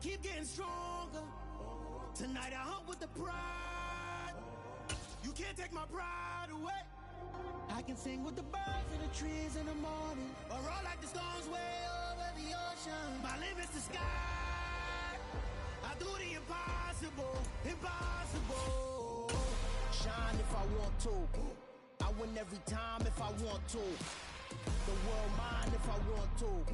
keep getting stronger. Tonight I hunt with the pride. You can't take my pride away. I can sing with the birds and the trees in the morning, or roll like the storms way over the ocean. My limit's the sky. I do the impossible, impossible. Shine if I want to. I win every time if I want to. The world mine if I want to.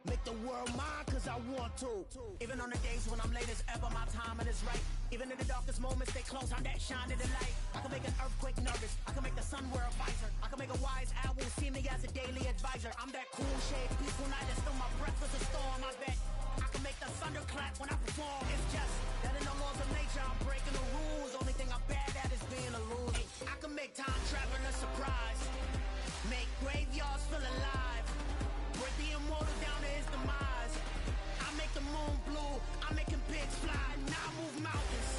Make the world mine cause I want to. Even on the days when I'm late as ever, my timing is right. Even in the darkest moments, stay close, I'm that shine in the light. I can make an earthquake nervous, I can make the sun wear a visor. I can make a wise owl see me as a daily advisor. I'm that cool shade, peaceful night, and still my breath is a storm. I bet I can make the thunder clap when I perform. It's just that in the laws of nature, I'm breaking the rules. Only thing I'm bad at is being a loser. I can make time travel a surprise. Make graveyards feel alive. Break the immortal down to his demise. I make the moon blue, I'm making pigs fly, now I move mountains.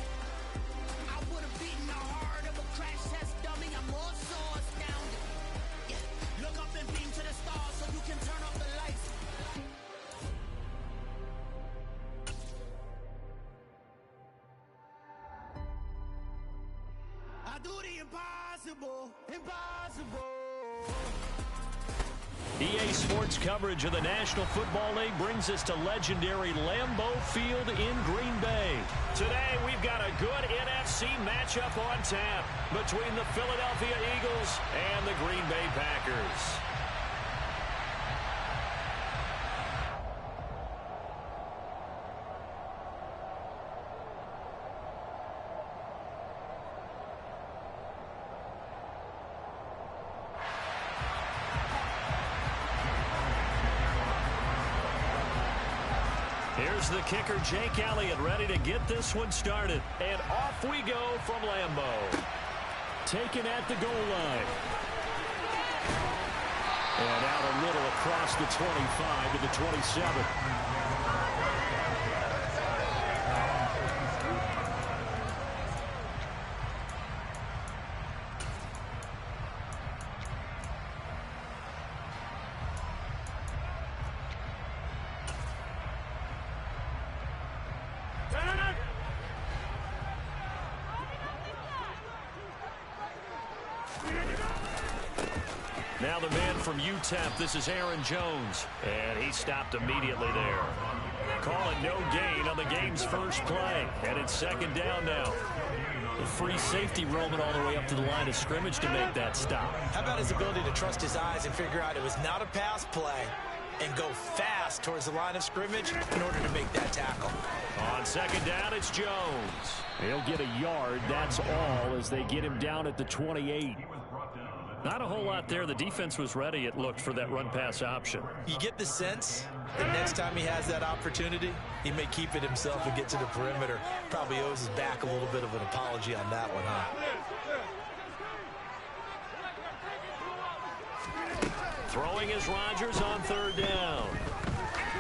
I would've beaten the heart of a crash test dummy, I'm more so astounded. Yeah. Look up and beam to the stars so you can turn off the lights. I do the impossible, impossible. EA Sports coverage of the National Football League brings us to legendary Lambeau Field in Green Bay. Today, we've got a good NFC matchup on tap between the Philadelphia Eagles and the Green Bay Packers. Here's the kicker, Jake Elliott, ready to get this one started. And off we go from Lambeau. Taken at the goal line. And out a little across the 25 to the 27. Now the man from UTEP, this is Aaron Jones. And he stopped immediately there. Calling no gain on the game's first play. And it's second down now. The free safety roaming all the way up to the line of scrimmage to make that stop. How about his ability to trust his eyes and figure out it was not a pass play and go fast towards the line of scrimmage in order to make that tackle. On second down, it's Jones. He'll get a yard, that's all, as they get him down at the 28. Not a whole lot there. The defense was ready, it looked, for that run-pass option. You get the sense that next time he has that opportunity, he may keep it himself and get to the perimeter. Probably owes his back a little bit of an apology on that one, huh? Throwing is Rodgers on third down.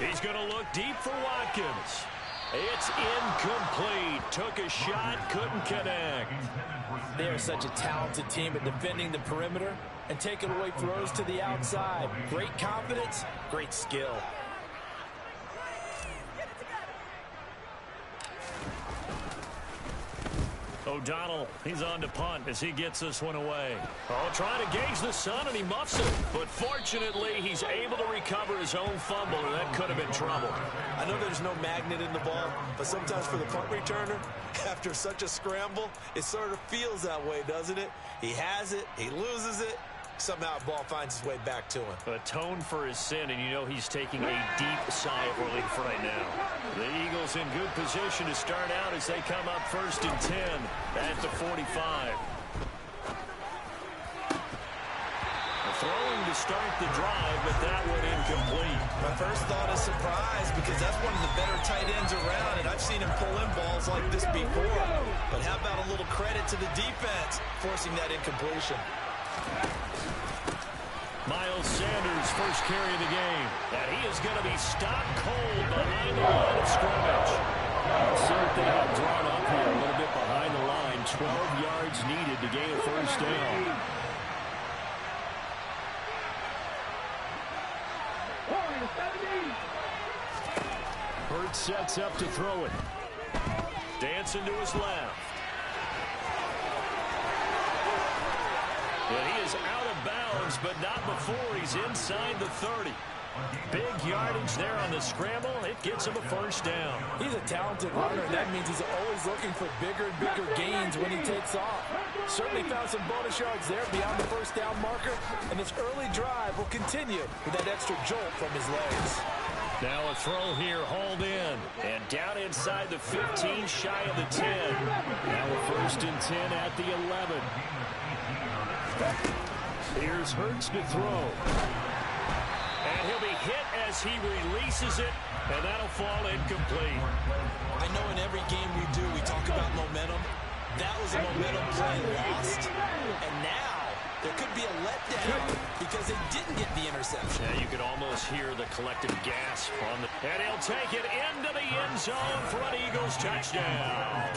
He's going to look deep for Watkins. It's incomplete. Took a shot, couldn't connect. They are such a talented team at defending the perimeter and taking away throws to the outside. Great confidence, great skill. O'Donnell, he's on to punt as he gets this one away. Oh, trying to gauge the sun, and he muffs it. But fortunately, he's able to recover his own fumble, and that could have been trouble. I know there's no magnet in the ball, but sometimes for the punt returner, after such a scramble, it sort of feels that way, doesn't it? He has it, he loses it. Somehow the ball finds its way back to him. Atone for his sin, and you know he's taking a deep sigh of relief right now. The Eagles in good position to start out as they come up first and 10 at the 45. Throwing to start the drive, but that one incomplete. My first thought is surprise because that's one of the better tight ends around, and I've seen him pull in balls like this before. But how about a little credit to the defense forcing that incompletion? Miles Sanders, first carry of the game. And he is going to be stopped cold behind the line of scrimmage. See what they have drawn up here, a little bit behind the line. 12 yards needed to gain a first down. Hurts sets up to throw it. Dancing to his left. And he is out of bounds, but not before he's inside the 30. Big yardage there on the scramble. It gets him a first down. He's a talented runner, and that means he's always looking for bigger and bigger gains when he takes off. Certainly found some bonus yards there beyond the first down marker, and this early drive will continue with that extra jolt from his legs. Now a throw here, hauled in. And down inside the 15, shy of the 10. Now a first and 10 at the 11. Here's Hurts to throw. And he'll be hit as he releases it, and that'll fall incomplete. I know in every game we do, we talk about momentum. That was a momentum play lost. And now there could be a letdown because they didn't get the interception. Yeah, you could almost hear the collective gasp on the... And he'll take it into the end zone for an Eagles touchdown.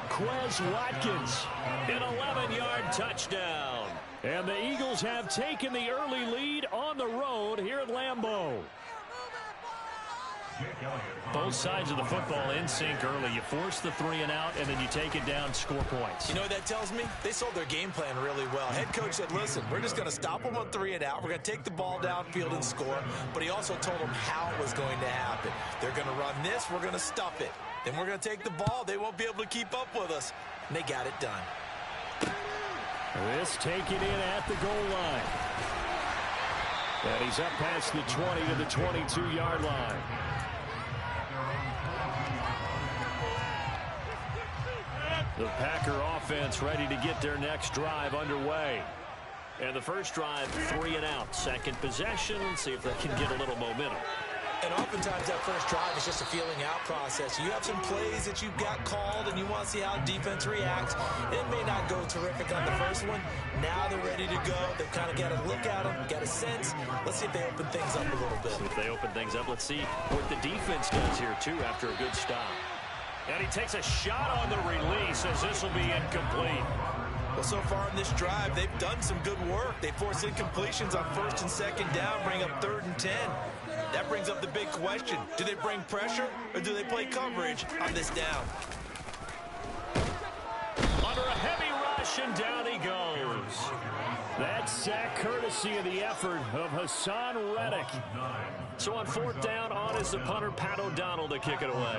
Quez Watkins, an 11-yard touchdown. And the Eagles have taken the early lead on the road here at Lambeau. Both sides of the football in sync early. You force the 3 and out, and then you take it down, score points. You know what that tells me? They sold their game plan really well. Head coach said, listen, we're just going to stop them on 3 and out. We're going to take the ball downfield and score. But he also told them how it was going to happen. They're going to run this. We're going to stuff it. Then we're going to take the ball. They won't be able to keep up with us. And they got it done. This taken in at the goal line. And he's up past the 20 to the 22-yard line. The Packer offense ready to get their next drive underway. And the first drive, 3 and out. Second possession. See if they can get a little momentum. And oftentimes that first drive is just a feeling out process. You have some plays that you've got called and you want to see how defense reacts. It may not go terrific on the first one. Now they're ready to go. They've kind of got to look at them, got a sense. Let's see if they open things up a little bit. See if they open things up. Let's see what the defense does here, too, after a good stop. And he takes a shot on the release as this will be incomplete. Well, so far in this drive, they've done some good work. They force incompletions on first and second down, bring up 3rd and 10. That brings up the big question. Do they bring pressure or do they play coverage on this down? Under a heavy rush, and down he goes. That sack courtesy of the effort of Hassan Reddick. So on 4th down, on is the punter, Pat O'Donnell, to kick it away.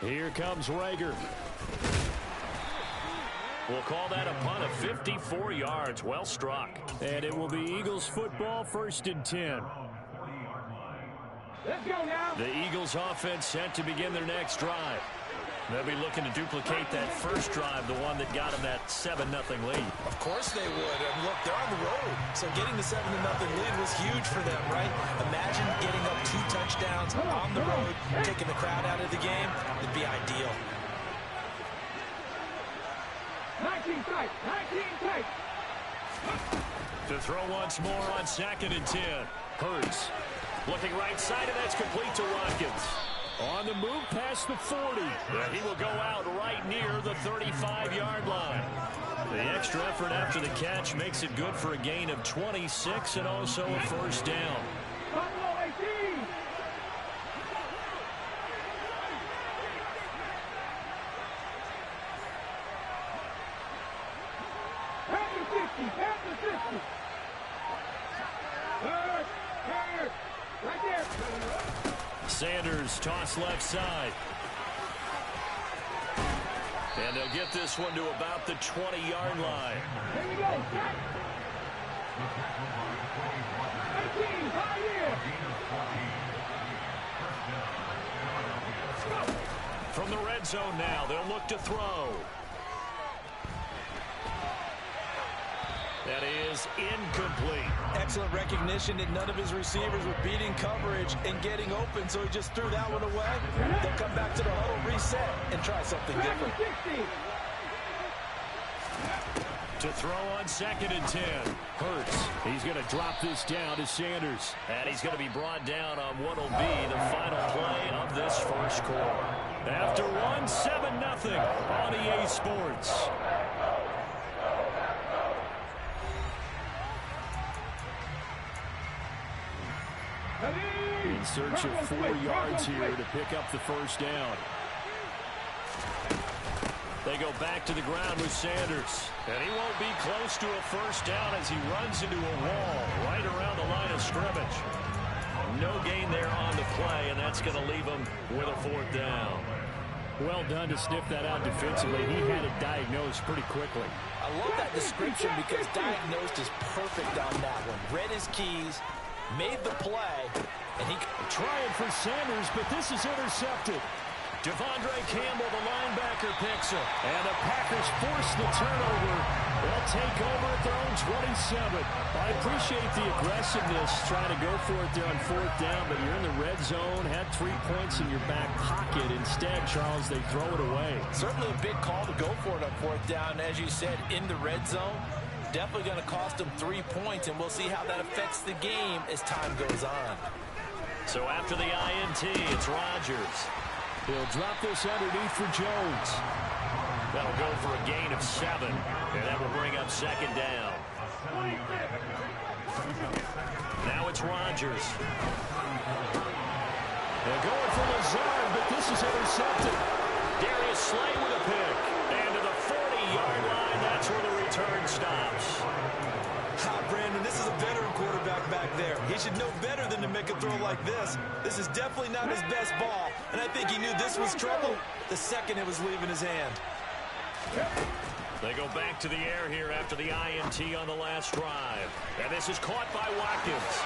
Here comes Rager. We'll call that a punt of 54 yards. Well struck. And it will be Eagles football, 1st and 10. Let's go now. The Eagles offense set to begin their next drive. They'll be looking to duplicate that first drive, the one that got them that 7-0 lead. Of course they would. And look, they're on the road. So getting the 7-0 lead was huge for them, right? Imagine getting up 2 touchdowns on the road, taking the crowd out of the game. It'd be ideal. 19 tight. 19 tight. To throw once more on 2nd and 10. Hurts looking right side, and that's complete to Watkins. On the move past the 40. He will go out right near the 35-yard line. The extra effort after the catch makes it good for a gain of 26 and also a first down. Buffalo 18. Panther 60. Panther 60. Hurt. Right there. Sanders toss left side. And they'll get this one to about the 20-yard line. Here we go. 18. High here. From the red zone now, they'll look to throw. That is incomplete. Excellent recognition that none of his receivers were beating coverage and getting open, so he just threw that one away. They'll come back to the huddle, reset, and try something different. 60. To throw on 2nd and 10. Hurts. He's going to drop this down to Sanders. And he's going to be brought down on what will be the final play of this first quarter. After one, 7-0 on EA Sports. in search of 4 yards here to pick up the first down. They go back to the ground with Sanders. And he won't be close to a first down as he runs into a wall right around the line of scrimmage. No gain there on the play, and that's going to leave him with a 4th down. Well done to sniff that out defensively. He had it diagnosed pretty quickly. I love that description because diagnosed is perfect on that one. Read his keys, made the play, and he trying for Sanders, but this is intercepted. Devondre Campbell, the linebacker, picks it. And the Packers force the turnover. They'll take over at their own 27. I appreciate the aggressiveness trying to go for it there on 4th down, but you're in the red zone, had 3 points in your back pocket. Instead, Charles, they throw it away. Certainly a big call to go for it on 4th down. As you said, in the red zone, definitely going to cost them 3 points, and we'll see how that affects the game as time goes on. So after the INT, it's Rodgers. He'll drop this underneath for Jones. That'll go for a gain of 7, and that will bring up 2nd down. Now it's Rodgers. They're going for Lazard, but this is intercepted. Darius Slay with a pick. And to the 40-yard line, that's where the return stops. Brandon, this is a veteran quarterback back there. He should know better than to make a throw like this. This is definitely not his best ball, and I think he knew this was trouble the second it was leaving his hand. They go back to the air here after the INT on the last drive. And this is caught by Watkins.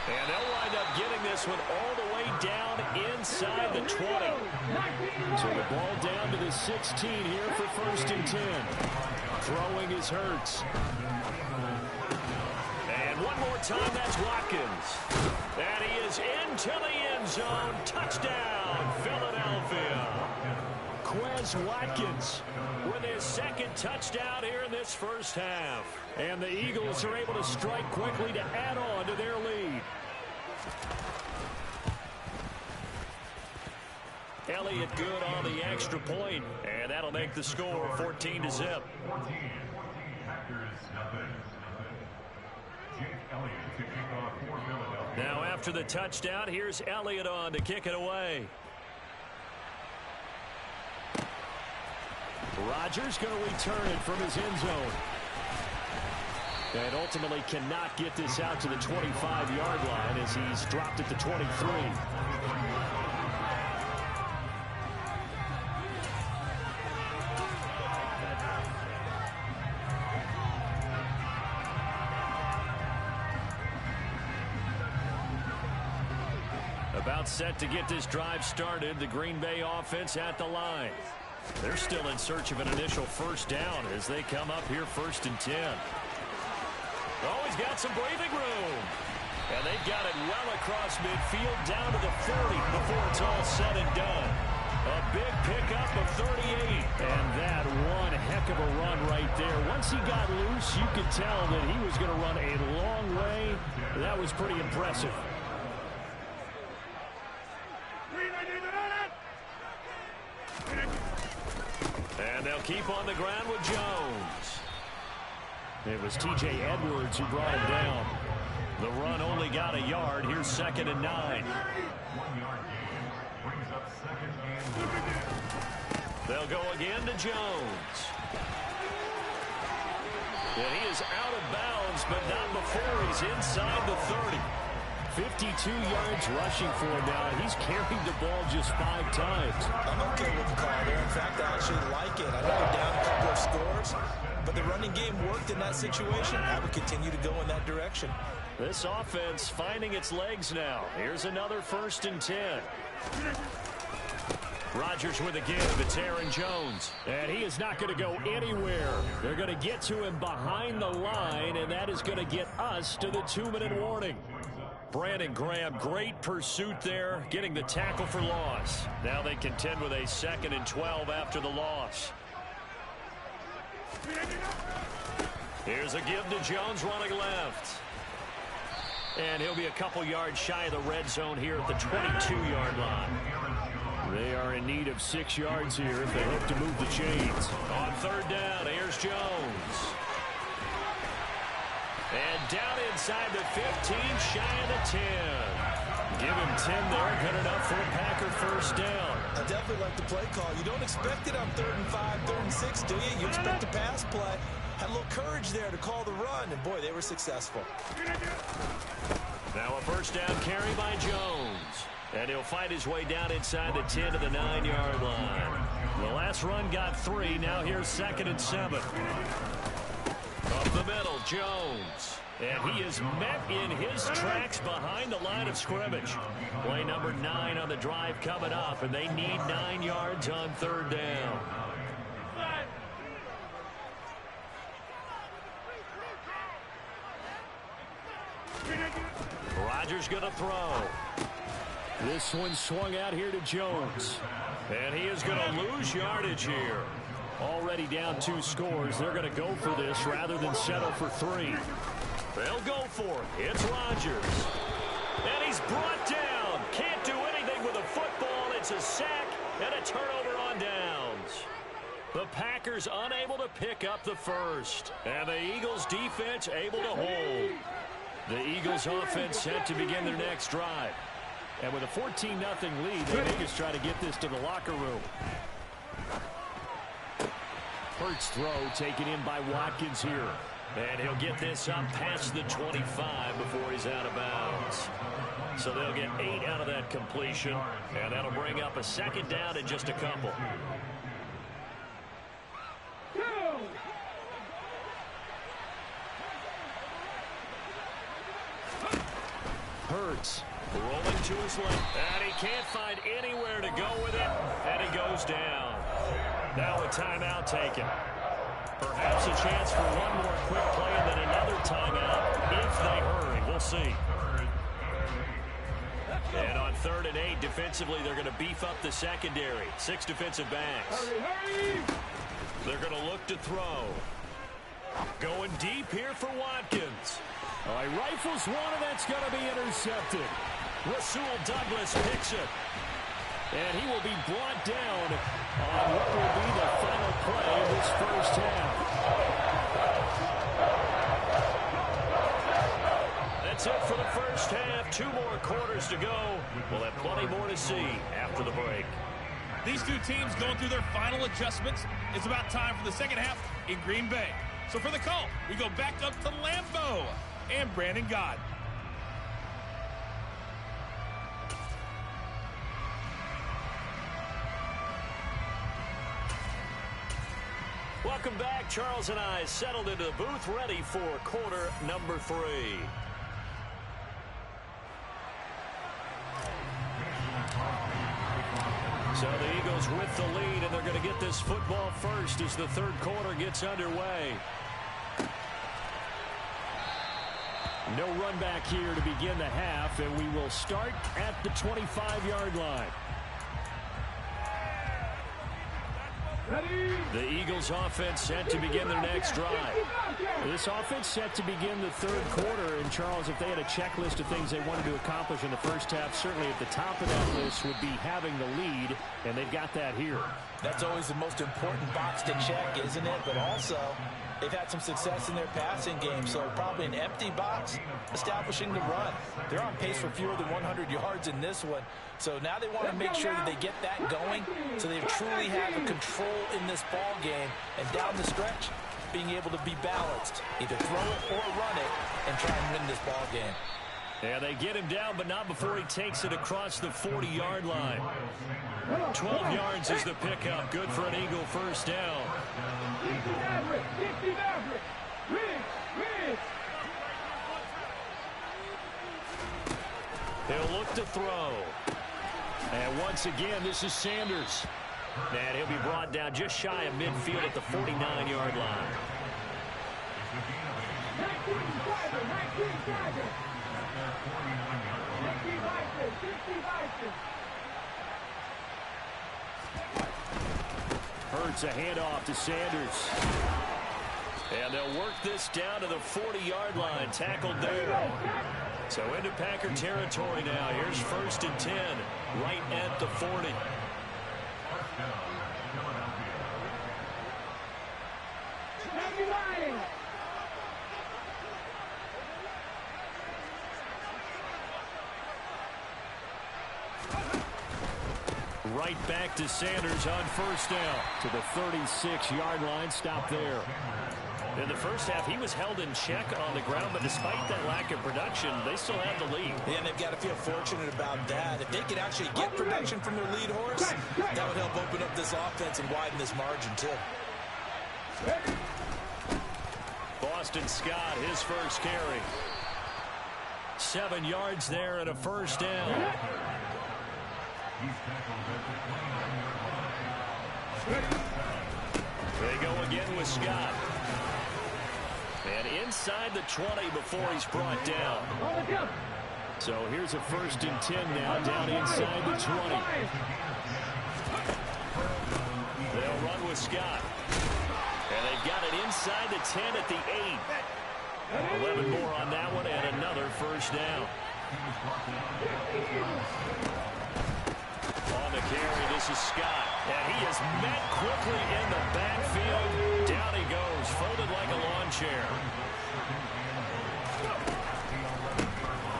And they'll wind up getting this one all the way down inside the 20. So the ball down to the 16 here for 1st and 10. Throwing is Hurts. And one more time, that's Watkins. And he is into the end zone. Touchdown, Philadelphia. Quez Watkins with his 2nd touchdown here in this first half. And the Eagles are able to strike quickly to add on to their lead. Elliott good on the extra point, and that'll make the score 14-0. Now after the touchdown, here's Elliott on to kick it away. Rodgers going to return it from his end zone. And ultimately cannot get this out to the 25-yard line as he's dropped at the 23. About set to get this drive started. The Green Bay offense at the line. They're still in search of an initial first down as they come up here 1st and 10. Oh, he's got some breathing room. And they've got it well across midfield down to the 40 before it's all said and done. A big pickup of 38. And that one heck of a run right there. Once he got loose, you could tell that he was going to run a long way. That was pretty impressive. And they'll keep on the ground with Jones. It was T.J. Edwards who brought him down. The run only got a yard. Here's 2nd and 9. They'll go again to Jones. And he is out of bounds, but not before he's inside the 30. 52 yards rushing for him now. He's carried the ball just 5 times. I'm okay with the call there. In fact, I actually like it. I know we're down a couple of scores, but the running game worked in that situation. I would continue to go in that direction. This offense finding its legs now. Here's another 1st and 10. Rodgers with a give. It's Aaron Jones. And he is not going to go anywhere. They're going to get to him behind the line, and that is going to get us to the 2-minute warning. Brandon Graham, great pursuit there, getting the tackle for loss. Now they contend with a 2nd and 12 after the loss. Here's a give to Jones running left. And he'll be a couple yards shy of the red zone here at the 22-yard line. They are in need of 6 yards here if they hope to move the chains. On 3rd down, here's Jones. And down inside the 15, shy of the 10. Give him 10 there. Good enough for a Packer first down. I definitely like the play call. You don't expect it on 3rd and 5, 3rd and 6, do you? You expect a pass play. Had a little courage there to call the run, and boy, they were successful. Now a first down carry by Jones. And he'll fight his way down inside the 10 to the 9-yard line. The last run got 3. Now here's 2nd and 7. Up the middle, Jones. And he is met in his tracks behind the line of scrimmage. Play number 9 on the drive coming up, and they need 9 yards on 3rd down. Rodgers going to throw. This one swung out here to Jones. And he is going to lose yardage here. Already down 2 scores. They're going to go for this rather than settle for 3. They'll go for it. It's Rodgers. And he's brought down. Can't do anything with a football. It's a sack and a turnover on downs. The Packers unable to pick up the first. And the Eagles defense able to hold. The Eagles offense set to begin their next drive. And with a 14-0 lead, they may just try to get this to the locker room. Hurts throw taken in by Watkins here. And he'll get this up past the 25 before he's out of bounds. So they'll get 8 out of that completion. And that'll bring up a 2nd down in just a couple. Hurts rolling to his left. And he can't find anywhere to go with it. And he goes down. Now a timeout taken. Perhaps a chance for one more quick play and then another timeout if they hurry. We'll see. And on 3rd and 8, defensively, they're going to beef up the secondary. 6 defensive backs. They're going to look to throw. Going deep here for Watkins. He rifles one, and that's going to be intercepted. Rasul Douglas picks it. And he will be brought down on what will be the final play of this first half. That's it for the first half. 2 more quarters to go. We'll have plenty more to see after the break. These two teams going through their final adjustments. It's about time for the second half in Green Bay. So for the call, we go back up to Lambeau and Brandon Gott. Welcome back. Charles and I settled into the booth, ready for quarter number 3. So the Eagles with the lead, and they're going to get this football first as the 3rd quarter gets underway. No run back here to begin the half, and we will start at the 25-yard line. The Eagles offense set to begin their next drive. This offense set to begin the 3rd quarter. And, Charles, if they had a checklist of things they wanted to accomplish in the first half, certainly at the top of that list would be having the lead, and they've got that here. That's always the most important box to check, isn't it? But also, they've had some success in their passing game, so probably an empty box establishing the run. They're on pace for fewer than 100 yards in this one. So now they want to make sure that they get that going so they truly have a control in this ball game. And down the stretch, being able to be balanced. Either throw it or run it and try and win this ball game. Yeah, they get him down, but not before he takes it across the 40-yard line. 12 yards is the pickup. Good for an Eagle first down. He'll look to throw. And once again, this is Sanders. And he'll be brought down just shy of midfield at the 49-yard line. Hurts a handoff to Sanders. And they'll work this down to the 40-yard line. Tackled there. So into Packer territory now. Here's 1st and 10, right at the 40. right back to Sanders on first down. To the 36-yard line. Stop there. In the first half, he was held in check on the ground, but despite that lack of production, they still have the lead. Yeah, and they've got to feel fortunate about that. If they could actually get production from their lead horse, that would help open up this offense and widen this margin, too. Boston Scott, his first carry. 7 yards there and a first down. They go again with Scott. And inside the 20 before he's brought down. So here's a 1st and 10 now, down inside the 20. They'll run with Scott. And they've got it inside the 10 at the 8. 11 more on that one and another first down. On the carry, this is Scott. And he is met quickly in the backfield. Down he goes, folded like a lawn chair.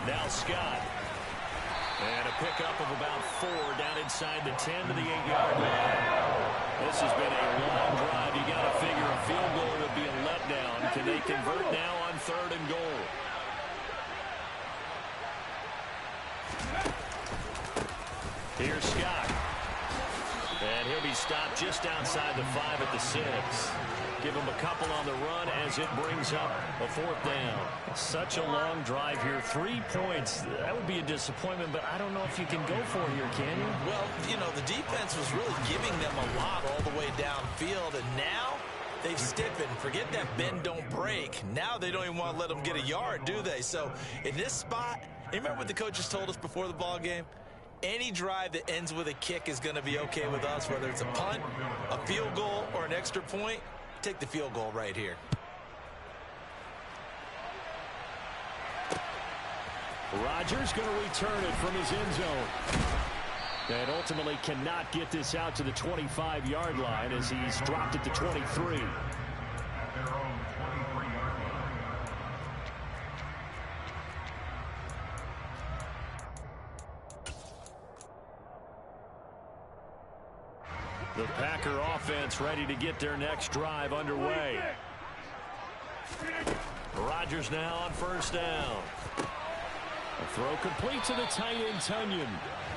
Now Scott. And a pickup of about 4 down inside the 10 to the 8-yard line. This has been a long drive. You got to figure a field goal would be a letdown. Can they convert now on 3rd and goal? Here's Scott. And he'll be stopped just outside the 5 at the 6. Give him a couple on the run as it brings up a 4th down. Such a long drive here. 3 points. That would be a disappointment, but I don't know if you can go for it here, can you? Well, you know, the defense was really giving them a lot all the way downfield, and now they've stiffened. Forget that bend, don't break. Now they don't even want to let them get a yard, do they? So in this spot, you remember what the coaches told us before the ball game? Any drive that ends with a kick is going to be okay with us, whether it's a punt, a field goal, or an extra point. Take the field goal right here. Rodgers going to return it from his end zone. And ultimately cannot get this out to the 25-yard line as he's dropped it to 23. The Packer offense ready to get their next drive underway. Rodgers now on first down. A throw complete to the tight end Tunyon.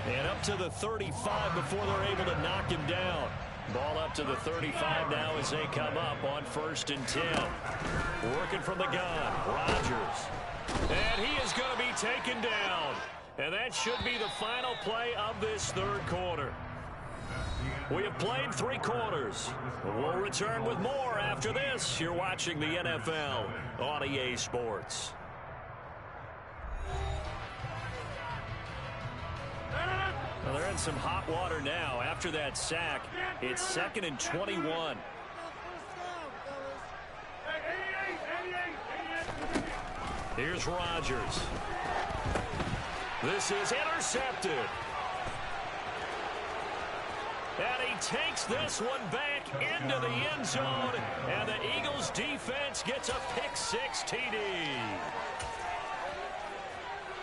And up to the 35 before they're able to knock him down. Ball up to the 35 now as they come up on 1st and 10. Working from the gun, Rodgers. And he is going to be taken down. And that should be the final play of this 3rd quarter. We have played 3 quarters. We'll return with more after this. You're watching the NFL on EA Sports. Well, they're in some hot water now. After that sack, it's 2nd and 21. Here's Rodgers. This is intercepted. And he takes this one back into the end zone. And the Eagles defense gets a pick-6 TD.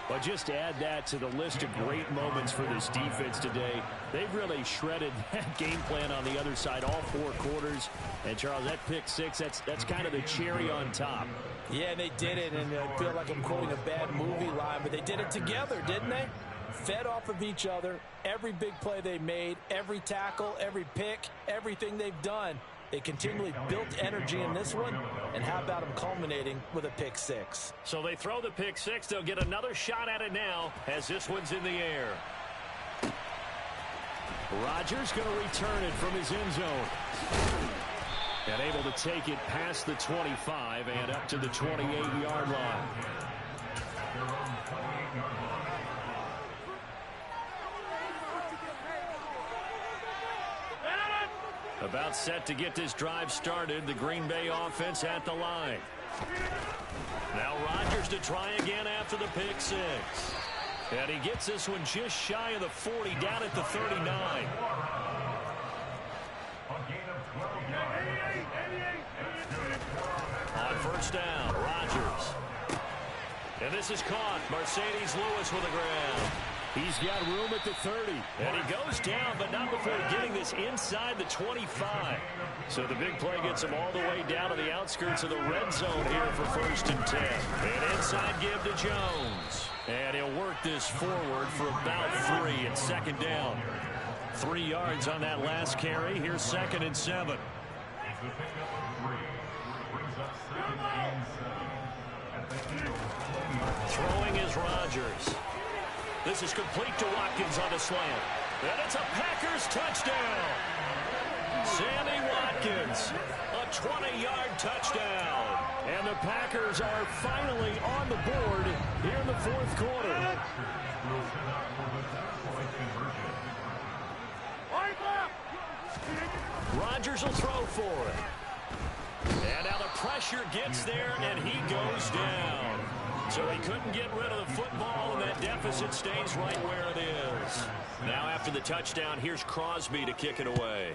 Well, just to add that to the list of great moments for this defense today. They've really shredded that game plan on the other side all 4 quarters. And, Charles, that pick-6, that's kind of the cherry on top. Yeah, they did it, and I feel like I'm quoting a bad movie line, but they did it together, didn't they? Fed off of each other, every big play they made, every tackle, every pick, everything they've done. They continually built energy in this one, and how about them culminating with a pick-6? So they throw the pick-6. They'll get another shot at it now as this one's in the air. Rodgers going to return it from his end zone. And able to take it past the 25 and up to the 28-yard line. About set to get this drive started. The Green Bay offense at the line. Now Rodgers to try again after the pick-6. And he gets this one just shy of the 40, down at the 39. On first down, Rodgers. And this is caught. Mercedes Lewis with a grab. He's got room at the 30. And he goes down, but not before getting this inside the 25. So the big play gets him all the way down to the outskirts of the red zone here for 1st and 10. An inside give to Jones. And he'll work this forward for about 3 at 2nd down. 3 yards on that last carry. Here's 2nd and 7. Throwing is Rodgers. This is complete to Watkins on a slant. And it's a Packers touchdown. Sammy Watkins, a 20-yard touchdown. And the Packers are finally on the board here in the 4th quarter. Rodgers will throw for it. And now the pressure gets there, and he goes down. So he couldn't get rid of the football, and that deficit stays right where it is. Now after the touchdown, here's Crosby to kick it away.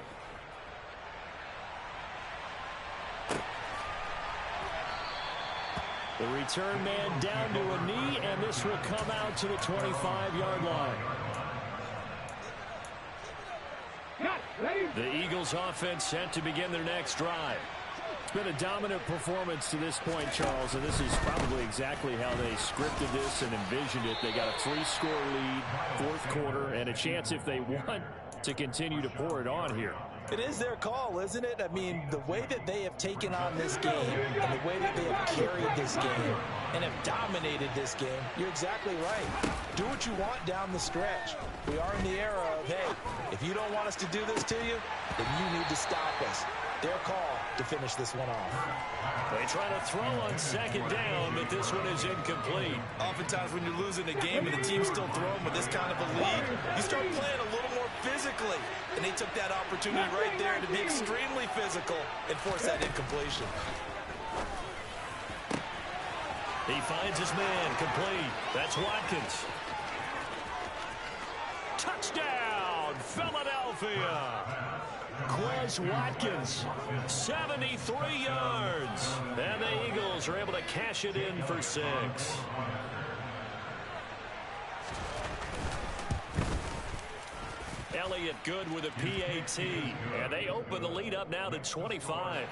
The return man down to a knee, and this will come out to the 25-yard line. The Eagles offense set to begin their next drive. It's been a dominant performance to this point, Charles, and this is probably exactly how they scripted this and envisioned it. They got a 3-score lead, 4th quarter, and a chance if they want to continue to pour it on here. It is their call, isn't it? I mean, the way that they have taken on this game and the way that they have carried this game and have dominated this game, you're exactly right. Do what you want down the stretch. We are in the era of, hey, if you don't want us to do this to you, then you need to stop us. Their call to finish this one off. They try to throw on 2nd down, but this one is incomplete. Oftentimes when you're losing a game and the team's still throwing with this kind of a lead, you start playing a little more physically. And they took that opportunity right there to be extremely physical and force that incompletion. He finds his man complete. That's Watkins. Touchdown, Philadelphia. Quez Watkins, 73 yards. And the Eagles are able to cash it in for 6. Elliott good with a PAT. And they open the lead up now to 25.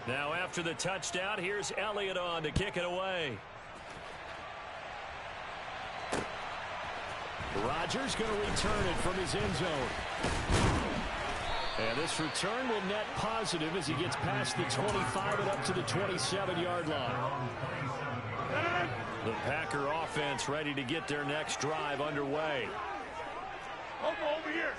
Now after the touchdown, here's Elliott on to kick it away. Rodgers going to return it from his end zone. And this return will net positive as he gets past the 25 and up to the 27-yard line. The Packer offense ready to get their next drive underway. Over here.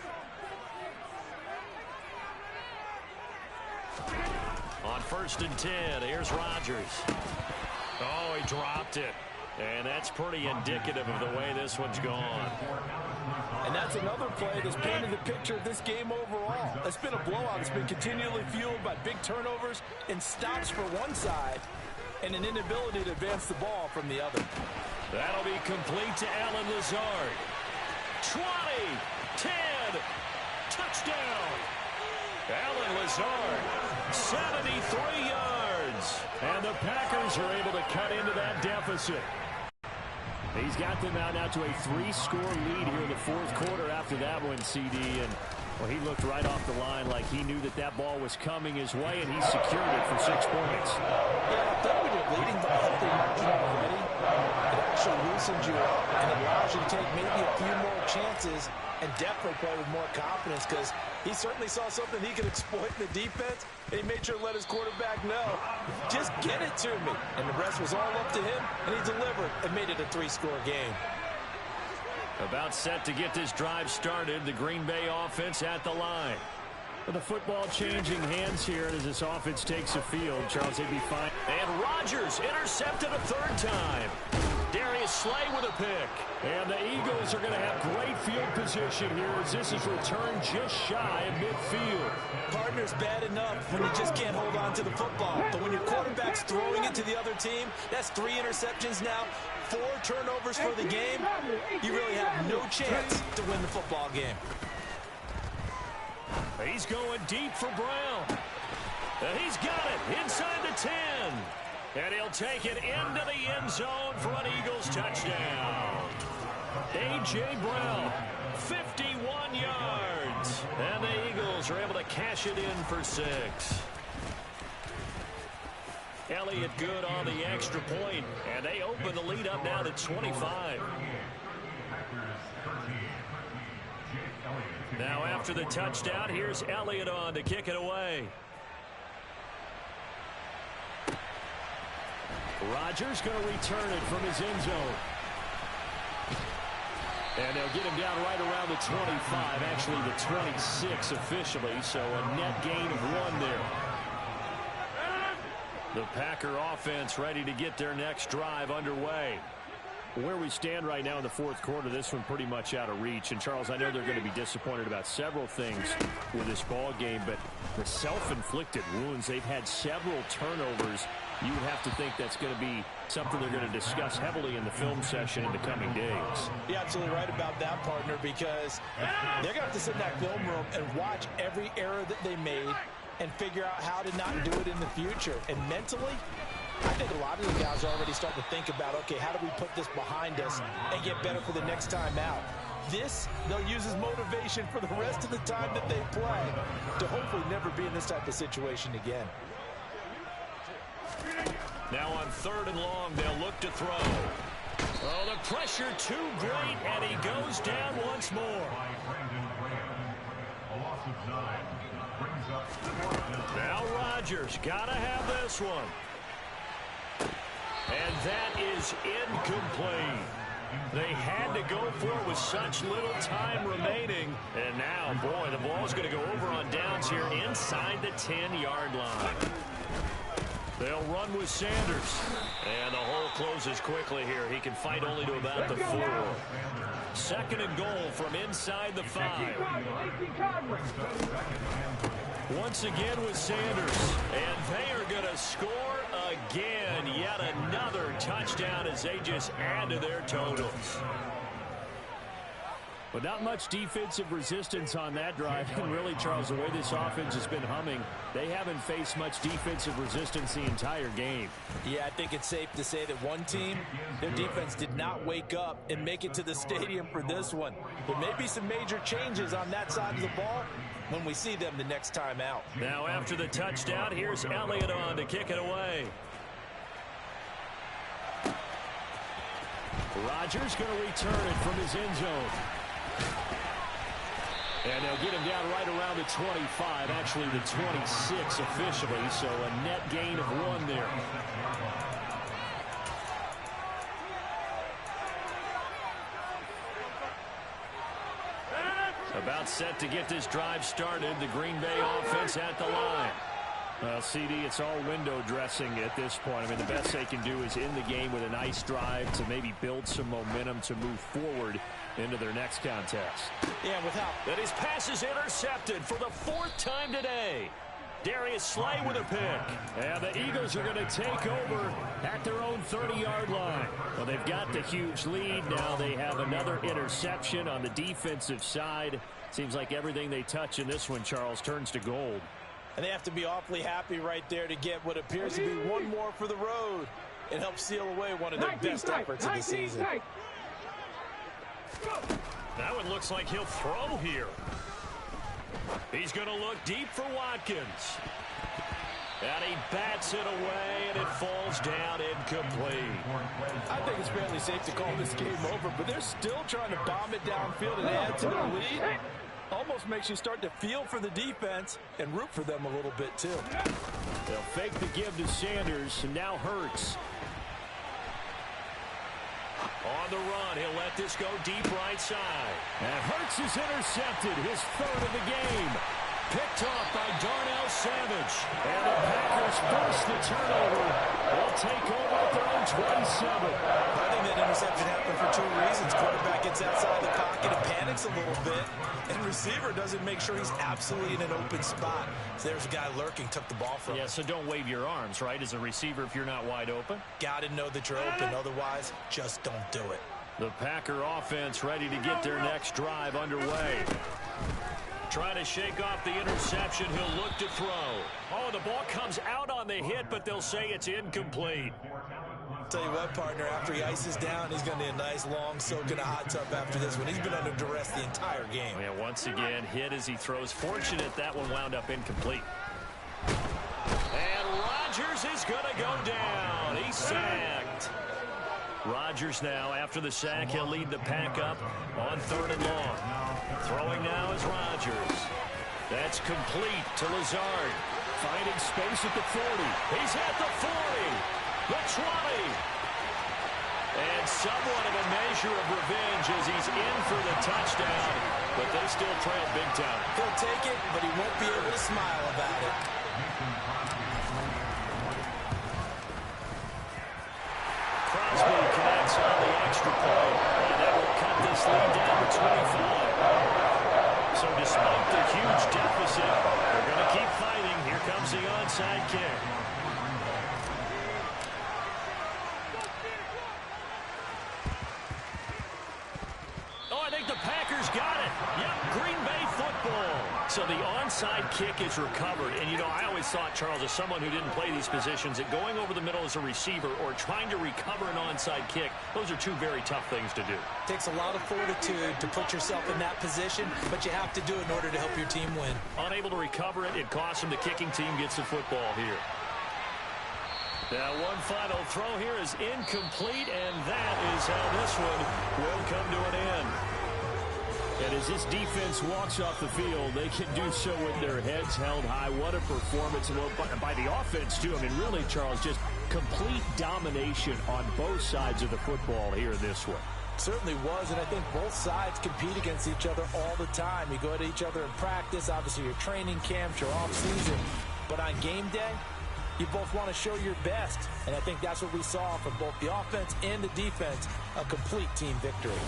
On 1st and 10, here's Rodgers. Oh, he dropped it. And that's pretty indicative of the way this one's gone. And that's another play that's painted the picture of this game overall. It's been a blowout. It's been continually fueled by big turnovers and stops for one side and an inability to advance the ball from the other. That'll be complete to Allen Lazard. 20, 10, touchdown. Allen Lazard, 73 yards. And the Packers are able to cut into that deficit. He's got them out now to a 3-score lead here in the 4th quarter after that one, CD. And, well, he looked right off the line like he knew that that ball was coming his way, and he secured it for 6 points. Yeah, I think when you're leading by a healthy margin already, it actually loosens you up and allows you to take maybe a few more chances and definitely play with more confidence because he certainly saw something he could exploit in the defense, and he made sure to let his quarterback know, just get it to me. And the rest was all up to him, and he delivered and made it a 3-score game. About set to get this drive started, the Green Bay offense at the line. With the football changing hands here as this offense takes the field, Charles, they'd be fine. And Rodgers intercepted a 3rd time. Darius Slay with a pick. And the Eagles are going to have great field position here as this is returned just shy of midfield. Partner's bad enough when you just can't hold on to the football. But when your quarterback's throwing it to the other team, that's 3 interceptions now, 4 turnovers for the game. You really have no chance to win the football game. He's going deep for Brown. And he's got it inside the 10. And he'll take it into the end zone for an Eagles touchdown. A.J. Brown, 51 yards. And the Eagles are able to cash it in for 6. Elliott good on the extra point, and they open the lead up now to 25. Now after the touchdown, here's Elliott on to kick it away. Rodgers going to return it from his end zone. And they'll get him down right around the 25, actually the 26 officially, so a net gain of 1 there. The Packer offense ready to get their next drive underway. Where we stand right now in the fourth quarter, this one pretty much out of reach. And, Charles, I know they're going to be disappointed about several things with this ball game, but the self-inflicted wounds, they've had several turnovers. You would have to think that's going to be something they're going to discuss heavily in the film session in the coming days. You're absolutely right about that, partner, because they're going to have to sit in that film room and watch every error that they made and figure out how to not do it in the future. And mentally, I think a lot of the guys are already starting to think about, okay, how do we put this behind us and get better for the next time out? This, they'll use as motivation for the rest of the time that they play to hopefully never be in this type of situation again. Now on 3rd and long, they'll look to throw. Oh, the pressure too great, and he goes down once more. Now Rodgers got to have this one. And that is incomplete. They had to go for it with such little time remaining. And now, boy, the ball's going to go over on downs here inside the 10-yard line. They'll run with Sanders. And the hole closes quickly here. He can fight only to about the 4. 2nd and goal from inside the 5. Once again with Sanders. And they are going to score again. Yet another touchdown as they just add to their totals. But not much defensive resistance on that drive. And really, Charles, the way this offense has been humming, they haven't faced much defensive resistance the entire game. Yeah, I think it's safe to say that one team, their defense did not wake up and make it to the stadium for this one. There may be some major changes on that side of the ball when we see them the next time out. Now after the touchdown, here's Elliott on to kick it away. Rodgers going to return it from his end zone. And they'll get him down right around the 25, actually the 26 officially, so a net gain of 1 there. About set to get this drive started, the Green Bay offense at the line. Well, CD, it's all window dressing at this point. I mean, the best they can do is in the game with a nice drive to maybe build some momentum to move forward into their next contest. Yeah, without. And his pass is intercepted for the 4th time today. Darius Slay with a pick. And the Eagles are going to take over at their own 30-yard line. Well, they've got the huge lead. Now they have another interception on the defensive side. Seems like everything they touch in this one, Charles, turns to gold. And they have to be awfully happy right there to get what appears to be one more for the road and help seal away one of their best efforts of the season. That one looks like he'll throw here. He's going to look deep for Watkins. And he bats it away, and it falls down incomplete. I think it's fairly safe to call this game over, but they're still trying to bomb it downfield and add to the lead. Almost makes you start to feel for the defense and root for them a little bit, too. They'll fake the give to Sanders, and now Hurts. On the run, he'll let this go deep right side. And Hurts is intercepted, his 3rd of the game. Picked off by Darnell Savage. And the Packers force the turnover. They'll take over at their own 27. I think that interception happened for 2 reasons. Quarterback gets outside the pocket and panics a little bit. And receiver doesn't make sure he's absolutely in an open spot. So there's a guy lurking, took the ball from him. Yeah, so don't wave your arms, right, as a receiver if you're not wide open. Got to know that you're open. Otherwise, just don't do it. The Packer offense ready to get their next drive underway. Trying to shake off the interception. He'll look to throw. Oh, the ball comes out on the hit, but they'll say it's incomplete. Tell you what, partner, after he ices down, he's going to need a nice long soak in a hot tub after this one. He's been under duress the entire game. Yeah, once again, hit as he throws. Fortunate that one wound up incomplete. And Rodgers is going to go down. He's sacked. Rodgers now, after the sack, he'll lead the pack up on 3rd and long. Throwing now is Rodgers. That's complete to Lazard. Finding space at the 40. He's at the 40. The 20. And somewhat of a measure of revenge as he's in for the touchdown. But they still trail big time. He'll take it, but he won't be able to smile about it. Crosby connects on the extra point. And that will cut this lead down to 25. So despite the huge deficit, they're going to keep fighting. Here comes the onside kick. So the onside kick is recovered. And, you know, I always thought, Charles, as someone who didn't play these positions, that going over the middle as a receiver or trying to recover an onside kick, those are two very tough things to do. Takes a lot of fortitude to put yourself in that position, but you have to do it in order to help your team win. Unable to recover it, it costs him. The kicking team gets the football here. Now, one final throw here is incomplete, and that is how this one will come to an end. And as this defense walks off the field, they can do so with their heads held high. What a performance by the offense, too. I mean, really, Charles, just complete domination on both sides of the football here in this one. Certainly was, and I think both sides compete against each other all the time. You go at each other in practice, obviously your training camps, your off-season. But on game day, you both want to show your best. And I think that's what we saw from both the offense and the defense, a complete team victory.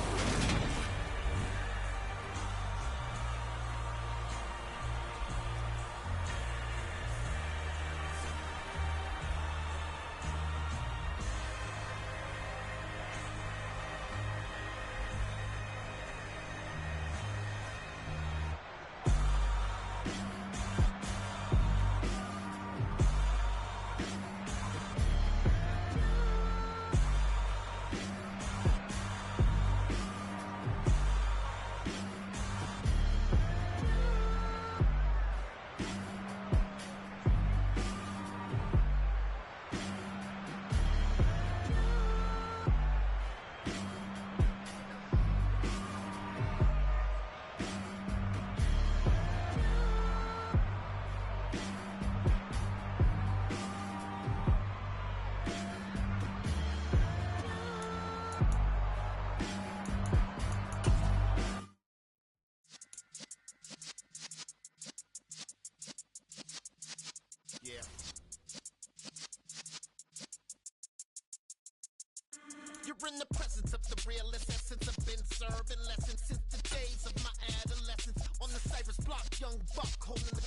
You're in the presence of the realest essence. I've been serving lessons since the days of my adolescence. On the Cypress block, young buck holding the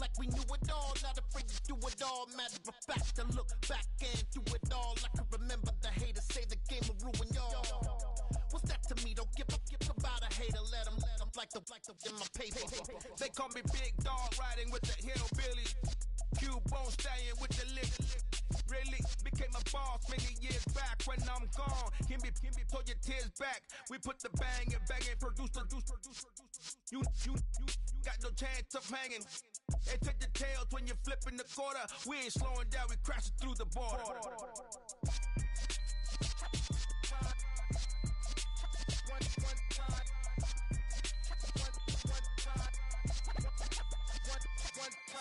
like we knew it all, not afraid to do it all. Matter of fact, to look back and do it all. I can remember the haters say the game will ruin y'all. What's that to me? Don't give about a hater. Let them like the in my paper. They call me Big Dog, riding with the hillbilly. Cubone staying with the lick. Really became a boss many years back. When I'm gone, can be pull your tears back. We put the bang and produce. You got no chance of hanging. They take the tails when you're flipping the quarter. We ain't slowing down, we crashing through the border.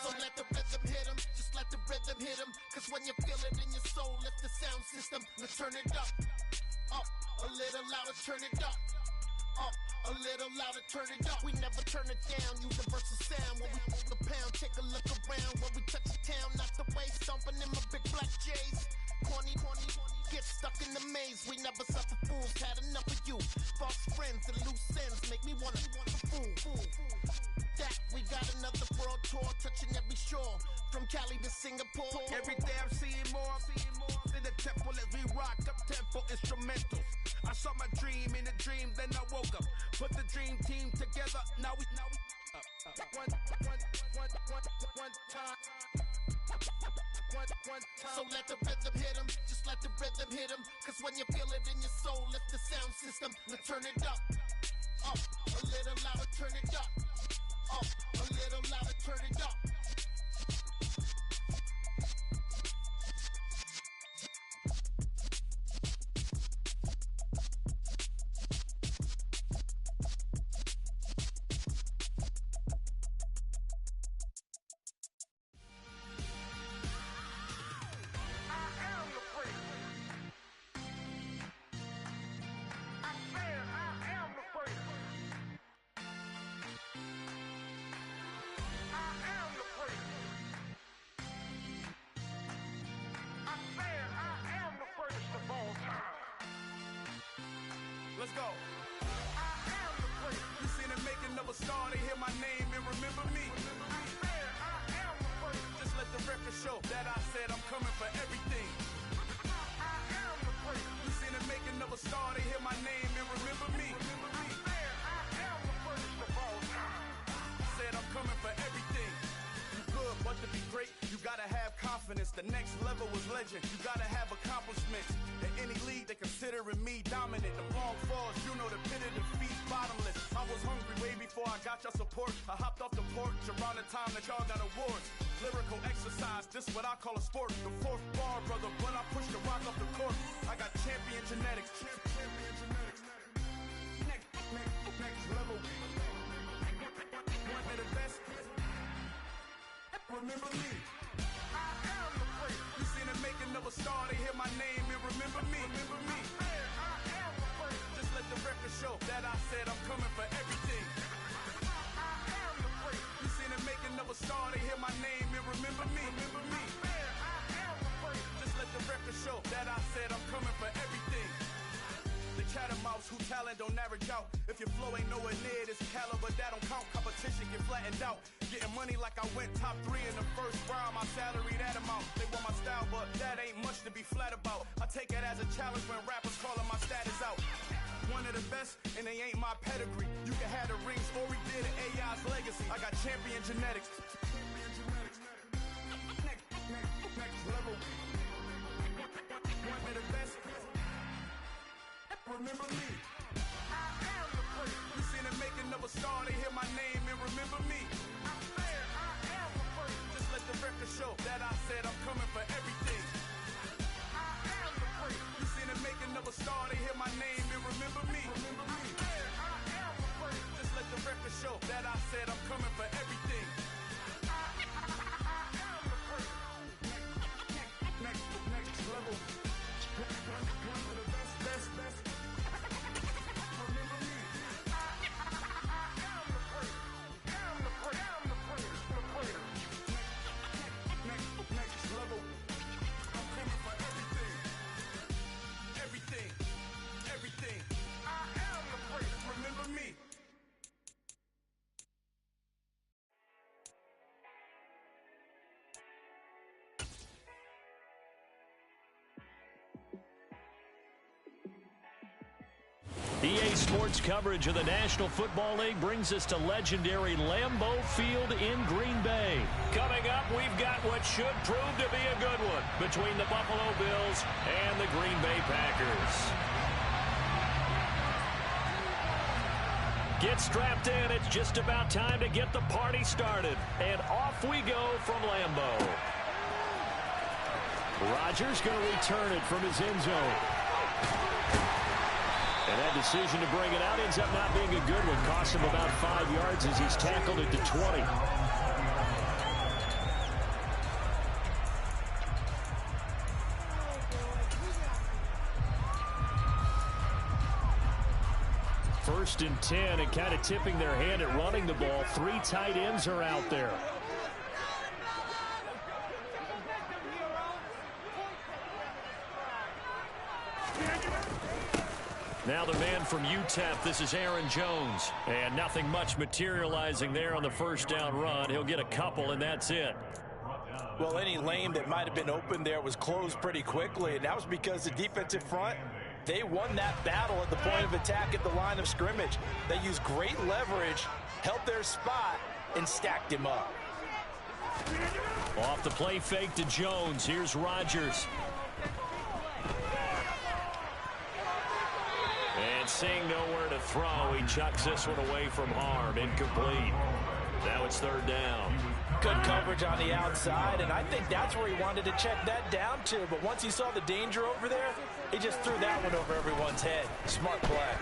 So let the rhythm hit him, just let the rhythm hit him. Cause when you feel it in your soul, lift the sound system. Now turn it up, a little louder, turn it up, a little louder, turn it up. We never turn it down, universal sound. When we hold the pound, take a look around. When we touch the town, not the way, stomping in my big black J's. Corny, get stuck in the maze. We never suffer fools, had enough of you. False friends and loose ends make me wanna fool. That we got another world tour, touching every shore, from Cali to Singapore. Every day I'm seeing more in the temple as we rock up tempo instrumentals. I saw my dream in a dream, then I woke up. Put the dream team together, now we one time. So let the rhythm hit him, just let the rhythm hit him. Cause when you feel it in your soul, lift the sound system. Now turn it up, a little louder, turn it up, a little louder, turn it up. Let's go. I am the great. You seen the making of a star, they hear my name and remember me. I am the great. Just let the record show that I said I'm coming for everything. I am the great. You seen the making of a star, they hear my name and remember me. I am the greatest of all time. Said I'm coming for everything. You good, but to be great, you gotta have confidence. The next level was legend. You gotta have accomplishments. In any league, they considering me dominant. The long falls, you know the pit of defeat, bottomless. I was hungry way before I got your support. I hopped off the porch around the time that y'all got awards. Lyrical exercise, this what I call a sport. The fourth bar, brother, when I push the rock off the court. I got champion genetics. Champion genetics. Next level. One of the best. Remember me. I am the great. You seen the making of a star, they hear my name and remember me. Remember me. I am the great. Just let the record show that I said I'm coming for everything. I am the great. You seen the making of a star, they hear my name and remember me. Remember me. I am the great. Just let the record show that I said I'm coming for everything. The catamounts who talent don't average out. If your flow ain't nowhere near this caliber, that don't count. Competition get flattened out. Getting money like I went top 3 in the first round. My salary that amount. They want my style, but that ain't much to be flat about. I take it as a challenge when rappers calling my status out. One of the best, and they ain't my pedigree. You can have the rings, or we did it, AI's legacy. I got champion genetics. Next level. One of the best. Remember me. I am the great. You seen the making of a star, they hear my name and remember me. I am the great. Just let the record show that I said I'm coming for everything. I am the great. You seen the making of a star, they hear my name and remember me. Remember me. I am the great. Just let the record show that I said I'm coming for everything. I am the great. Next level. One of the best. EA Sports coverage of the National Football League brings us to legendary Lambeau Field in Green Bay. Coming up, we've got what should prove to be a good one between the Buffalo Bills and the Green Bay Packers. Get strapped in. It's just about time to get the party started. And off we go from Lambeau. Rodgers going to return it from his end zone. And that decision to bring it out ends up not being a good one. Cost him about 5 yards as he's tackled it to 20. First and 10, and kind of tipping their hand at running the ball. 3 tight ends are out there. Now the man from UTEP, this is Aaron Jones. And nothing much materializing there on the first down run. He'll get a couple, and that's it. Well, any lane that might have been open there was closed pretty quickly, and that was because the defensive front They won that battle at the point of attack at the line of scrimmage. They used great leverage, held their spot, and stacked him up. Off the play fake to Jones. Here's Rodgers. And seeing nowhere to throw, he chucks this one away from harm. Incomplete. Now it's third down. Good coverage on the outside, and I think that's where he wanted to check that down to. But once he saw the danger over there, he just threw that one over everyone's head. Smart play.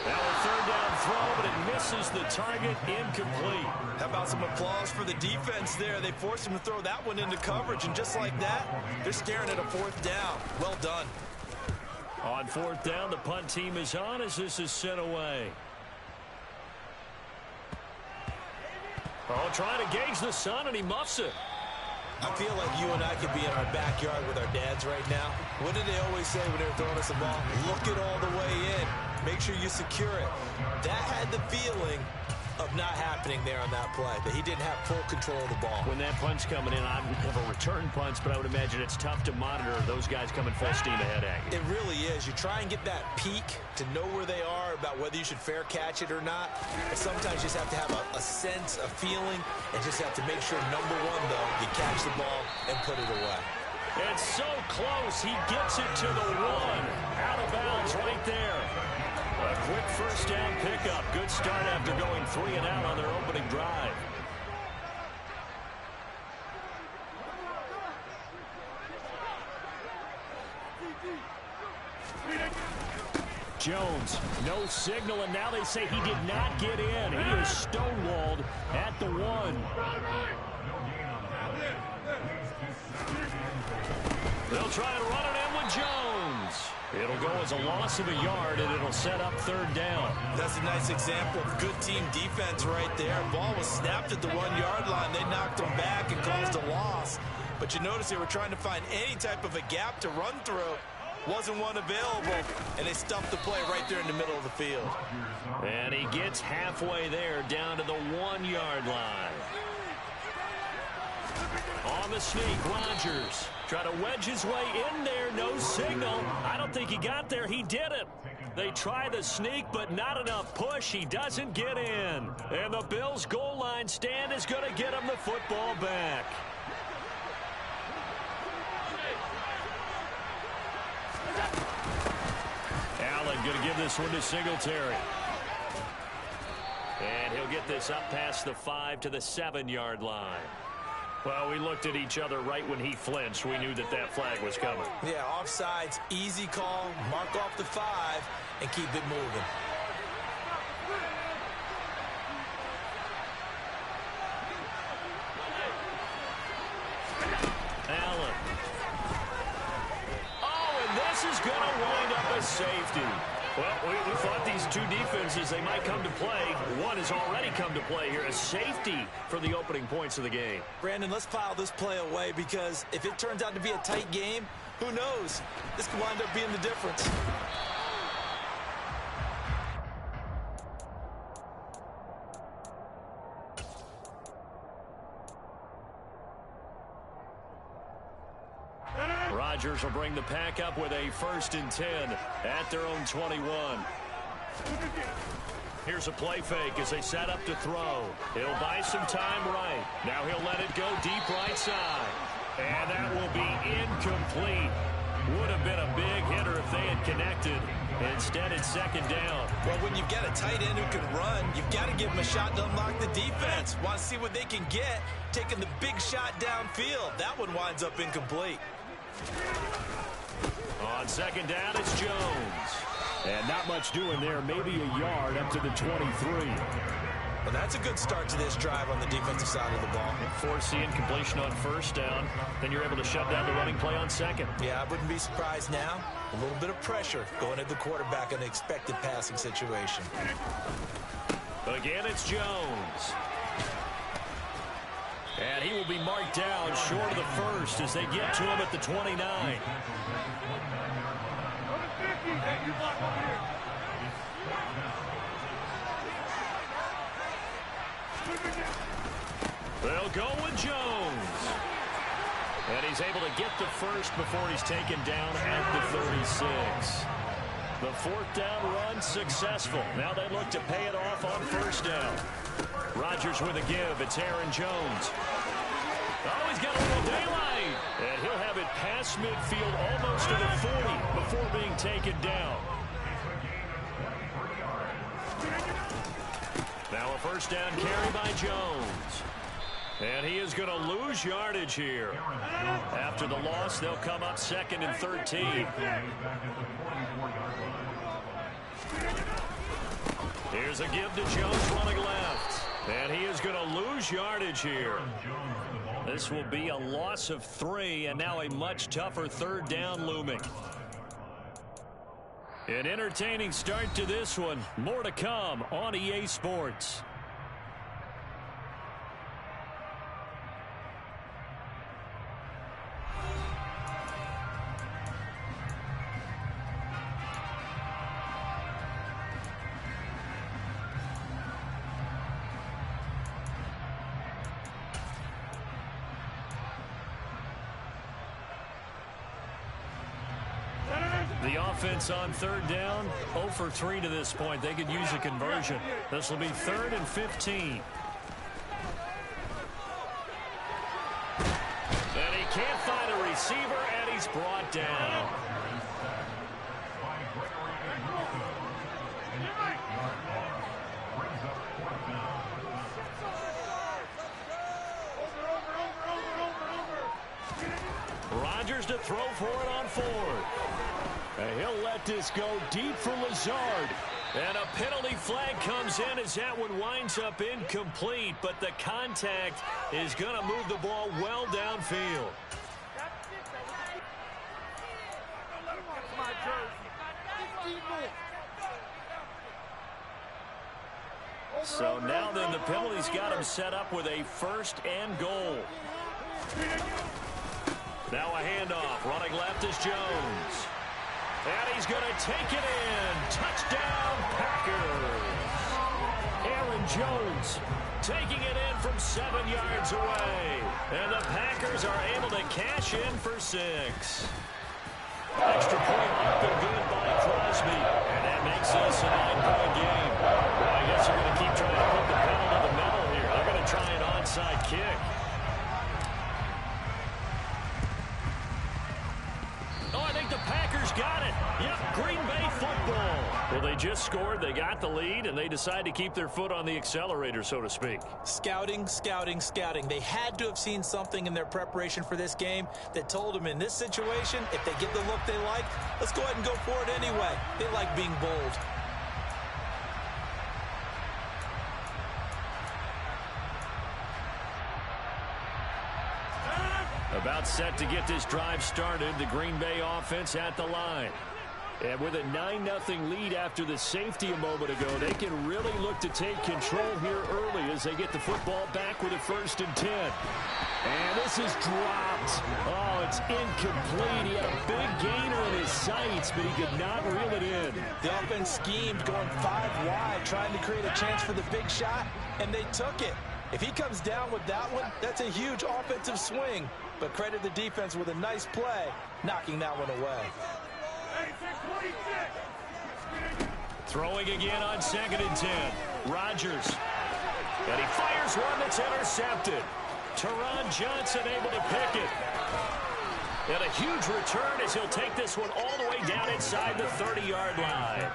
Now a third down throw, but it misses the target. Incomplete. How about some applause for the defense there? They forced him to throw that one into coverage, and just like that, they're staring at a fourth down. Well done. On fourth down, the punt team is on as this is sent away. Oh, trying to gauge the sun, and he muffs it. I feel like you and I could be in our backyard with our dads right now. What did they always say when they were throwing us a ball? Look it all the way in. Make sure you secure it. That had the feeling of not happening there on that play, that he didn't have full control of the ball. When that punch coming in, I have a return punch, but I would imagine it's tough to monitor those guys coming full steam ahead at you. It really is. You try and get that peek to know where they are, about whether you should fair catch it or not. But sometimes you just have to have a sense, a feeling, and just have to make sure, number one, though, you catch the ball and put it away. It's so close. He gets it to the one. Out of bounds right there. A quick first down pickup. Good start after going 3 and out on their opening drive. Jones, no signal, and now they say he did not get in. He is stonewalled at the 1. They'll try and run it in with Jones. It'll go as a loss of a yard, and it'll set up third down. That's a nice example of good team defense right there. Ball was snapped at the 1-yard line. They knocked him back and caused a loss. But you notice they were trying to find any type of a gap to run through. Wasn't one available, and they stuffed the play right there in the middle of the field. And he gets halfway there, down to the 1-yard line. On the sneak, Rodgers try to wedge his way in there. No signal. I don't think he got there. He didn't. They try the sneak, but not enough push. He doesn't get in. And the Bills' goal line stand is going to get him the football back. Allen going to give this one to Singletary. And he'll get this up past the 5 to the 7-yard line. Well, we looked at each other right when he flinched. We knew that that flag was coming. Yeah, offsides, easy call, mark off the 5, and keep it moving. Allen. Oh, and this is going to wind up a safety. Well, we thought these two defenses, they might come to play. One has already come to play here. A safety for the opening points of the game. Brandon, let's file this play away, because if it turns out to be a tight game, who knows? This could wind up being the difference. Rodgers will bring the pack up with a 1st and 10 at their own 21. Here's a play fake as they set up to throw. He'll buy some time right. Now he'll let it go deep right side. And that will be incomplete. Would have been a big hitter if they had connected. Instead, it's 2nd down. Well, when you've got a tight end who can run, you've got to give him a shot to unlock the defense. Want to see what they can get, taking the big shot downfield. That one winds up incomplete. On 2nd down, it's Jones. And not much doing there, maybe a yard up to the 23. Well, that's a good start to this drive on the defensive side of the ball. Force the incompletion on 1st down. Then you're able to shut down the running play on 2nd. Yeah, I wouldn't be surprised now. A little bit of pressure going at the quarterback in an expected passing situation. Again, it's Jones. And he will be marked down short of the 1st as they get to him at the 29. They'll go with Jones. And he's able to get the first before he's taken down at the 36. The fourth down run successful. Now they look to pay it off on first down. Rodgers with a give. It's Aaron Jones. Oh, he's got a little daylight. And he'll have it past midfield almost to the 40 before being taken down. Now a first down carry by Jones. And he is going to lose yardage here. After the loss, they'll come up 2nd and 13. Here's a give to Jones running left. And he is going to lose yardage here. This will be a loss of 3, and now a much tougher third down looming. An entertaining start to this one. More to come on EA Sports. The offense on third down, 0 for 3 to this point. They could use a conversion. This will be 3rd and 15. And he can't find a receiver, and he's brought down. Rodgers to throw for it on 4th. And he'll let this go deep for Lazard. And a penalty flag comes in as that one winds up incomplete. But the contact is going to move the ball well downfield. So now then the penalty's got him set up with a 1st and goal. Now a handoff. Running left is Jones. And he's going to take it in. Touchdown, Packers. Aaron Jones taking it in from 7 yards away. And the Packers are able to cash in for 6. Extra point up and good by Crosby. And that makes this a 9-point game. Well, I guess they're going to keep trying to put the pedal to the metal here. They're going to try an onside kick. Packers got it. Yep, Green Bay football. Well, they just scored. They got the lead, and they decide to keep their foot on the accelerator, so to speak. Scouting, scouting, scouting. They had to have seen something in their preparation for this game that told them in this situation, if they get the look they like, let's go ahead and go for it anyway. They like being bold. About set to get this drive started, the Green Bay offense at the line. And with a 9-0 lead after the safety a moment ago, they can really look to take control here early as they get the football back with a 1st and 10. And this is dropped. Oh, it's incomplete. He had a big gainer in his sights, but he could not reel it in. The offense schemed going 5 wide, trying to create a chance for the big shot, and they took it. If he comes down with that one, that's a huge offensive swing. But credit the defense with a nice play, knocking that one away. Throwing again on 2nd and 10. Rodgers. And he fires one that's intercepted. Teron Johnson able to pick it. And a huge return as he'll take this one all the way down inside the 30-yard line.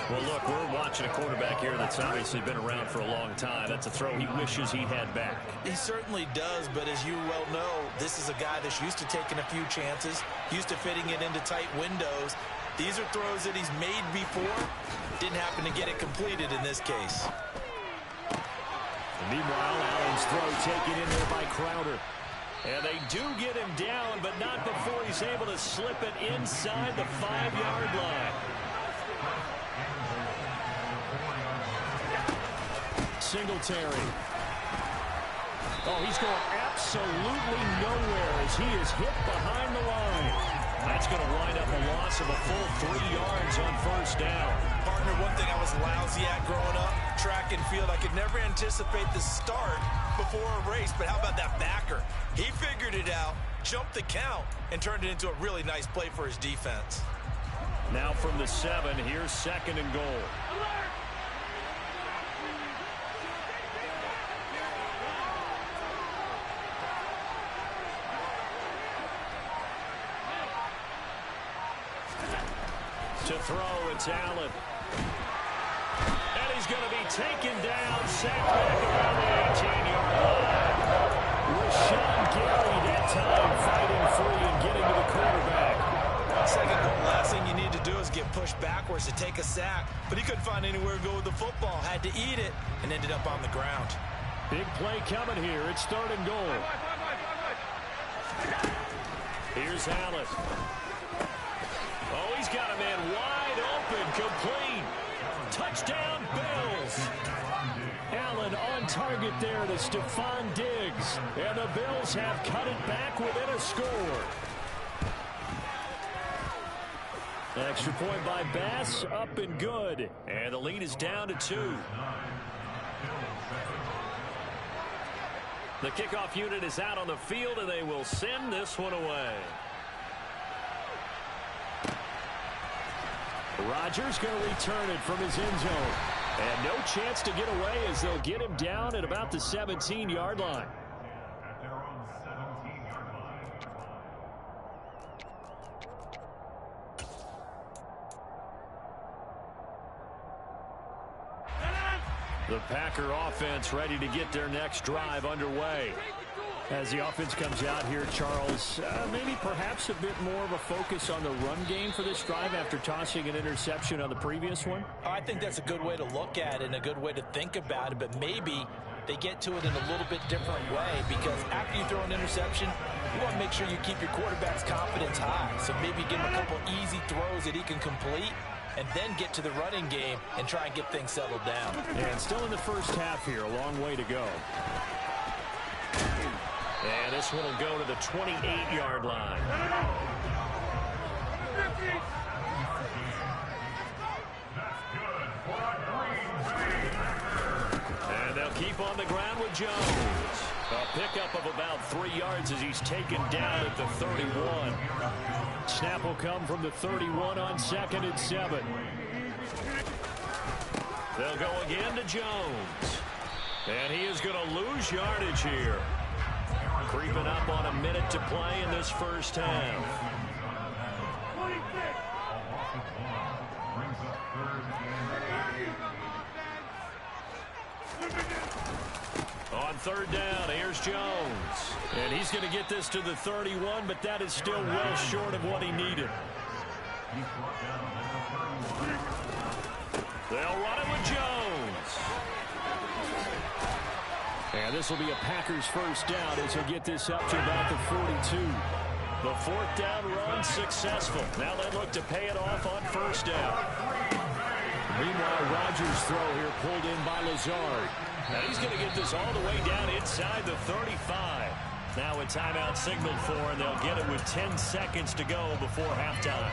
Well, look, we're watching a quarterback here that's obviously been around for a long time. That's a throw he wishes he had back. He certainly does, but as you well know, this is a guy that's used to taking a few chances, used to fitting it into tight windows. These are throws that he's made before. Didn't happen to get it completed in this case. And meanwhile, Allen's throw taken in there by Crowder. And they do get him down, but not before he's able to slip it inside the 5-yard line. Singletary. Oh, he's going absolutely nowhere as he is hit behind the line. That's going to wind up a loss of a full 3 yards on 1st down. Partner, one thing I was lousy at growing up, track and field. I could never anticipate the start before a race, but how about that backer? He figured it out, jumped the count, and turned it into a really nice play for his defense. Now from the 7, here's 2nd and goal. To throw, it's Allen. And he's going to be taken down, sacked back around the 18-yard line. Rashawn Gary that time fighting free and getting to the quarterback. Second goal, last thing you need to do is get pushed backwards to take a sack. But he couldn't find anywhere to go with the football. Had to eat it and ended up on the ground. Big play coming here. It's 3rd and goal. Here's Allen. Oh, he's got a man wide open, complete. Touchdown, Bills. Allen on target there to Stephon Diggs. And the Bills have cut it back within a score. Extra point by Bass, up and good. And the lead is down to 2. The kickoff unit is out on the field, and they will send this one away. Rodgers going to return it from his end zone. And no chance to get away as they'll get him down at about the 17-yard line. The Packer offense ready to get their next drive underway. As the offense comes out here, Charles, maybe perhaps a bit more of a focus on the run game for this drive after tossing an interception on the previous one? I think that's a good way to look at it and a good way to think about it, but maybe they get to it in a little bit different way, because after you throw an interception, you want to make sure you keep your quarterback's confidence high. So maybe give him a couple easy throws that he can complete, and then get to the running game and try and get things settled down. And still in the first half here, a long way to go. And this one will go to the 28-yard line. And they'll keep on the ground with Jones. A pickup of about 3 yards as he's taken down at the 31. Snap will come from the 31 on 2nd and 7. They'll go again to Jones. And he is going to lose yardage here. Creeping up on a minute to play in this first half. On 3rd down, here's Jones. And he's going to get this to the 31, but that is still well short of what he needed. They'll run it with Jones. And this will be a Packers first down as he'll get this up to about the 42. The 4th down run successful. Now they look to pay it off on 1st down. Meanwhile, Rodgers' throw here pulled in by Lazard. And he's going to get this all the way down inside the 35. Now a timeout signaled for, and they'll get it with 10 seconds to go before halftime.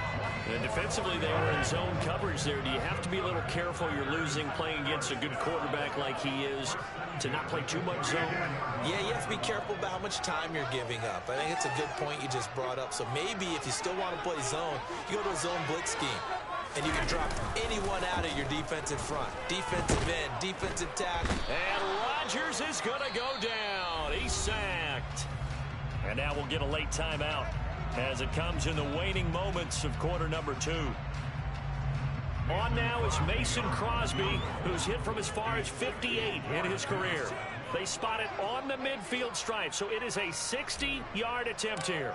And defensively, they were in zone coverage there. Do you have to be a little careful? You're losing, playing against a good quarterback like he is, to not play too much zone? Yeah, you have to be careful about how much time you're giving up. I think it's a good point you just brought up. So maybe if you still want to play zone, you go to a zone blitz scheme. And you can drop anyone out of your defensive front. Defensive end, defensive tackle. And Rodgers is going to go down. He's sacked. And now we'll get a late timeout as it comes in the waning moments of quarter number 2. On now is Mason Crosby, who's hit from as far as 58 in his career. They spot it on the midfield stripe, so it is a 60-yard attempt here.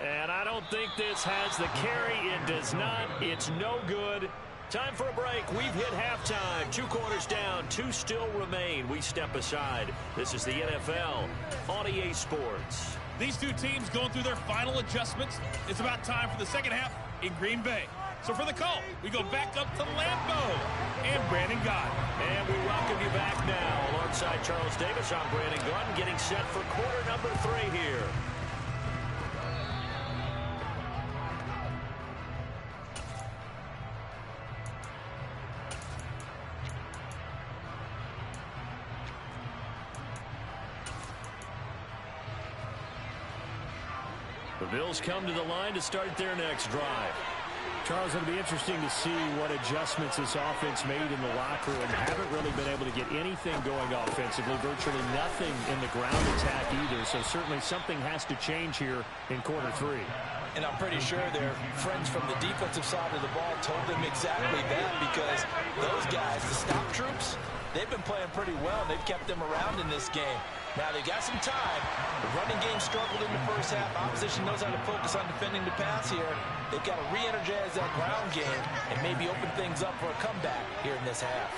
And I don't think this has the carry. It does not. It's no good. Time for a break. We've hit halftime. 2 quarters down. 2 still remain. We step aside. This is the NFL on EA Sports. These two teams going through their final adjustments. It's about time for the second half in Green Bay. So for the call, we go back up to Lambeau and Brandon Gott. And we welcome you back now. Alongside Charles Davis, I'm Brandon Gott, getting set for quarter number 3 here. The Bills come to the line to start their next drive. Charles, it'll be interesting to see what adjustments this offense made in the locker room. Haven't really been able to get anything going offensively, virtually nothing in the ground attack either. So certainly something has to change here in quarter three. And I'm pretty sure their friends from the defensive side of the ball told them exactly that, because those guys, the stop troops, they've been playing pretty well. They've kept them around in this game. Now they got some time. The running game struggled in the first half. Opposition knows how to focus on defending the pass here. They've got to re-energize that ground game and maybe open things up for a comeback here in this half.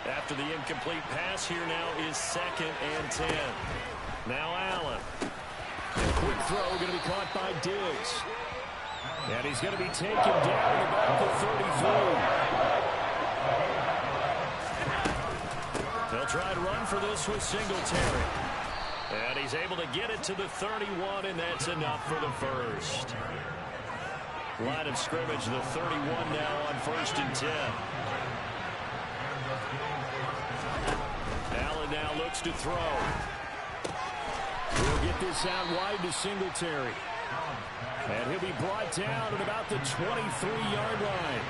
After the incomplete pass, here now is 2nd and 10. Now Allen. And a quick throw going to be caught by Diggs. And he's going to be taken down about the 33. They'll try to run for this with Singletary. And he's able to get it to the 31, and that's enough for the first. Line of scrimmage, the 31 now on 1st and 10. Allen now looks to throw. He'll get this out wide to Singletary. And he'll be brought down at about the 23-yard line.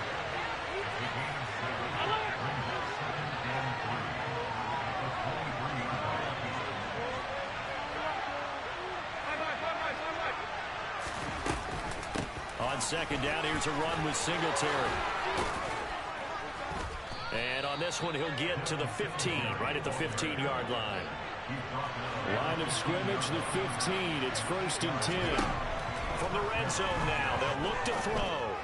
On 2nd down, here's a run with Singletary. And on this one, he'll get to the 15, right at the 15-yard line. Line of scrimmage, the 15. It's 1st and 10. From the red zone now, they'll look to throw.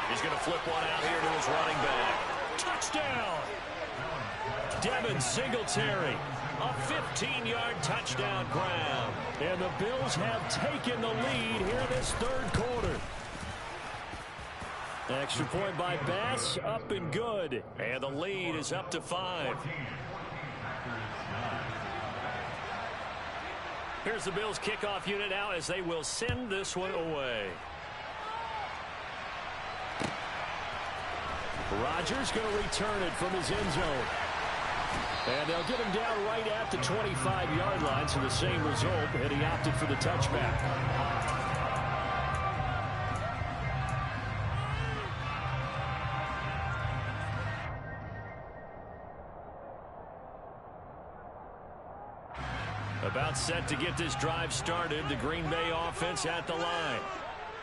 He's going to flip one out here to his running back. Touchdown! Devin Singletary, a 15-yard touchdown grab. And the Bills have taken the lead here in this third quarter. Extra point by Bass, up and good. And the lead is up to 5. Here's the Bills kickoff unit now as they will send this one away. Rodgers going to return it from his end zone. And they'll get him down right at the 25-yard line, so the same result, and he opted for the touchback. About set to get this drive started, the Green Bay offense at the line.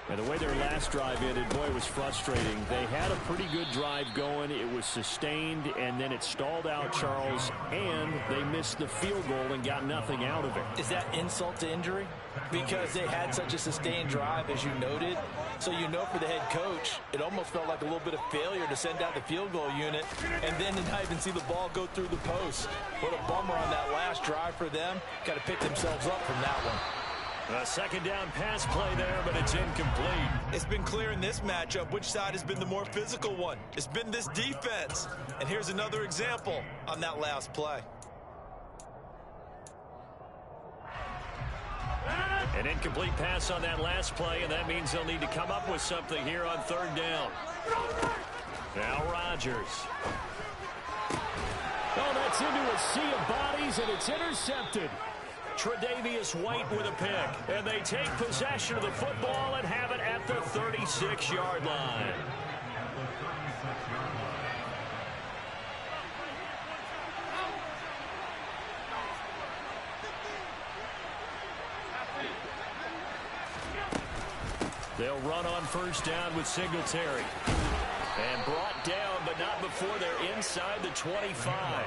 And the way their last drive ended, boy, it was frustrating. They had a pretty good drive going. It was sustained, and then it stalled out, Charles, and they missed the field goal and got nothing out of it. Is that insult to injury? Because they had such a sustained drive, as you noted. So you know for the head coach, it almost felt like a little bit of failure to send out the field goal unit and then to not even see the ball go through the post. What a bummer on that last drive for them. Got to pick themselves up from that one. A 2nd down pass play there, but it's incomplete. It's been clear in this matchup which side has been the more physical one. It's been this defense. And here's another example on that last play. An incomplete pass on that last play, and that means they'll need to come up with something here on 3rd down. Now Rodgers. Oh, that's into a sea of bodies, and it's intercepted. Tre'Davious White with a pick, and they take possession of the football and have it at the 36-yard line. They'll run on 1st down with Singletary. And brought down, but not before they're inside the 25.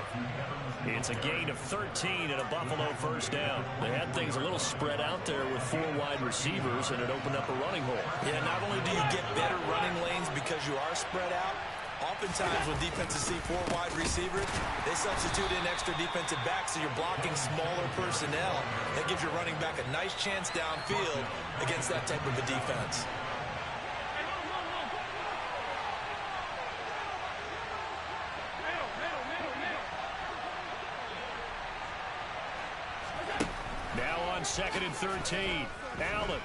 It's a gain of 13 and a Buffalo 1st down. They had things a little spread out there with 4 wide receivers, and it opened up a running hole. Yeah, not only do you get better running lanes because you are spread out, oftentimes when defenses see 4 wide receivers, they substitute in extra defensive backs, so you're blocking smaller personnel. That gives your running back a nice chance downfield against that type of a defense. Now on 2nd and 13. Allen.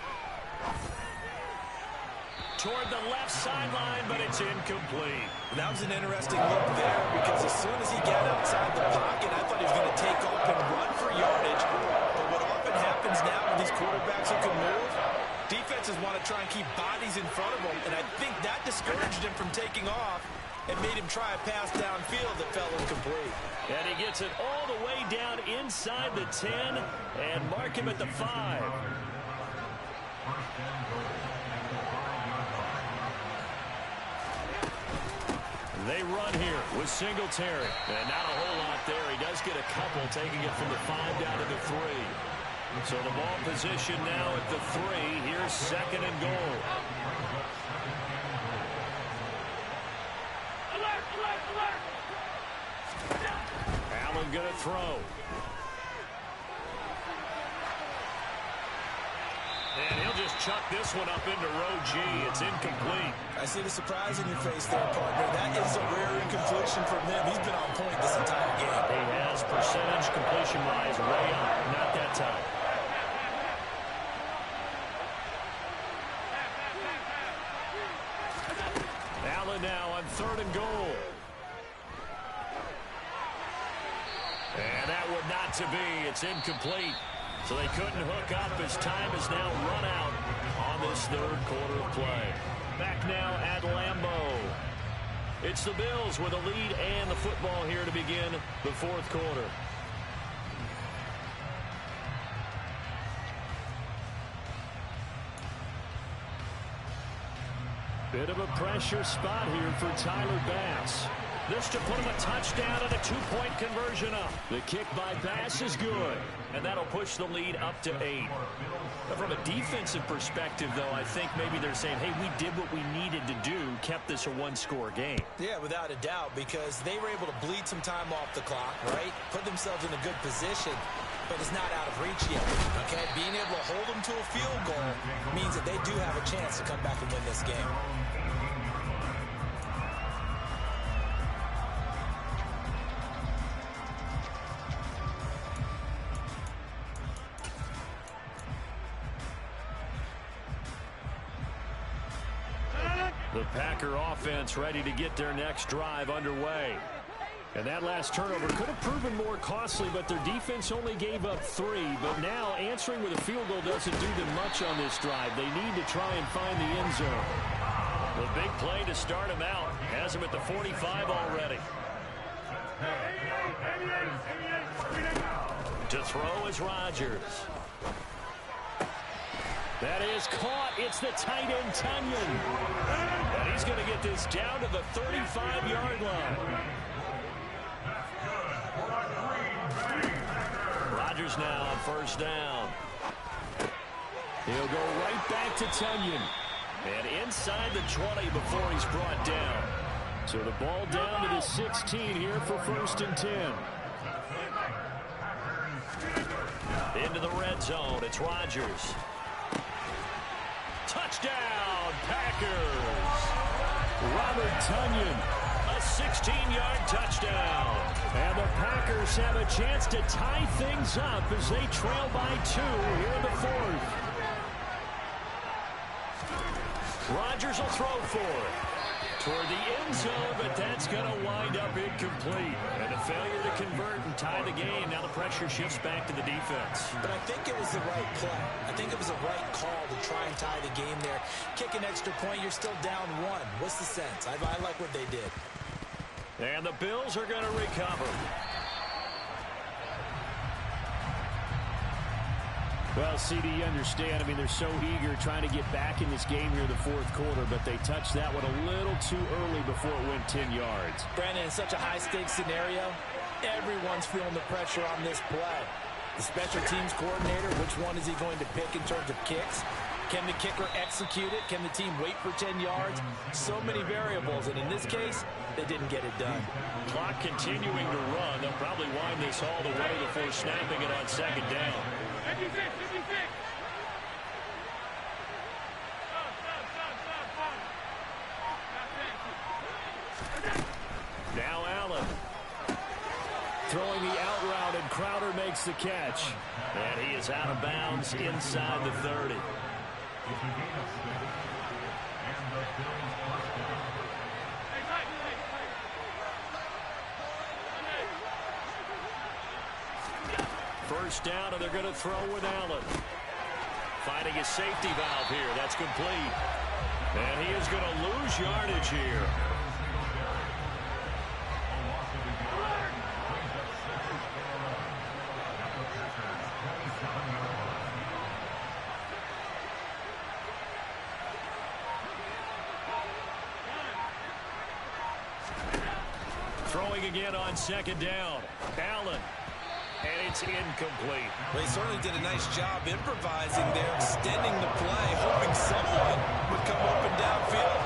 Toward the left sideline, but it's incomplete. And that was an interesting look there because as soon as he got outside the pocket, I thought he was going to take off and run for yardage. But what often happens now with these quarterbacks who can move, defenses want to try and keep bodies in front of them, and I think that discouraged him from taking off and made him try a pass downfield that fell incomplete. And he gets it all the way down inside the 10 and mark him at the 5. They run here with Singletary. And not a whole lot there. He does get a couple, taking it from the 5 down to the 3. So the ball position now at the 3. Here's 2nd and goal. Allen going to throw. And he'll just chuck this one up into row G. It's incomplete. I see the surprise in your face there, partner. That is a rare incompletion from him. He's been on point this entire game. He has percentage completion-wise way up. Not that time. Allen now on 3rd and goal. And that would not to be. It's incomplete. So they couldn't hook up as time is now run out on this 3rd quarter of play. Back now at Lambeau. It's the Bills with a lead and the football here to begin the 4th quarter. Bit of a pressure spot here for Tyler Bass. This to put him a touchdown and a 2-point conversion up. The kick by Bass is good, and that'll push the lead up to 8. But from a defensive perspective, though, I think maybe they're saying, hey, we did what we needed to do, kept this a 1-score game. Yeah, without a doubt, because they were able to bleed some time off the clock, right? Put themselves in a good position, but it's not out of reach yet, okay? Being able to hold them to a field goal means that they do have a chance to come back and win this game. The Packer offense ready to get their next drive underway. And that last turnover could have proven more costly, but their defense only gave up 3. But now answering with a field goal doesn't do them much on this drive. They need to try and find the end zone. The big play to start him out. Has him at the 45 already. To throw is Rodgers. That is caught. It's the tight end, Tunyon. And he's going to get this down to the 35-yard line. Rodgers now on 1st down. He'll go right back to Tunyon. And inside the 20 before he's brought down. So the ball down to the 16 here for 1st and 10. Into the red zone. It's Rodgers. Touchdown, Packers. Robert Tunyon, a 16-yard touchdown. And the Packers have a chance to tie things up as they trail by 2 here in the 4th. Rodgers will throw for it. Toward the end zone, but that's going to wind up incomplete. And a failure to convert and tie the game. Now the pressure shifts back to the defense. But I think it was the right play. I think it was the right call to try and tie the game there. Kick an extra point, you're still down 1. What's the sense? I like what they did. And the Bills are going to recover. Well, CD, you understand. I mean, they're so eager trying to get back in this game here in the 4th quarter, but they touched that one a little too early before it went 10 yards. Brandon, in such a high-stakes scenario, everyone's feeling the pressure on this play. The special teams coordinator, which one is he going to pick in terms of kicks? Can the kicker execute it? Can the team wait for 10 yards? So many variables, and in this case, they didn't get it done. Clock continuing to run. They'll probably wind this all the way before snapping it on 2nd down. 56. Now Allen. Throwing the out route, and Crowder makes the catch. And he is out of bounds inside the 30. First down, and they're going to throw with Allen. finding his safety valve here. That's complete. And he is going to lose yardage here. Throwing again on second down. Allen. And it's incomplete. Well, he certainly did a nice job improvising there, extending the play, hoping someone would come open downfield,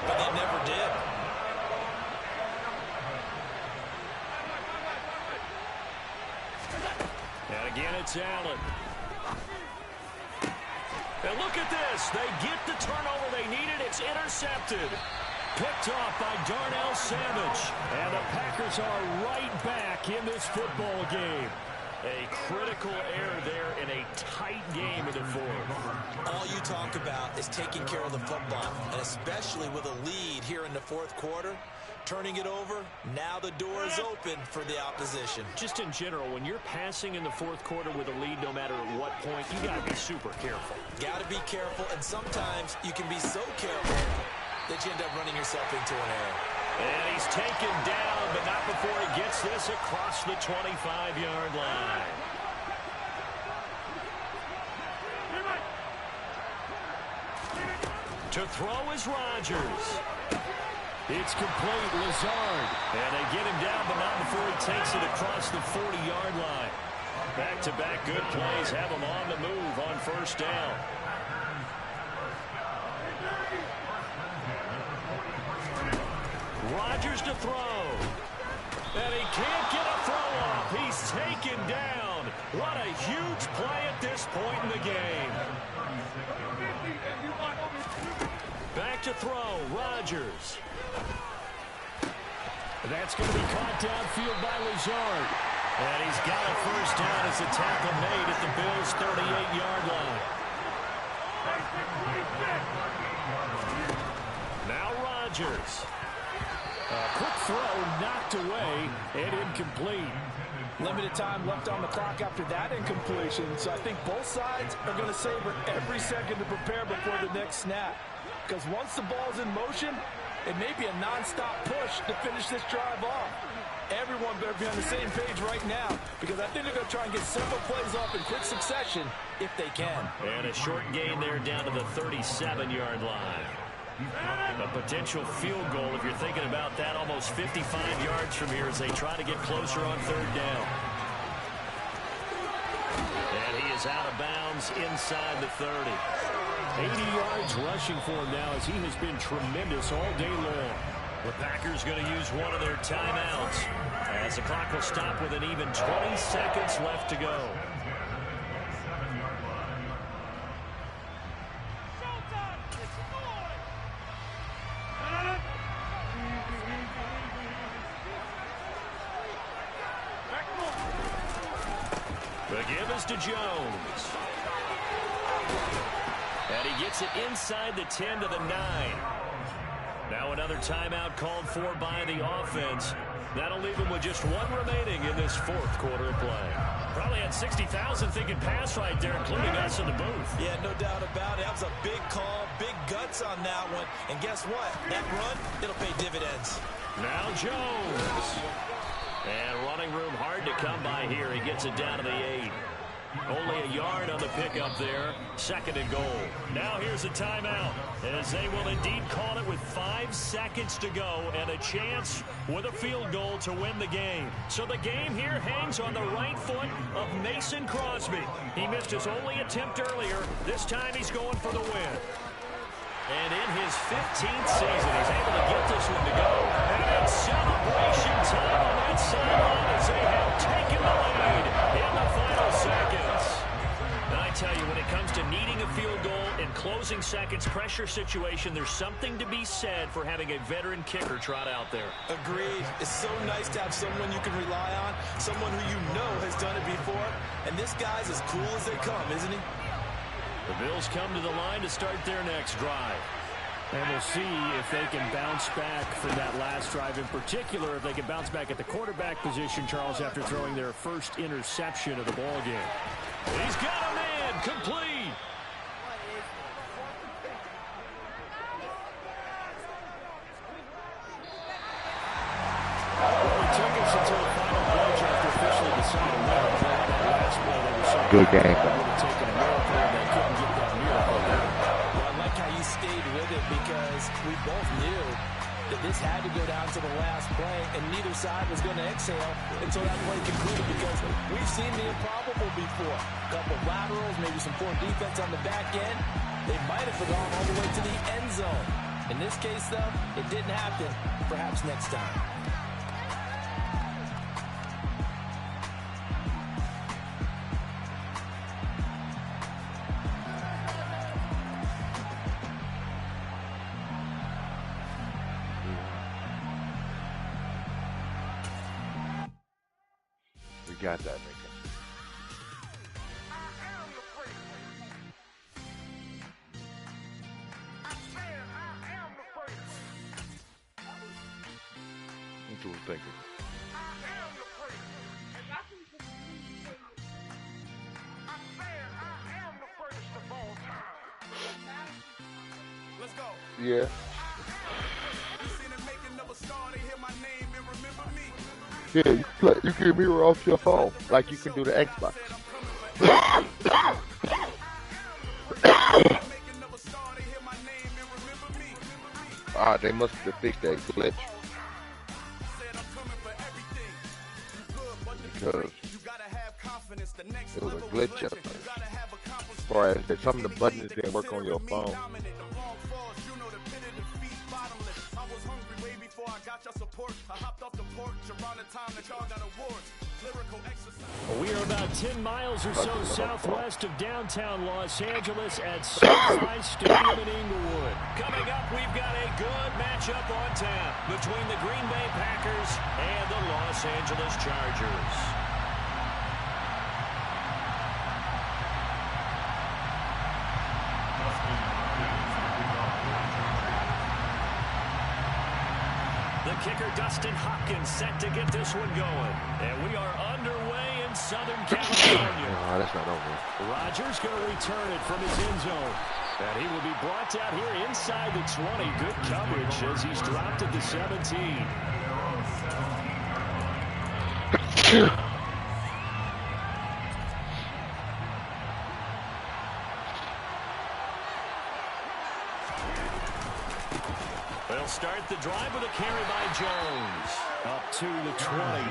but they never did. And again, it's Allen. And look at this. They get the turnover they needed. It's intercepted. Picked off by Darnell Savage. And the Packers are right back in this football game. A critical error there in a tight game in the fourth. All you talk about is taking care of the football, and especially with a lead here in the fourth quarter, turning it over, now the door is open for the opposition. Just in general, when you're passing in the fourth quarter with a lead, no matter at what point, you got to be super careful. Got to be careful, and sometimes you can be so careful that you end up running yourself into an error. And he's taken down, but not before he gets this across the 25-yard line. To throw is Rodgers. It's complete, Lazard. And they get him down, but not before he takes it across the 40-yard line. Back-to-back good plays have him on the move on first down. Rodgers to throw. And he can't get a throw off. He's taken down. What a huge play at this point in the game. Back to throw. Rodgers. That's going to be caught downfield by Lazard. And he's got a first down as the tackle made at the Bills' 38-yard line. Now Rodgers. A quick throw knocked away and incomplete. Limited time left on the clock after that incompletion, so I think both sides are going to savor every second to prepare before the next snap. Because once the ball's in motion, it may be a non-stop push to finish this drive off. Everyone better be on the same page right now, because I think they're going to try and get several plays off in quick succession if they can. And a short gain there down to the 37-yard line. A potential field goal, if you're thinking about that, almost 55 yards from here as they try to get closer on third down. And he is out of bounds inside the 30. 80 yards rushing for him now as he has been tremendous all day long. The Packers going to use one of their timeouts as the clock will stop with an even 20 seconds left to go. The give is to Jones. And he gets it inside the 10 to the 9. Now another timeout called for by the offense. That'll leave him with just one remaining in this fourth quarter of play. Probably had 60,000 thinking pass right there, including us in the booth. Yeah, no doubt about it. That was a big call, big guts on that one. And guess what? That run, it'll pay dividends. Now Jones. And running room hard to come by here. He gets it down to the 8. Only a yard on the pickup there. Second and goal. Now here's a timeout, as they will indeed call it with 5 seconds to go and a chance with a field goal to win the game. So the game here hangs on the right foot of Mason Crosby. He missed his only attempt earlier. This time he's going for the win. And in his 15th season, he's able to get this one to go. And it's celebration time on that sideline as they have taken the lead in the final seconds. And I tell you, when it comes to needing a field goal in closing seconds, pressure situation, there's something to be said for having a veteran kicker trot out there. Agreed. It's so nice to have someone you can rely on, someone who you know has done it before. And this guy's as cool as they come, isn't he? The Bills come to the line to start their next drive. And we'll see if they can bounce back from that last drive. In particular, if they can bounce back at the quarterback position, Charles, after throwing their first interception of the ball game. He's got a man complete. good game, though. I like how you stayed with it because we both knew that this had to go down to the last play, and neither side was going to exhale until that play concluded because we've seen the improbable before. A couple laterals, maybe some poor defense on the back end. They might have gone all the way to the end zone. In this case, though, it didn't happen. Perhaps next time. We got that, nigga. What you thinking? Let's go. Yeah. Yeah, you can mirror off your phone like you can do the Xbox. They must have fixed that glitch. Because it was a glitch up there. As far as there's some of the buttons that work on your phone. We are about 10 miles or so southwest of downtown Los Angeles at SoFi Stadium in Inglewood. Coming up, we've got a good matchup on tap between the Green Bay Packers and the Los Angeles Chargers. The kicker, Dustin Hopkins, set to get this one going. And we are underway in Southern California. No, that's not over. Rodgers going to return it from his end zone. And he will be brought out here inside the 20. Good coverage as he's dropped at the 17. They'll start the drive with a carry by Jones. Up to the 20.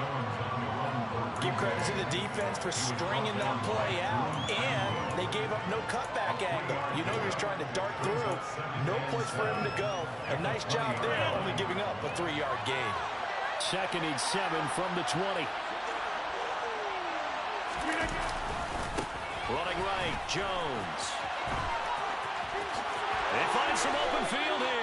Give credit to the defense for stringing that play out, and they gave up no cutback angle. You know he was trying to dart through. No place for him to go. A nice job there, only giving up a 3-yard gain. Second and 7 from the 20. Running right, Jones. They find some open field here.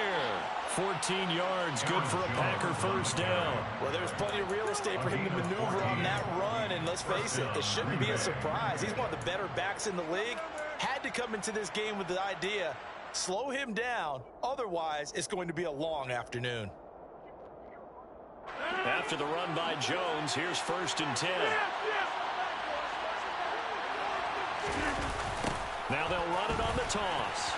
14 yards, good for a Packer first down. Well, there's plenty of real estate for him to maneuver on that run, and let's face it, it shouldn't be a surprise. He's one of the better backs in the league. Had to come into this game with the idea, slow him down, otherwise it's going to be a long afternoon. After the run by Jones, here's 1st and 10. Now they'll run it on the toss.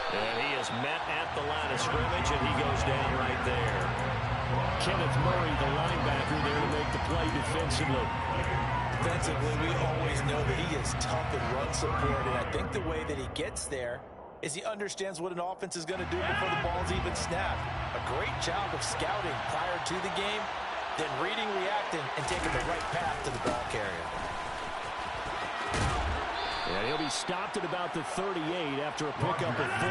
And he is met at the line of scrimmage, and he goes down right there. Kenneth Murray, the linebacker, there to make the play defensively. Defensively, we always know that he is tough in run support, and I think the way that he gets there is he understands what an offense is going to do before the ball's even snapped. A great job of scouting prior to the game, then reading, reacting, and taking the right path to the ball carrier. And he'll be stopped at about the 38 after a pickup of 4.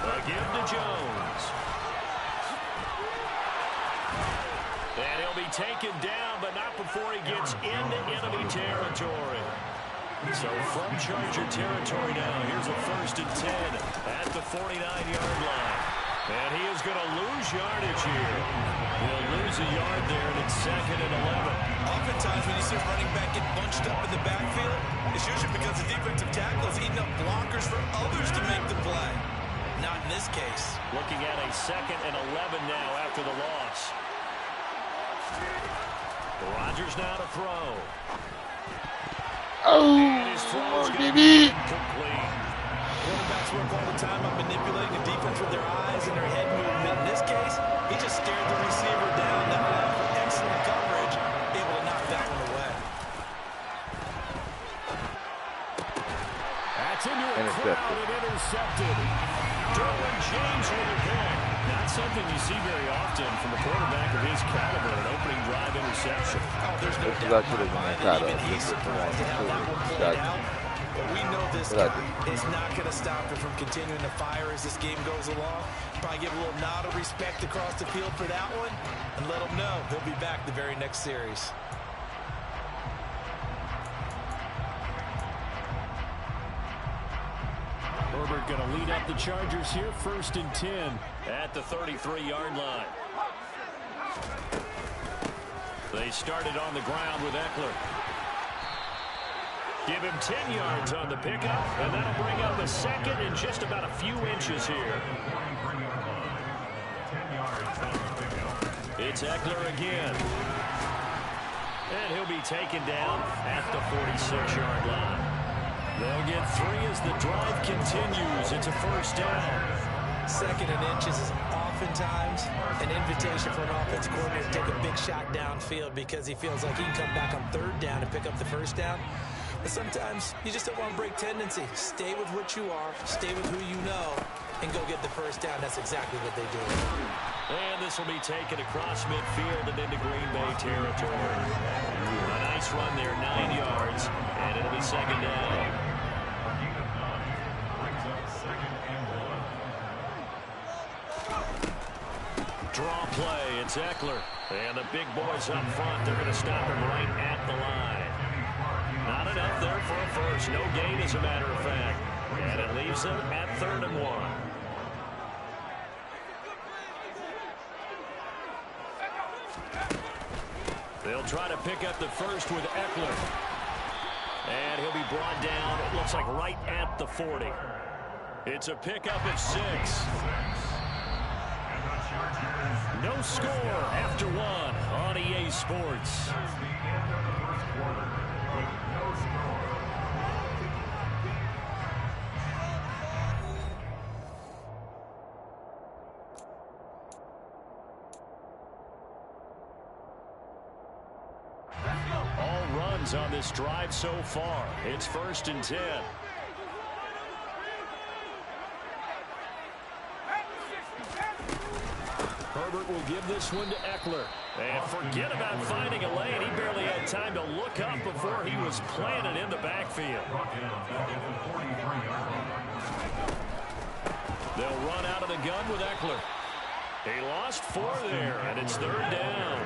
A give to Jones. And he'll be taken down, but not before he gets into enemy territory. So from Charger territory now, here's a 1st and 10 at the 49-yard line. And he is going to lose yardage here. He'll lose a yard there, and it's 2nd and 11. Oftentimes when you see a running back get bunched up in the backfield, it's usually because the defensive tackle is eating up blockers for others to make the play. Not in this case. Looking at a 2nd and 11 now after the loss. Rodgers now to throw. Oh, And his throw's going to be incomplete. Quarterbacks work all the time on manipulating the defense with their eyes and their head movement. In this case, he just stared the receiver down. That allowed for excellent coverage, able to knock that one away. That's into a crowd and intercepted. Derwin James with a pick. Not something you see very often from a quarterback of his caliber, an opening drive interception. Oh, there's no doubt in my mind that even he's surprised to have that one pulled out. But we know this guy is not going to stop him from continuing to fire as this game goes along. Probably give a little nod of respect across the field for that one and let him know he'll be back the very next series. Herbert going to lead up the Chargers here, 1st and 10 at the 33-yard line. They started on the ground with Eckler. Give him 10 yards on the pickup, and that'll bring up a second and just about a few inches here. It's Eckler again. And he'll be taken down at the 46-yard line. They'll get 3 as the drive continues. It's a 1st down. 2nd and inches is oftentimes an invitation for an offense coordinator to take a big shot downfield because he feels like he can come back on 3rd down and pick up the 1st down. But sometimes you just don't want to break tendency. Stay with what you are, stay with who you know, and go get the 1st down. That's exactly what they do. And this will be taken across midfield and into Green Bay territory. A nice run there, 9 yards, and it'll be 2nd down. Draw play, it's Eckler. And the big boys up front, they're going to stop him right at the line. Not enough there for a first. No gain, as a matter of fact. And it leaves them at 3rd and 1. They'll try to pick up the first with Eckler. And he'll be brought down, it looks like right at the 40. It's a pickup of 6. No score after 1 on EA Sports. All runs on this drive so far. It's 1st and 10. Herbert will give this one to Eckler. And forget about finding a lane. He barely had time to look up before he was planted in the backfield. They'll run out of the gun with Eckler. He lost 4 there, and it's 3rd down.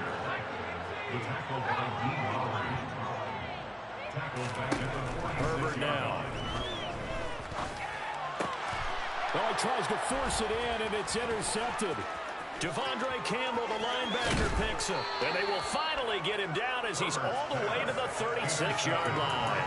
Herbert now. Oh, he tries to force it in, and it's intercepted. Devondre Campbell, the linebacker, picks him. And they will finally get him down as he's all the way to the 36-yard line.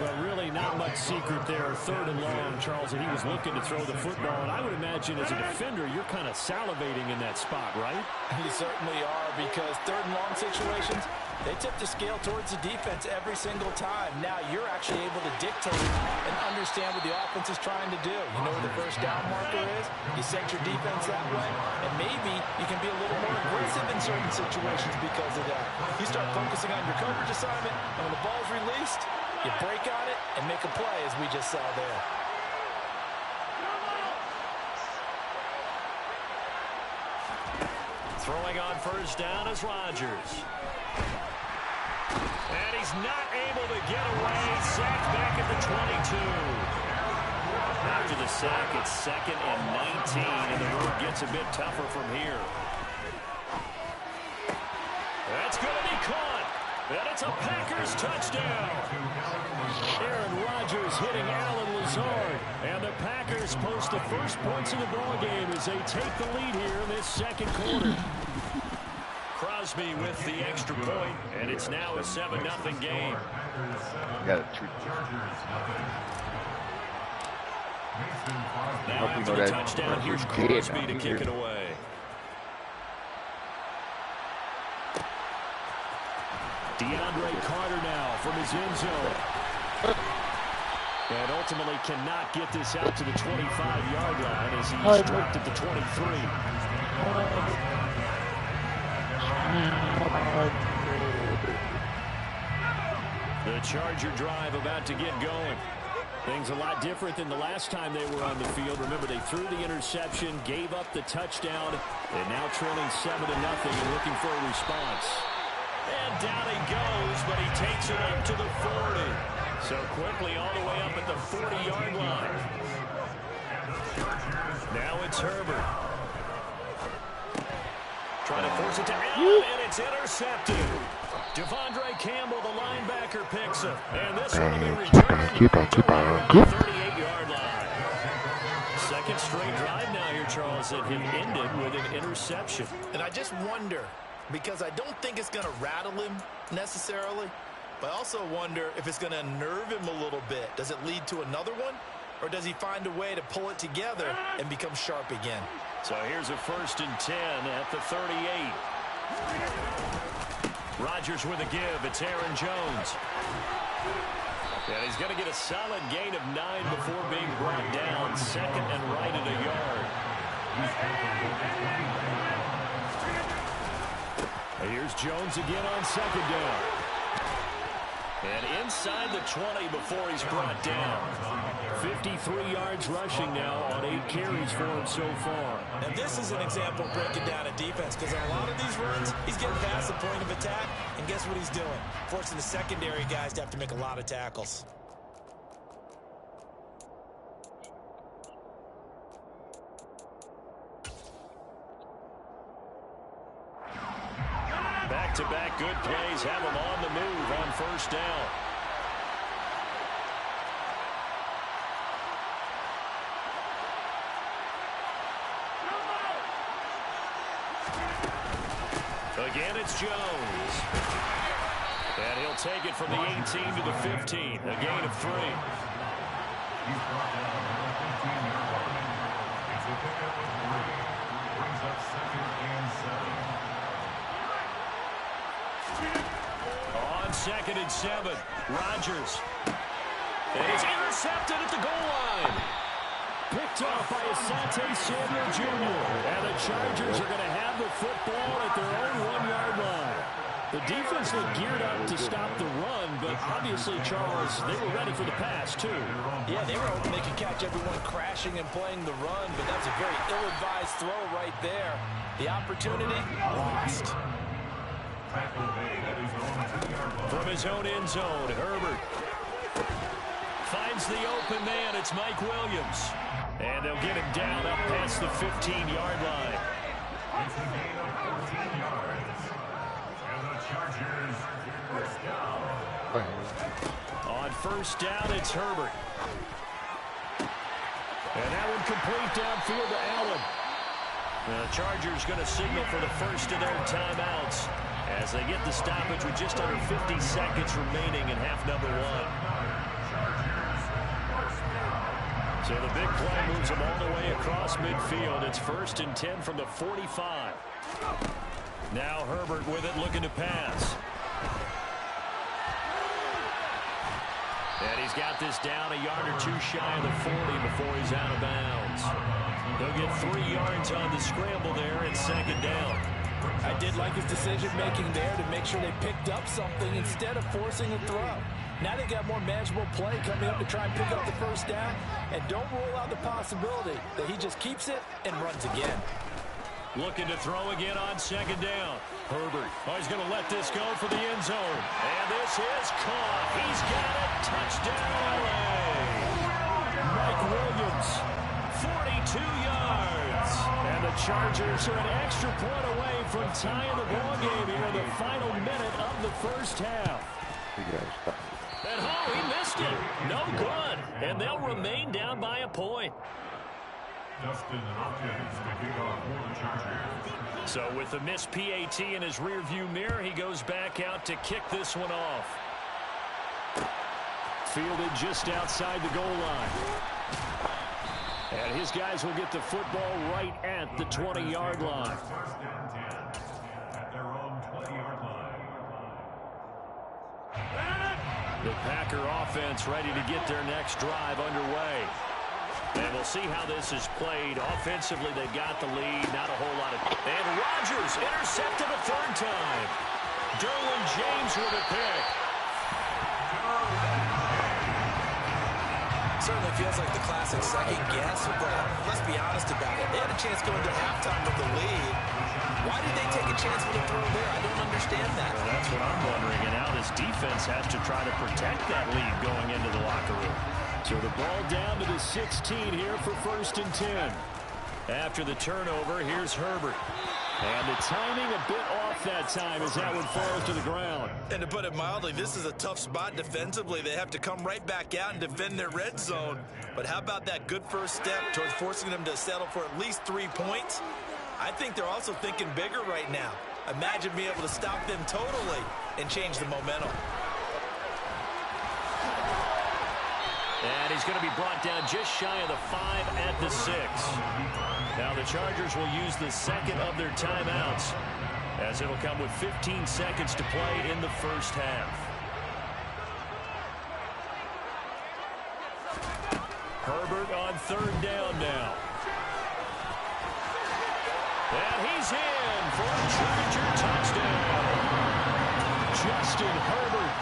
Well, really not much secret there. 3rd and long, Charles, and he was looking to throw the football. And I would imagine as a defender, you're kind of salivating in that spot, right? You certainly are, because 3rd and long situations, they tip the scale towards the defense every single time. Now you're actually able to dictate and understand what the offense is trying to do. You know where the 1st down marker is. You set your defense that way, and maybe you can be a little more aggressive in certain situations because of that. You start focusing on your coverage assignment, and when the ball's released, you break on it and make a play, as we just saw there. Throwing on 1st down is Rodgers. And he's not able to get away. Sacked back at the 22. After the sack, it's 2nd and 19, and the road gets a bit tougher from here. That's going to be caught. And it's a Packers touchdown. Aaron Rodgers hitting Allen Lazard. And the Packers post the first points of the ballgame as they take the lead here in this 2nd quarter. Crosby with the extra point, and it's now a 7-0 game. Now after the touchdown, here's Crosby to kick it away. DeAndre Carter now from his end zone. And ultimately cannot get this out to the 25-yard line as he's dropped at the 23. The Charger drive about to get going. Things a lot different than the last time they were on the field. Remember, they threw the interception, gave up the touchdown, and now trailing 7-0 and looking for a response. And down he goes, but he takes it up to the 40. So quickly all the way up at the 40-yard line. Now it's Herbert. Trying to force it to Allen, and it's intercepted. Devondre Campbell, the linebacker, picks it. And this one will be returned to the 38-yard line. Second straight drive now here, Charles, that have ended with an interception. And I just wonder, because I don't think it's going to rattle him necessarily, but I also wonder if it's going to unnerve him a little bit. Does it lead to another one? Or does he find a way to pull it together and become sharp again? So here's a 1st and 10 at the 38. Rodgers with a give. It's Aaron Jones. And he's going to get a solid gain of 9 before being brought down. 2nd and right at a yard. And here's Jones again on 2nd down. And inside the 20 before he's brought down. 53 yards rushing now on 8 carries for him so far. And this is an example of breaking down a defense, because on a lot of these runs, he's getting past the point of attack, and guess what he's doing? Forcing the secondary guys to have to make a lot of tackles. Back-to-back good plays have him on the move on 1st down. Again, it's Jones. And he'll take it from the 18 to the 15. A gain of 3. On 2nd and 7, Rodgers. And it's intercepted at the goal line. Picked off by Asante Samuel Jr. And the Chargers are going to have the football at their own 1-yard line. The defense looked geared up to stop the run, but obviously, Charles, they were ready for the pass, too. Yeah, they were hoping they could catch everyone crashing and playing the run, but that's a very ill-advised throw right there. The opportunity lost. From his own end zone, Herbert finds the open man. It's Mike Williams. And they'll get him down up past the 15-yard line. On 1st down, it's Herbert. And that one complete downfield to Allen. The Chargers going to signal for the first of their timeouts as they get the stoppage with just under 50 seconds remaining in half number 1. So the big play moves them all the way across midfield. It's 1st and 10 from the 45. Now Herbert with it, looking to pass. And he's got this down a yard or 2 shy of the 40 before he's out of bounds. They'll get 3 yards on the scramble there at 2nd down. I did like his decision-making there to make sure they picked up something instead of forcing a throw. Now they got more manageable play coming up to try and pick up the 1st down. And don't rule out the possibility that he just keeps it and runs again. Looking to throw again on 2nd down. Herbert. Oh, he's going to let this go for the end zone. And this is caught. He's got it. Touchdown, LA. Mike Williams, 42 yards. And the Chargers are an extra point away from tying the ball game here in the final minute of the 1st half. And oh, he missed it. No good. And they'll remain down by a point. So with the missed PAT in his rearview mirror, he goes back out to kick this one off. Fielded just outside the goal line. And his guys will get the football right at the 20-yard line. The Packer offense ready to get their next drive underway. And we'll see how this is played. Offensively, they've got the lead. Not a whole lot of... And Rodgers intercepted a third time. Derwin James with a pick. Certainly feels like the classic second guess, but let's be honest about it. They had a chance going to halftime with the lead. Why did they take a chance with a throw there? I don't understand that. Well, that's what I'm wondering. And now this defense has to try to protect that lead going into the locker room. So the ball down to the 16 here for 1st and 10. After the turnover, here's Herbert. And the timing a bit off that time as that one falls to the ground. And to put it mildly, this is a tough spot defensively. They have to come right back out and defend their red zone. But how about that good first step towards forcing them to settle for at least 3 points? I think they're also thinking bigger right now. Imagine being able to stop them totally and change the momentum. And he's going to be brought down just shy of the 5 at the 6. Now the Chargers will use the second of their timeouts, as it'll come with 15 seconds to play in the first half. Herbert on 3rd down now. And he's in for a Charger touchdown. Justin Herbert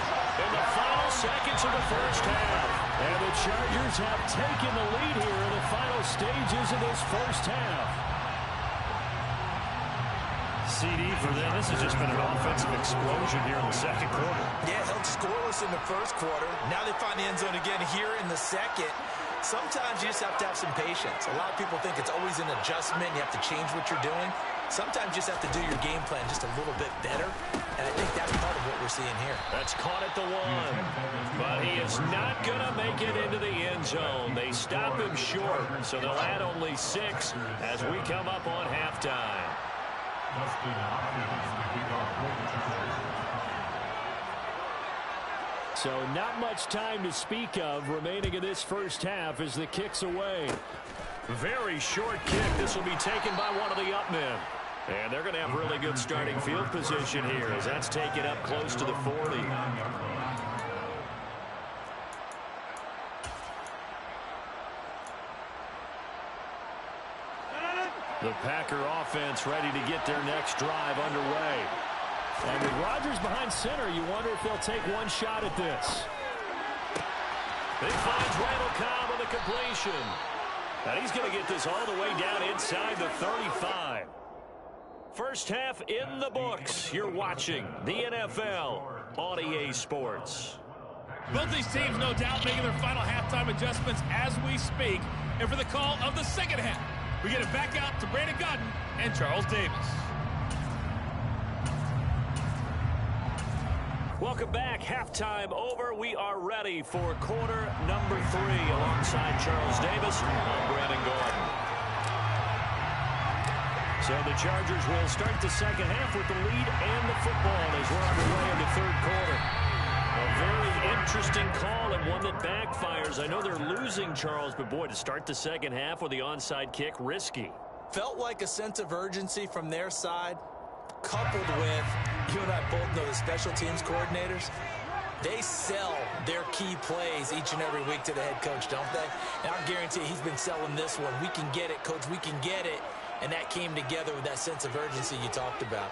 in the final seconds of the first half. And the Chargers have taken the lead here in the final stages of this first half. CD for them. This has just been an offensive explosion here in the second quarter. Yeah, held scoreless in the first quarter. Now they find the end zone again here in the second. Sometimes you just have to have some patience. A lot of people think it's always an adjustment. You have to change what you're doing. Sometimes you just have to do your game plan just a little bit better. And I think that's part of what we're seeing here. That's caught at the 1. But he is not going to make it into the end zone. They stop him short. So they'll add only 6 as we come up on halftime. So not much time to speak of remaining in this first half as the kick's away. Very short kick. This will be taken by one of the up men. And they're going to have really good starting field position here as that's taken up close to the 40. The Packer offense ready to get their next drive underway. And with Rodgers behind center, you wonder if they'll take one shot at this. He finds Randall Cobb on the completion. And he's going to get this all the way down inside the 35. First half in the books. You're watching the NFL on EA Sports. Both these teams, no doubt, making their final halftime adjustments as we speak. And for the call of the second half, we get it back out to Brandon Gaudin and Charles Davis. Welcome back. Halftime over. We are ready for quarter number 3 alongside Charles Davis. I'm Brandon Gaudin. So the Chargers will start the second half with the lead and the football as we're underway in the third quarter. A very interesting call and one that backfires. I know they're losing, Charles, but boy, to start the second half with the onside kick, risky. Felt like a sense of urgency from their side, coupled with, you and I both know the special teams coordinators, they sell their key plays each and every week to the head coach, don't they? And I guarantee he's been selling this one. We can get it, coach, we can get it. And that came together with that sense of urgency you talked about.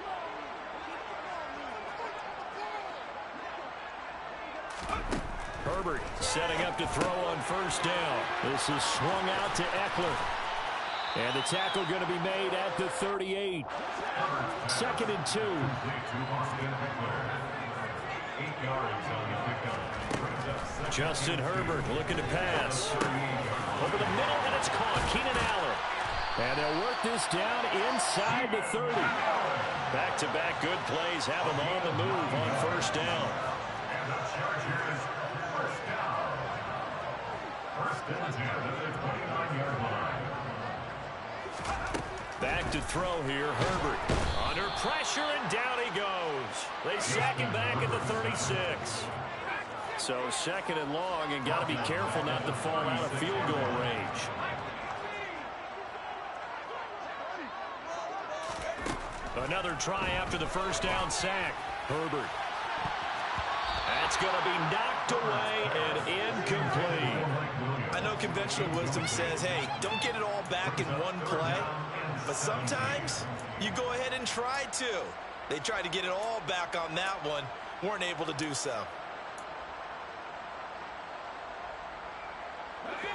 Herbert setting up to throw on first down. This is swung out to Eckler. And the tackle going to be made at the 38. 2nd and 2. Justin Herbert looking to pass. Over the middle, and it's caught. Keenan Allen. And they'll work this down inside the 30. Back-to-back good plays have them on the move on first down. Back to throw here, Herbert. Under pressure, and down he goes. They sack him back at the 36. So 2nd and long, and got to be careful not to fall out of field goal range. Another try after the first down sack. Herbert. That's going to be knocked away and incomplete. I know conventional wisdom says, hey, don't get it all back in one play. But sometimes you go ahead and try to. They tried to get it all back on that one. Weren't able to do so.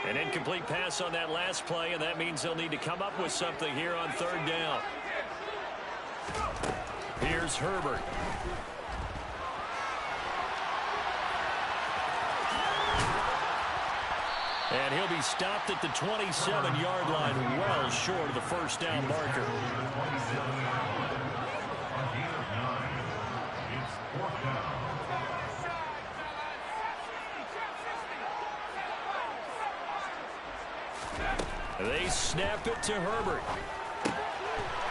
An incomplete pass on that last play, and that means they'll need to come up with something here on third down. Here's Herbert. And he'll be stopped at the 27-yard line, well short of the first down marker. They snap it to Herbert.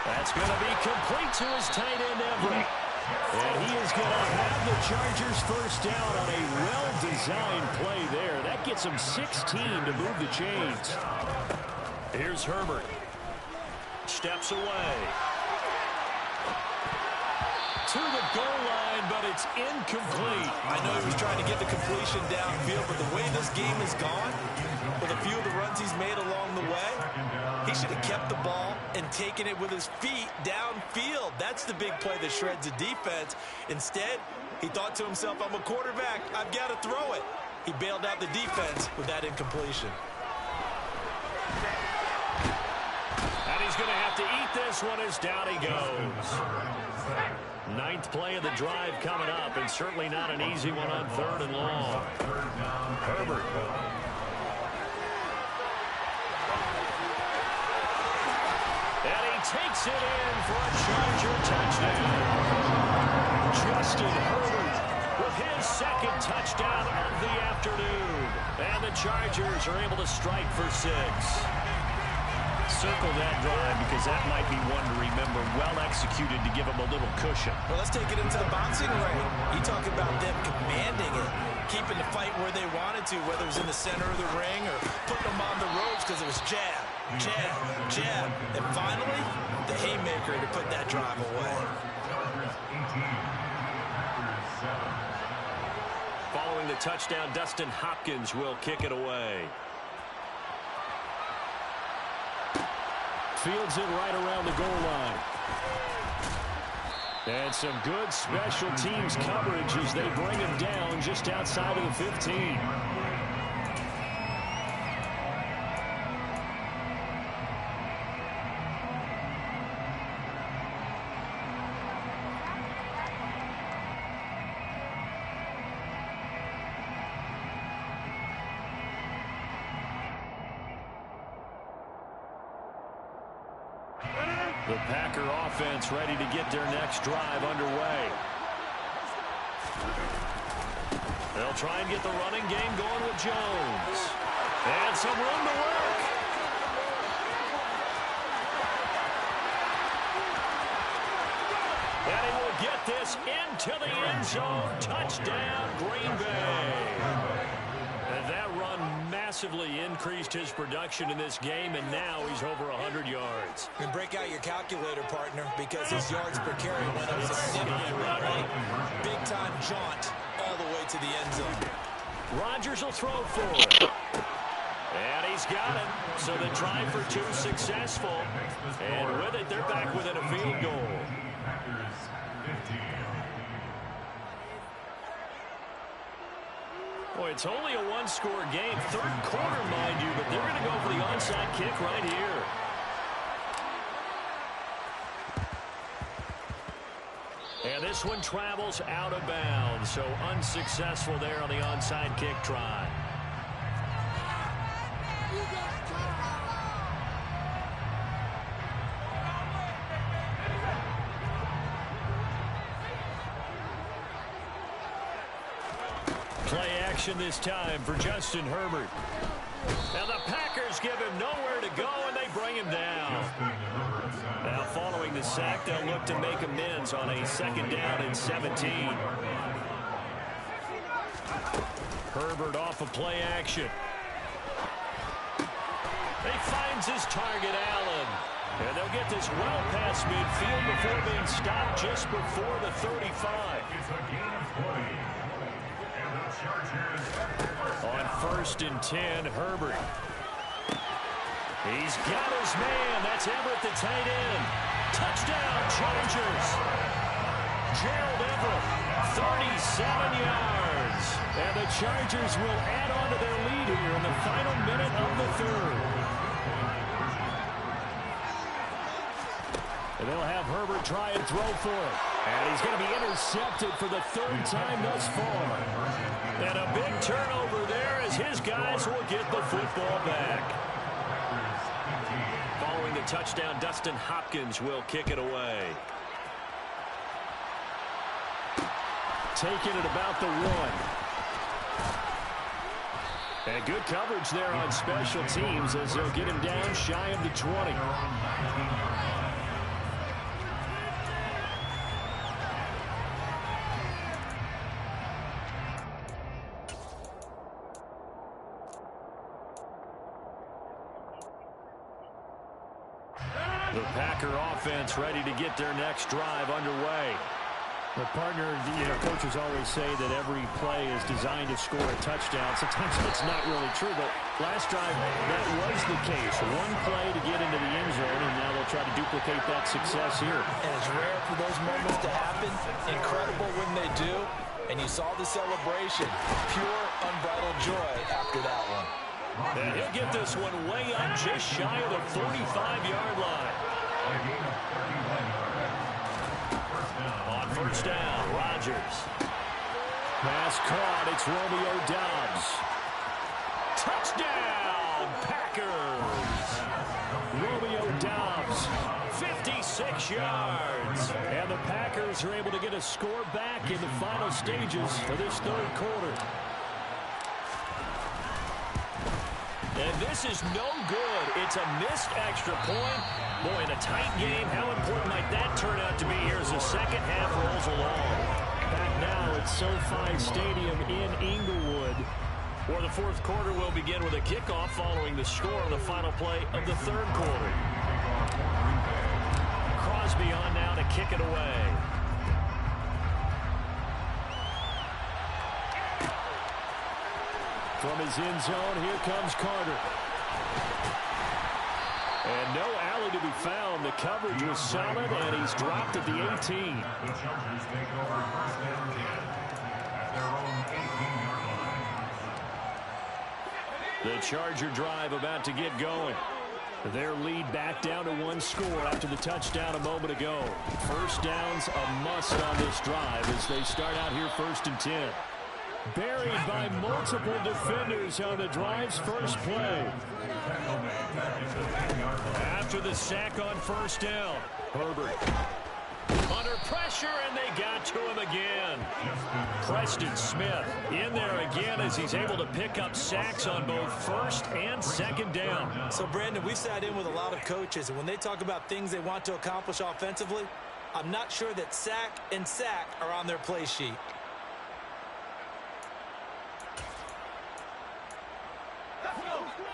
That's going to be complete to his tight end, Everett. And he is going to have the Chargers first down on a well-designed play there. That gets him 16 to move the chains. Here's Herbert. Steps away. To the goal line, but it's incomplete. I know he was trying to get the completion downfield, but the way this game has gone, with a few of the runs he's made along the way, he should have kept the ball and taken it with his feet downfield. That's the big play that shreds the defense. Instead, he thought to himself, I'm a quarterback, I've got to throw it. He bailed out the defense with that incompletion. And he's going to have to eat this one as down he goes. Ninth play of the drive coming up, and certainly not an easy one on third and long. Herbert. And he takes it in for a Charger touchdown. Justin Herbert with his second touchdown of the afternoon. And the Chargers are able to strike for 6. Circle that drive because that might be one to remember. Well executed to give them a little cushion. Well, let's take it into the boxing ring. You talk about them commanding it, keeping the fight where they wanted to, whether it was in the center of the ring or putting them on the ropes because it was jab, jab, jab. And finally, the haymaker to put that drive away. Following the touchdown, Dustin Hopkins will kick it away. Fields it right around the goal line. And some good special teams coverage as they bring him down just outside of the 15. The Packer offense ready to get their next drive underway. They'll try and get the running game going with Jones. And some room to work. And he will get this into the end zone. Touchdown, Green Bay. And that run massively increased his production in this game, and now he's over 100 yards. And break out your calculator, partner, because his yards per carry went up significantly, right? Big-time jaunt all the way to the end zone. Rodgers will throw for it. And he's got it. So the try for 2 successful. And with it, they're back within a field goal. Boy, it's only a one-score game. Third quarter, mind you, but they're going to go for the onside kick right here. And this one travels out of bounds, so unsuccessful there on the onside kick try. Play action this time for Justin Herbert. Now the Packers give him nowhere to go, and they bring him down. Now following the sack, they'll look to make amends on a second down and 17. Herbert off of play action. He finds his target, Allen. And they'll get this well past midfield before being stopped just before the 35. On 1st and 10, Herbert. He's got his man. That's Everett, the tight end. Touchdown, Chargers. Gerald Everett, 37 yards. And the Chargers will add on to their lead here in the final minute of the third. And they'll have Herbert try and throw for it. And he's going to be intercepted for the 3rd time thus far. And a big turnover there as his guys will get the football back. Following the touchdown, Dustin Hopkins will kick it away. Taking it about the 1. And good coverage there on special teams as they'll get him down shy of the 20. The Packer offense ready to get their next drive underway. The partner, coaches always say that every play is designed to score a touchdown. Sometimes it's not really true, but last drive, that was the case. One play to get into the end zone, and now they'll try to duplicate that success here. And it's rare for those moments to happen. Incredible when they do. And you saw the celebration. Pure, unbridled joy after that one. And he'll get this one way up just shy of the 45-yard line. On 1st down, Rodgers. Pass caught. It's Romeo Doubs. Touchdown, Packers. Romeo Doubs, 56 yards. and the Packers are able to get a score back in the final stages of this 3rd quarter. And this is no good. It's a missed extra point. Boy, in a tight game, how important might that turn out to be here as the second half rolls along? Back now at SoFi Stadium in Inglewood. Where the 4th quarter will begin with a kickoff following the score on the final play of the 3rd quarter. Crosby on now to kick it away. From his end zone, here comes Carter. And no alley to be found. The coverage was solid, and he's dropped at the 18. The Chargers take over 1st and 10 at their own 18-yard line. The Charger drive about to get going. Their lead back down to 1 score after the touchdown a moment ago. 1st downs a must on this drive as they start out here 1st and 10. Buried by multiple defenders on the drive's first play. After the sack on 1st down, Herbert under pressure, and they got to him again. Preston Smith in there again as he's able to pick up sacks on both 1st and 2nd down. So, Brandon, we've sat in with a lot of coaches, and when they talk about things they want to accomplish offensively, I'm not sure that sack and sack are on their play sheet.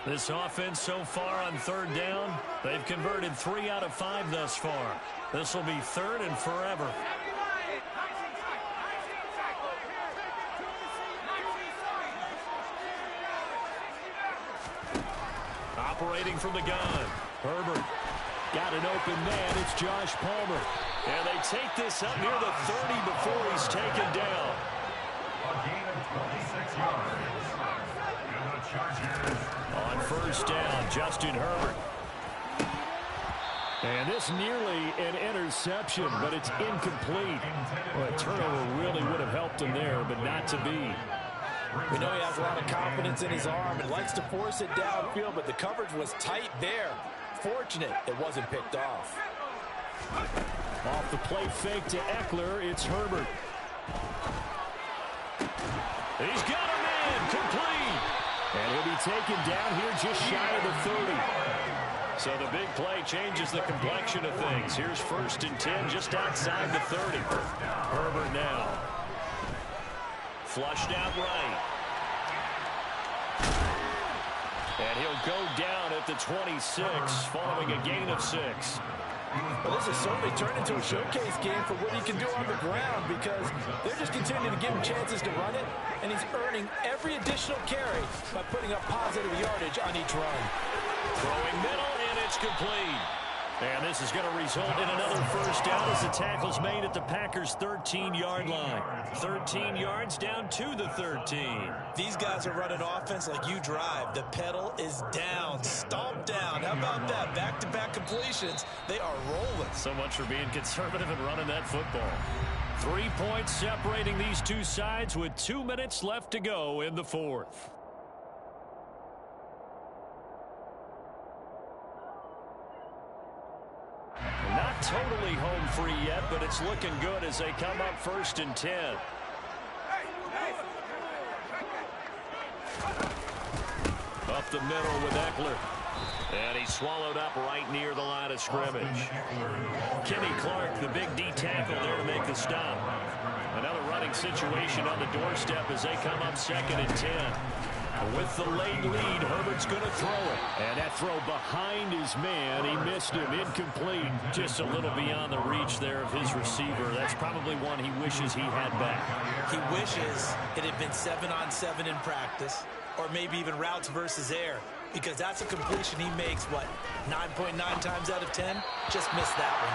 This offense so far on 3rd down, they've converted 3 out of 5 thus far. This will be 3rd and forever. Operating from the gun, Herbert. Got an open man. It's Josh Palmer. And they take this up near the 30 before he's taken down. A gain of 26 yards. And the Chargers. On 1st down, Justin Herbert. And this nearly an interception, but it's incomplete. Well, a turnover really would have helped him there, but not to be. We know he has a lot of confidence in his arm and likes to force it downfield, but the coverage was tight there. Fortunate it wasn't picked off. Off the play fake to Eckler, it's Herbert. He's got a man, complete. And he'll be taken down here just shy of the 30. So the big play changes the complexion of things. Here's 1st and 10 just outside the 30. Herbert now. Flushed out right. And he'll go down at the 26 following a gain of 6. Well, this has certainly turned into a showcase game for what he can do on the ground because they're just continuing to give him chances to run it, and he's earning every additional carry by putting up positive yardage on each run. Throwing middle, and it's complete. And this is going to result in another first down as the tackle's made at the Packers' 13-yard line. 13 yards down to the 13. These guys are running offense like you drive. The pedal is down, stomp down. How about that? Back-to-back completions. They are rolling. So much for being conservative and running that football. 3 points separating these two sides with 2 minutes left to go in the fourth. Not totally home free yet, but it's looking good as they come up 1st and 10. Up the middle with Eckler. And he's swallowed up right near the line of scrimmage. Kenny Clark, the big D tackle there to make the stop. Another running situation on the doorstep as they come up 2nd and 10. With the late lead, Herbert's going to throw it. And that throw behind his man, he missed him. Incomplete. Just a little beyond the reach there of his receiver. That's probably one he wishes he had back. He wishes it had been 7-on-7 in practice, or maybe even routes versus air, because that's a completion he makes, what, 9.9 times out of 10? Just missed that one.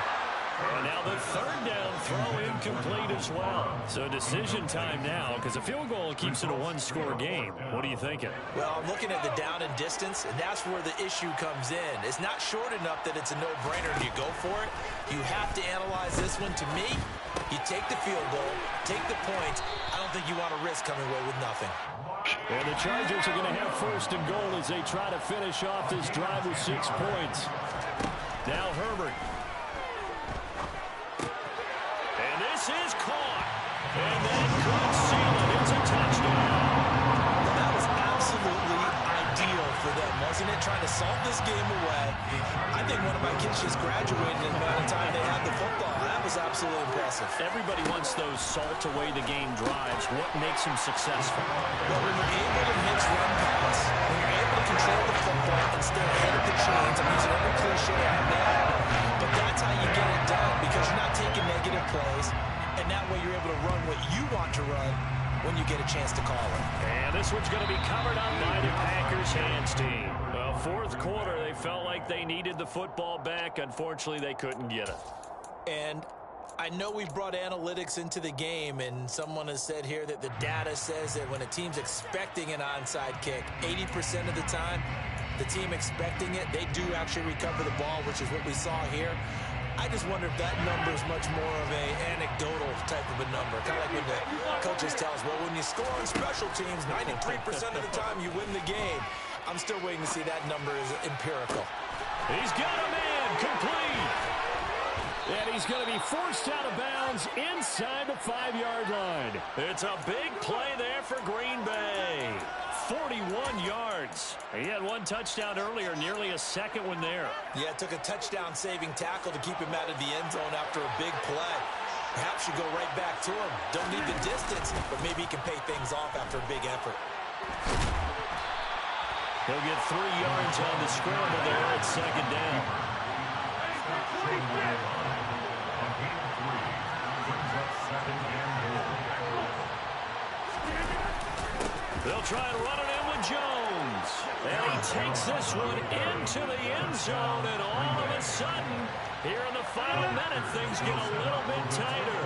And now the 3rd down throw incomplete as well. So decision time now, because a field goal keeps it a 1-score game. What are you thinking? Well, I'm looking at the down and distance, and that's where the issue comes in. It's not short enough that it's a no-brainer and you go for it. You have to analyze this one. To me, you take the field goal, take the points. I don't think you want to risk coming away with nothing. And the Chargers are going to have 1st and goal as they try to finish off this drive with 6 points. Now Herbert. This is caught, and that could seal it. It's a touchdown. That was absolutely ideal for them, wasn't it? Trying to salt this game away. I think one of my kids just graduated in the amount of time they had the football. That was absolutely impressive. Everybody wants those salt-away-the-game drives. What makes them successful? Well, when you're able to mix run pass, when you're able to control the football and stay ahead of the chains, I'm using every cliche I know, but that's how you get it done because you're not taking negative plays. And that way you're able to run what you want to run when you get a chance to call it. And this one's going to be covered up by the Packers hands team. Well, 4th quarter, they felt like they needed the football back. Unfortunately, they couldn't get it. And I know we brought analytics into the game, and someone has said here that the data says that when a team's expecting an onside kick, 80% of the time, the team expecting it, they do actually recover the ball, which is what we saw here. I just wonder if that number is much more of a anecdotal type of a number. Kind of like when the coaches tell us, well, when you score on special teams, 93% of the time you win the game. I'm still waiting to see that number is empirical. He's got a man complete. And he's going to be forced out of bounds inside the 5-yard line. It's a big play there for Green Bay. 41 yards. He had 1 touchdown earlier, nearly a 2nd one there. Yeah, it took a touchdown-saving tackle to keep him out of the end zone after a big play. Perhaps you go right back to him. Don't need the distance, but maybe he can pay things off after a big effort. He'll get 3 yards on the scramble there at 2nd down. They'll try and run it in with Jones. And he takes this one into the end zone, and all of a sudden, here in the final minute, things get a little bit tighter.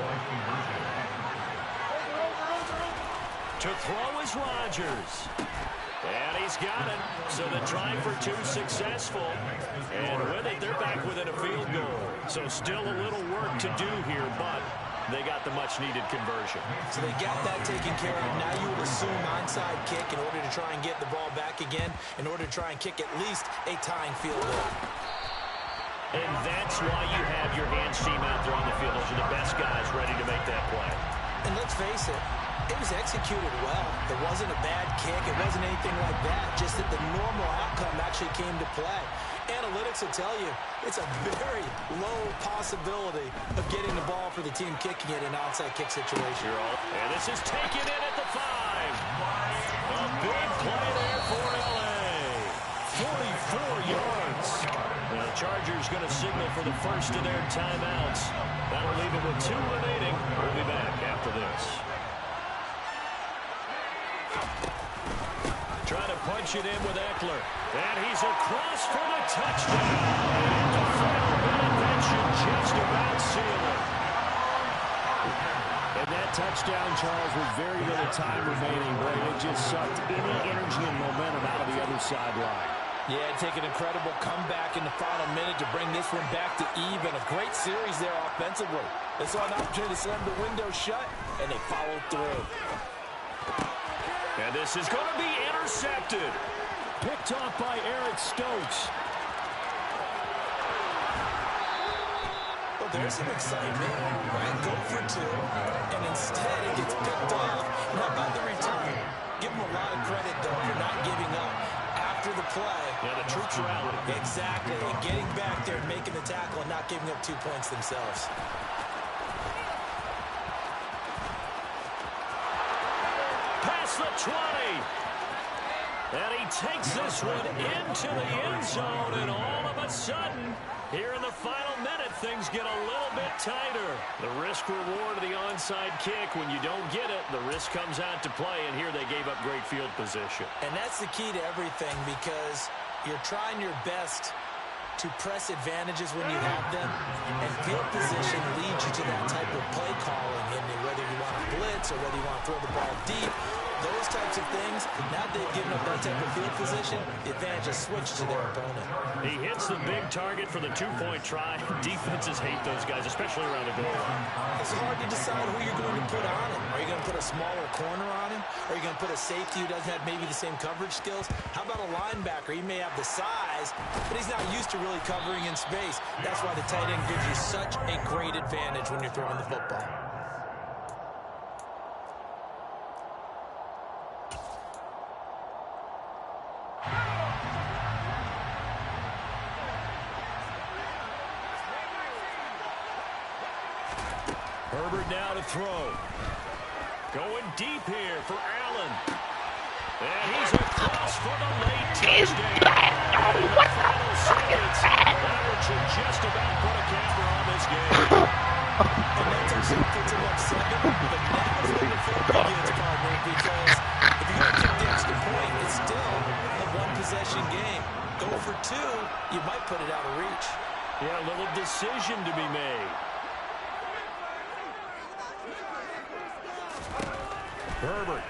To throw is Rodgers. And he's got it. So the try for 2 successful. And with it, they're back within a field goal. So still a little work to do here, but they got the much-needed conversion. So they got that taken care of. Now you would assume onside kick in order to try and get the ball back again, in order to try and kick at least a tying field goal. And that's why you have your hands team out there on the field. Those are the best guys ready to make that play. And let's face it, it was executed well. It wasn't a bad kick. It wasn't anything like that. Just that the normal outcome actually came to play. Analytics will tell you it's a very low possibility of getting the ball for the team kicking it in an onside kick situation. And this is taken in at the 5. A big play there for L.A. 4 yards. And the Chargers going to signal for the first of their timeouts. That'll leave it with 2 remaining. We'll be back after this. Trying to punch it in with Eckler. And he's across for the touchdown. And the final minute, that should just about seal it. And that touchdown, Charles, with very little time remaining, boy, it just sucked any energy and momentum out of the other sideline. Yeah, take an incredible comeback in the final minute to bring this one back to even. A great series there offensively. They saw an opportunity to slam the window shut, and they followed through. And this is going to be intercepted. Picked off by Eric Stokes. Well, there's some excitement, right? Go for 2, and instead it gets picked off. How about the return? Give him a lot of credit, though, for not giving up after the play. Yeah, the troops are out. Exactly, and getting back there and making the tackle and not giving up 2 points themselves. Past the 20. And he takes this one into the end zone, and all of a sudden, here in the final minute, things get a little bit tighter. The risk-reward of the onside kick, when you don't get it, the risk comes out to play, and here they gave up great field position. And that's the key to everything, because you're trying your best to press advantages when you have them, and field position leads you to that type of play calling, and whether you want to blitz or whether you want to throw the ball deep, those types of things. Now they've given up that type of field position, the advantage is switched to their opponent. He hits the big target for the 2-point try. Defenses hate those guys, especially around the goal line. It's hard to decide who you're going to put on him. Are you going to put a smaller corner on him? Are you going to put a safety who doesn't have maybe the same coverage skills? How about a linebacker? He may have the size, but he's not used to really covering in space. That's why the tight end gives you such a great advantage when you're throwing the football. Herbert now to throw. Going deep here for Allen. And he's across for the late touchdown. In the final seconds, that one should just about put a camper on this game. And that touchdown puts him up 7, but now is when the fun begins, partner, because if you're going to kick the extra point, it's still a one-possession game. Go for 2, you might put it out of reach. Yeah, a little decision to be made. Herbert.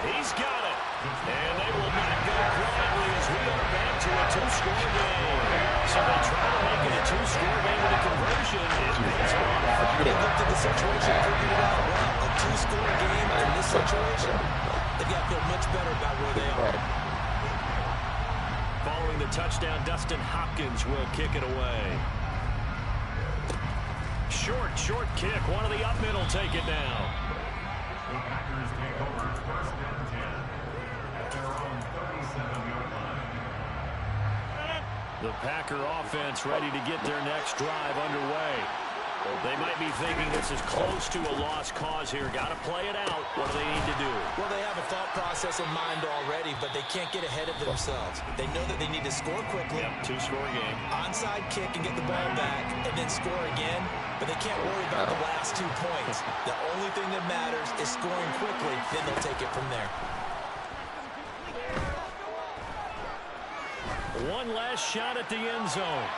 He's got it. And they will not go quietly as we are back to a 2-score game. So they try to make it a 2-score game with a conversion. It pays off. They looked at the situation and figured it out well. A 2-score game in this situation, they've got to feel much better about where they are. Following the touchdown, Dustin Hopkins will kick it away. Short kick. One of the up middle take it now. The Packers take over 1st and 10 at their own 37-yard line. The Packer offense ready to get their next drive underway. They might be thinking this is close to a lost cause here. Got to play it out. What do they need to do? Well, they have a thought process in mind already, but they can't get ahead of themselves. They know that they need to score quickly. Yep, 2-score game. Onside kick and get the ball back, and then score again. But they can't worry about the last 2 points. The only thing that matters is scoring quickly. Then they'll take it from there. One last shot at the end zone.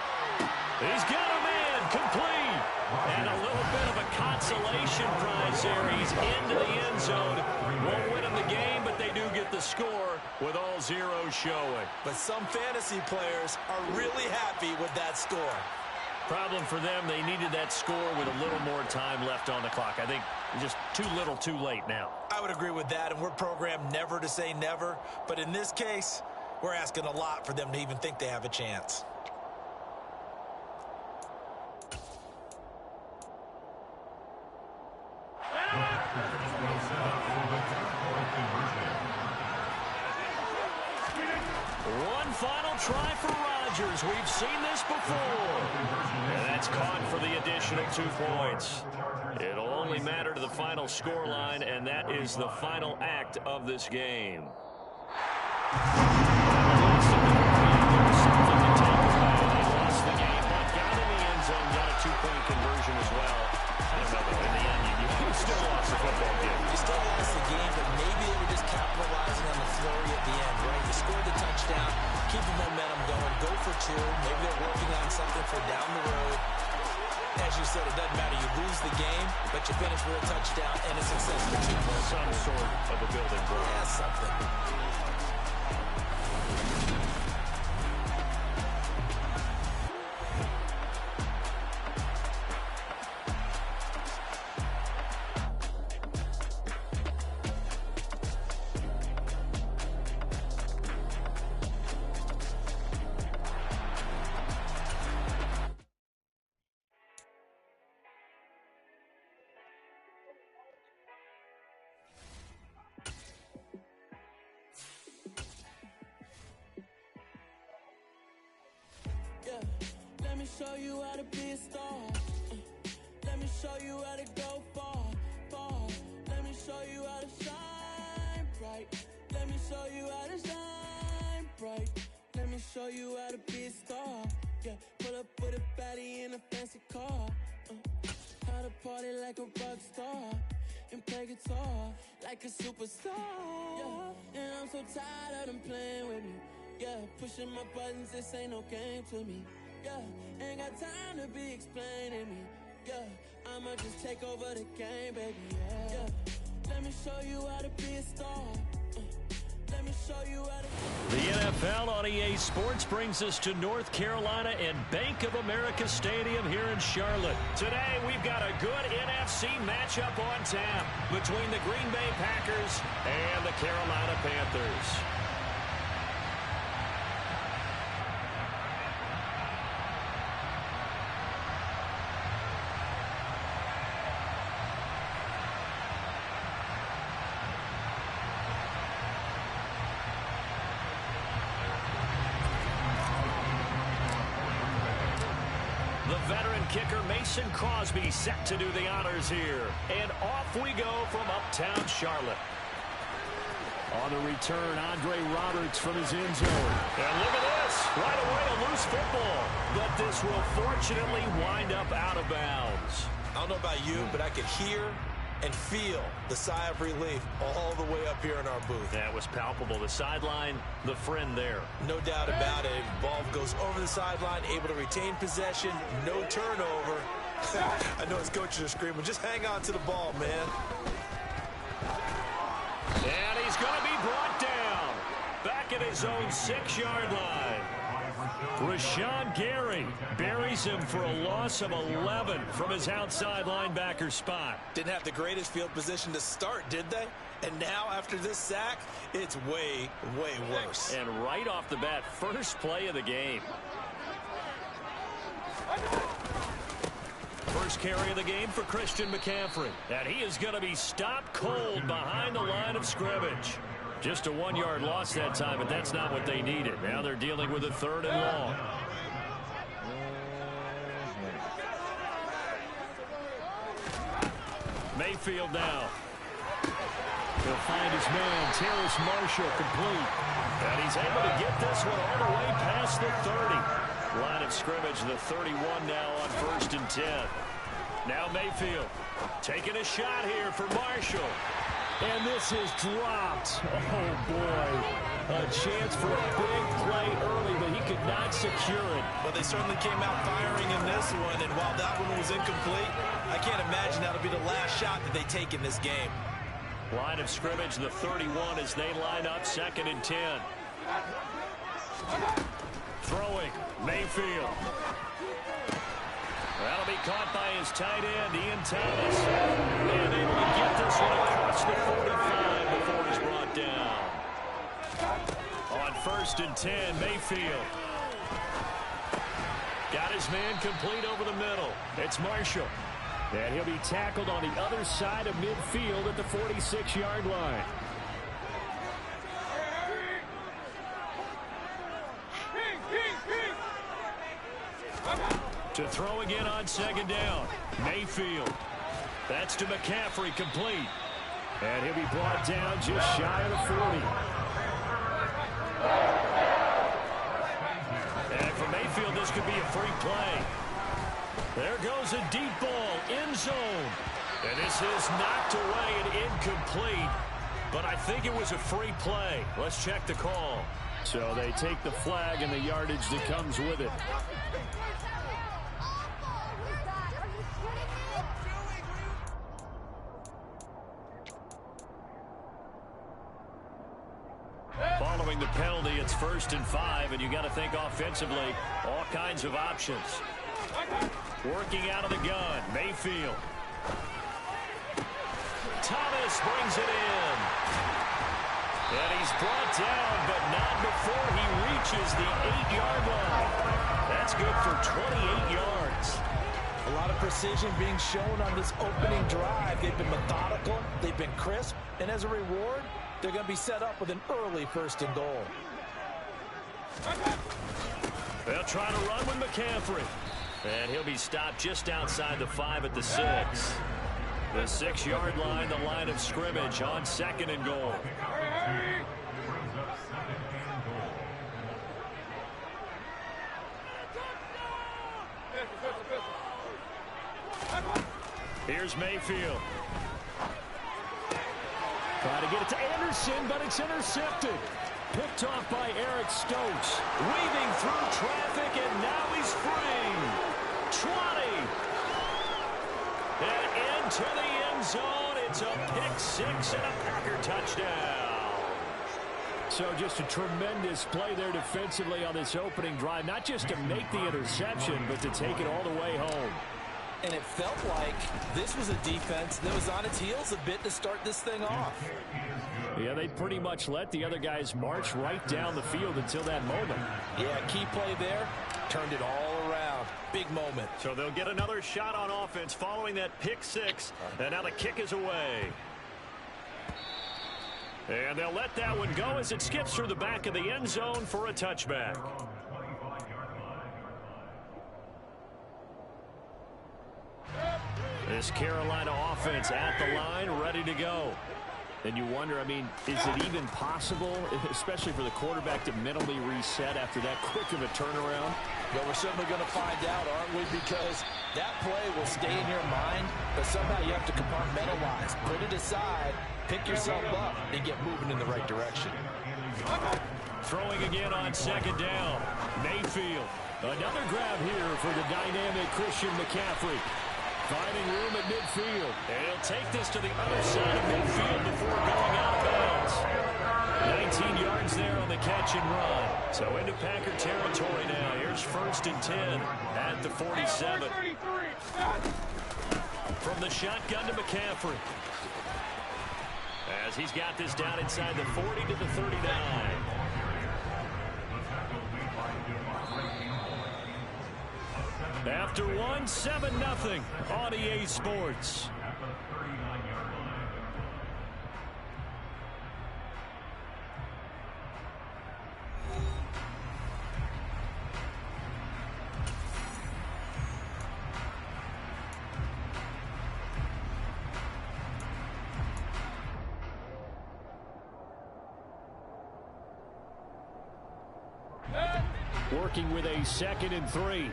He's got a man complete. And a little bit of a consolation prize there. He's into the end zone. Won't win him the game, but they do get the score with all zeros showing. But some fantasy players are really happy with that score. Problem for them, they needed that score with a little more time left on the clock. I think just too little, too late now. I would agree with that, and we're programmed never to say never. But in this case, we're asking a lot for them to even think they have a chance. One final try for Rodgers. We've seen this before. And that's caught for the additional 2 points. It'll only matter to the final scoreline, and that is the final act of this game. three-point conversion as well. I don't know, but in the end, you still lost the football game. You still lost the game, but maybe they were just capitalizing on the flurry at the end, right? You scored the touchdown, keep the momentum going, go for two. Maybe they're working on something for down the road. As you said, it doesn't matter. You lose the game, but you finish with a touchdown and a successful 2 points. Some sort of a building block. Yeah, something. Let me show you how to be a star. Let me show you how to go far, far. Let me show you how to shine bright. Let me show you how to shine bright. Let me show you how to be a star. Yeah, pull up with a baddie in a fancy car. How to party like a rock star and play guitar like a superstar. Yeah, and I'm so tired of them playing with me. Yeah, pushing my buttons, this ain't no game to me. Yeah, ain't got time to be explaining me. Yeah, I'ma just take over the game, baby. Yeah, let me show you how to be a star. Let me show you how to... The NFL on EA Sports brings us to North Carolina and Bank of America Stadium here in Charlotte. Today, we've got a good NFC matchup on tap between the Green Bay Packers and the Carolina Panthers. The veteran kicker Mason Crosby set to do the honors here. And off we go from uptown Charlotte. On the return, Andre Roberts from his end zone. And look at this. Right away, a loose football. But this will fortunately wind up out of bounds. I don't know about you, but I could hear and feel the sigh of relief all the way up here in our booth. That was palpable. The sideline, the friend there. No doubt about it. Ball goes over the sideline, able to retain possession, no turnover. I know his coaches are screaming, just hang on to the ball, man. And he's going to be brought down. Back at his own 6-yard line. Rashawn Gary buries him for a loss of 11 from his outside linebacker spot. Didn't have the greatest field position to start, did they? And now, after this sack, it's way, way worse. And right off the bat, first play of the game. First carry of the game for Christian McCaffrey. And he is going to be stopped cold behind the line of scrimmage. Just a 1-yard loss that time, but that's not what they needed. Now they're dealing with a 3rd and long. Mayfield now. He'll find his man, Terrace Marshall, complete. And he's able to get this one all the way past the 30. Line of scrimmage, the 31 now on 1st and 10. Now Mayfield taking a shot here for Marshall. And this is dropped. Oh, boy. A chance for a big play early, but he could not secure it. Well, they certainly came out firing in this one, and while that one was incomplete, I can't imagine that'll be the last shot that they take in this game. Line of scrimmage, the 31 as they line up 2nd and 10. Throwing, Mayfield. That'll be caught by his tight end, Ian Thomas. And able to get this one across the 45 before he's brought down. On 1st and 10, Mayfield. Got his man complete over the middle. It's Marshall. And he'll be tackled on the other side of midfield at the 46-yard line. To throw again on 2nd down. Mayfield. That's to McCaffrey, complete. And he'll be brought down just shy of the 40. And for Mayfield, this could be a free play. There goes a deep ball, end zone. And this is knocked away and incomplete. But I think it was a free play. Let's check the call. So they take the flag and the yardage that comes with it. Following the penalty, it's 1st and 5, and you got to think offensively, all kinds of options. Working out of the gun, Mayfield. Thomas brings it in. And he's brought down, but not before he reaches the 8-yard line. That's good for 28 yards. A lot of precision being shown on this opening drive. They've been methodical, they've been crisp, and as a reward, they're going to be set up with an early 1st and goal. They'll try to run with McCaffrey. And he'll be stopped just outside the 5 at the 6. The 6-yard line, the line of scrimmage on 2nd and goal. Here's Mayfield. Trying to get it to Anderson, but it's intercepted. Picked off by Eric Stokes. Weaving through traffic, and now he's free. 20. And into the end zone. It's a pick 6 and a Packer touchdown. So just a tremendous play there defensively on this opening drive. Not just to make the interception, but to take it all the way home. And it felt like this was a defense that was on its heels a bit to start this thing off. Yeah, they pretty much let the other guys march right down the field until that moment. Yeah, key play there, turned it all around. Big moment. So they'll get another shot on offense following that pick 6, and now the kick is away. And they'll let that one go as it skips through the back of the end zone for a touchback. This Carolina offense at the line, ready to go. And you wonder, I mean, is it even possible, especially for the quarterback, to mentally reset after that quick of a turnaround? Well, we're certainly going to find out, aren't we? Because that play will stay in your mind, but somehow you have to compartmentalize. Put it aside, pick yourself up, and get moving in the right direction. Throwing again on 2nd down. Mayfield. Another grab here for the dynamic Christian McCaffrey. Finding room at midfield. And he'll take this to the other side of midfield before going out of bounds. 19 yards there on the catch and run. So into Packer territory now. Here's 1st and 10 at the 47. From the shotgun to McCaffrey. As he's got this down inside the 40 to the 39. After 1, 7-0 on EA Sports. Working with a 2nd and 3.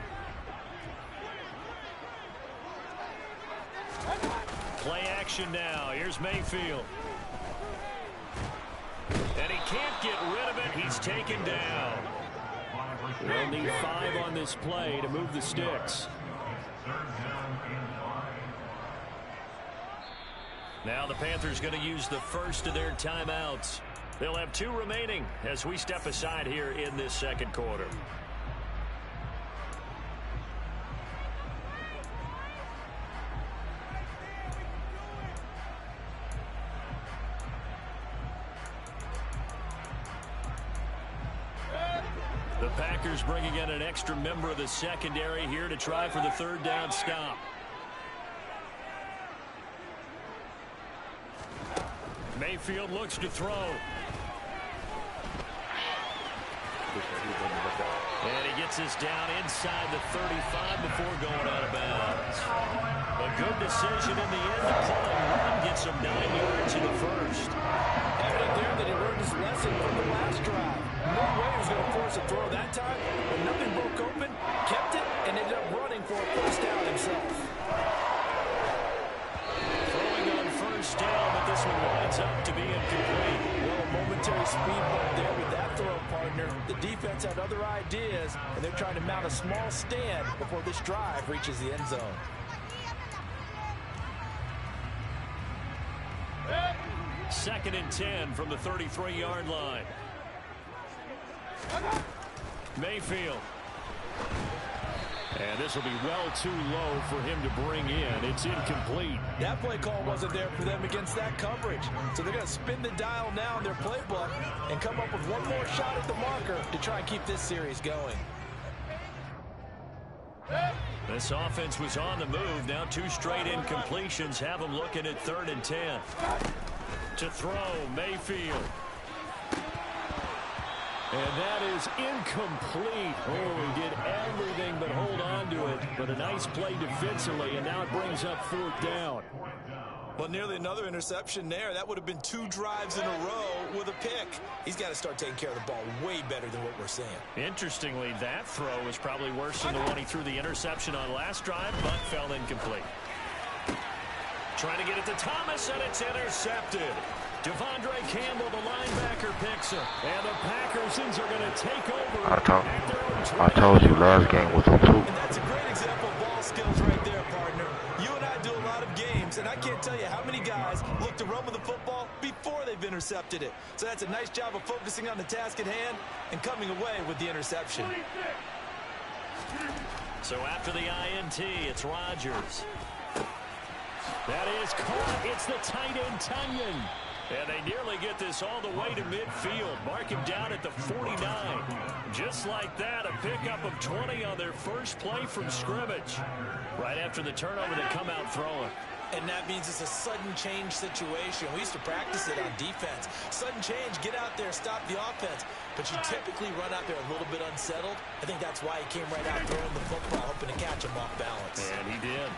Play action now. Here's Mayfield. And he can't get rid of it. He's taken down. We'll need 5 on this play to move the sticks. Now the Panthers going to use the first of their timeouts. They'll have 2 remaining as we step aside here in this 2nd quarter. The Packers bringing in an extra member of the secondary here to try for the 3rd down stop. Mayfield looks to throw. And he gets this down inside the 35 before going out of bounds. A good decision in the end to pull and run. Gets him 9 yards in the 1st. Evident there that he learned his lesson from the last drive. No way he was going to force a throw that time, but nothing broke open, kept it, and ended up running for a 1st down and this one winds up to be incomplete. Well, a momentary speed bump there with that throw, partner. The defense had other ideas, and they're trying to mount a small stand before this drive reaches the end zone. Second and 10 from the 33-yard line. Mayfield. And this will be well too low for him to bring in. It's incomplete. That play call wasn't there for them against that coverage. So they're going to spin the dial now in their playbook and come up with one more shot at the marker to try and keep this series going. This offense was on the move. Now 2 straight incompletions have them looking at 3rd and 10. To throw, Mayfield. And that is incomplete. Oh, he did everything but hold on to it. But a nice play defensively, and now it brings up 4th down. Well, nearly another interception there. That would have been 2 drives in a row with a pick. He's got to start taking care of the ball way better than what we're seeing. Interestingly, that throw was probably worse than the one he threw the interception on last drive, but fell incomplete. Trying to get it to Thomas, and it's intercepted. Devondre Campbell, the linebacker, picks it. And the Packersons are going to take over. I told you last game was a fluke. And that's a great example of ball skills right there, partner. You and I do a lot of games, and I can't tell you how many guys look to run with the football before they've intercepted it. So that's a nice job of focusing on the task at hand and coming away with the interception. So after the INT, it's Rodgers. That is caught. It's the tight end, Tunyon. And they nearly get this all the way to midfield. Mark him down at the 49. Just like that, a pickup of 20 on their first play from scrimmage. Right after the turnover, they come out throwing. And that means it's a sudden change situation. We used to practice it on defense. Sudden change, get out there, stop the offense. But you typically run out there a little bit unsettled. I think that's why he came right out throwing the football, hoping to catch him off balance. And he did.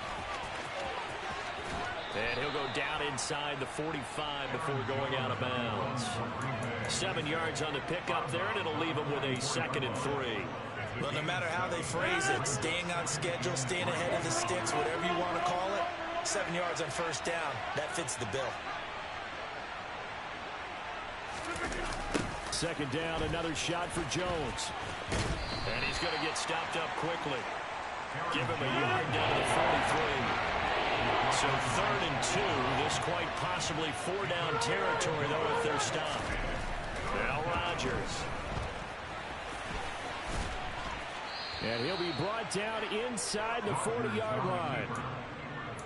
And he'll go down inside the 45 before going out of bounds. 7 yards on the pickup there, and it'll leave him with a 2nd and 3. Well, no matter how they phrase it, staying on schedule, staying ahead of the sticks, whatever you want to call it, 7 yards on first down, that fits the bill. 2nd down, another shot for Jones. And he's going to get stopped up quickly. Give him a yard down to the 43. So 3rd and 2. This quite possibly 4-down territory, though, if they're stopped. Now Rodgers. And he'll be brought down inside the 40-yard line.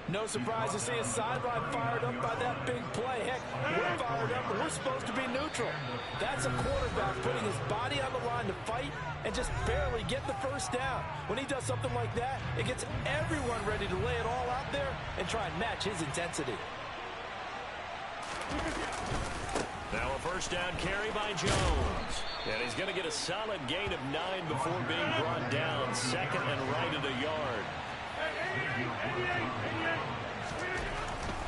No surprise to see his sideline fired up by that big play. Heck, we're fired up, but we're supposed to be neutral. That's a quarterback putting his body on the line to fight and just barely get the first down. When he does something like that, it gets everyone ready to lay it all out there and try and match his intensity. Now a first down carry by Jones. And he's going to get a solid gain of 9 before being brought down. 2nd and right at a yard.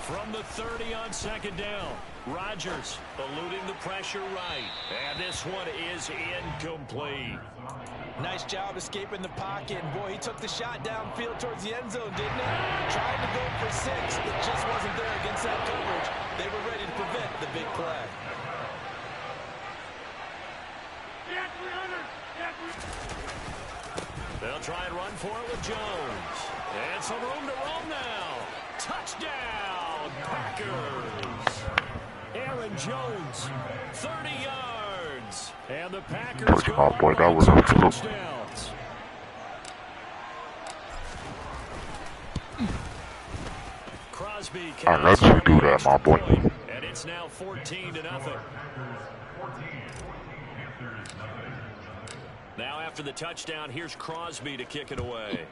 From the 30 on 2nd down, Rodgers eluding the pressure right. And this one is incomplete. Nice job escaping the pocket. And boy, he took the shot downfield towards the end zone, didn't he? Tried to go for 6. It just wasn't there against that coverage. They were ready to prevent the big play. They'll try and run for it with Jones. And some room to roam now. Touchdown, Packers. Aaron Jones, 30 yards. And the Packers go Oh, boy, that was a fluke. touchdowns. Crosby I let you do that, my boy. And it's now 14-0. Now after the touchdown, here's Crosby to kick it away.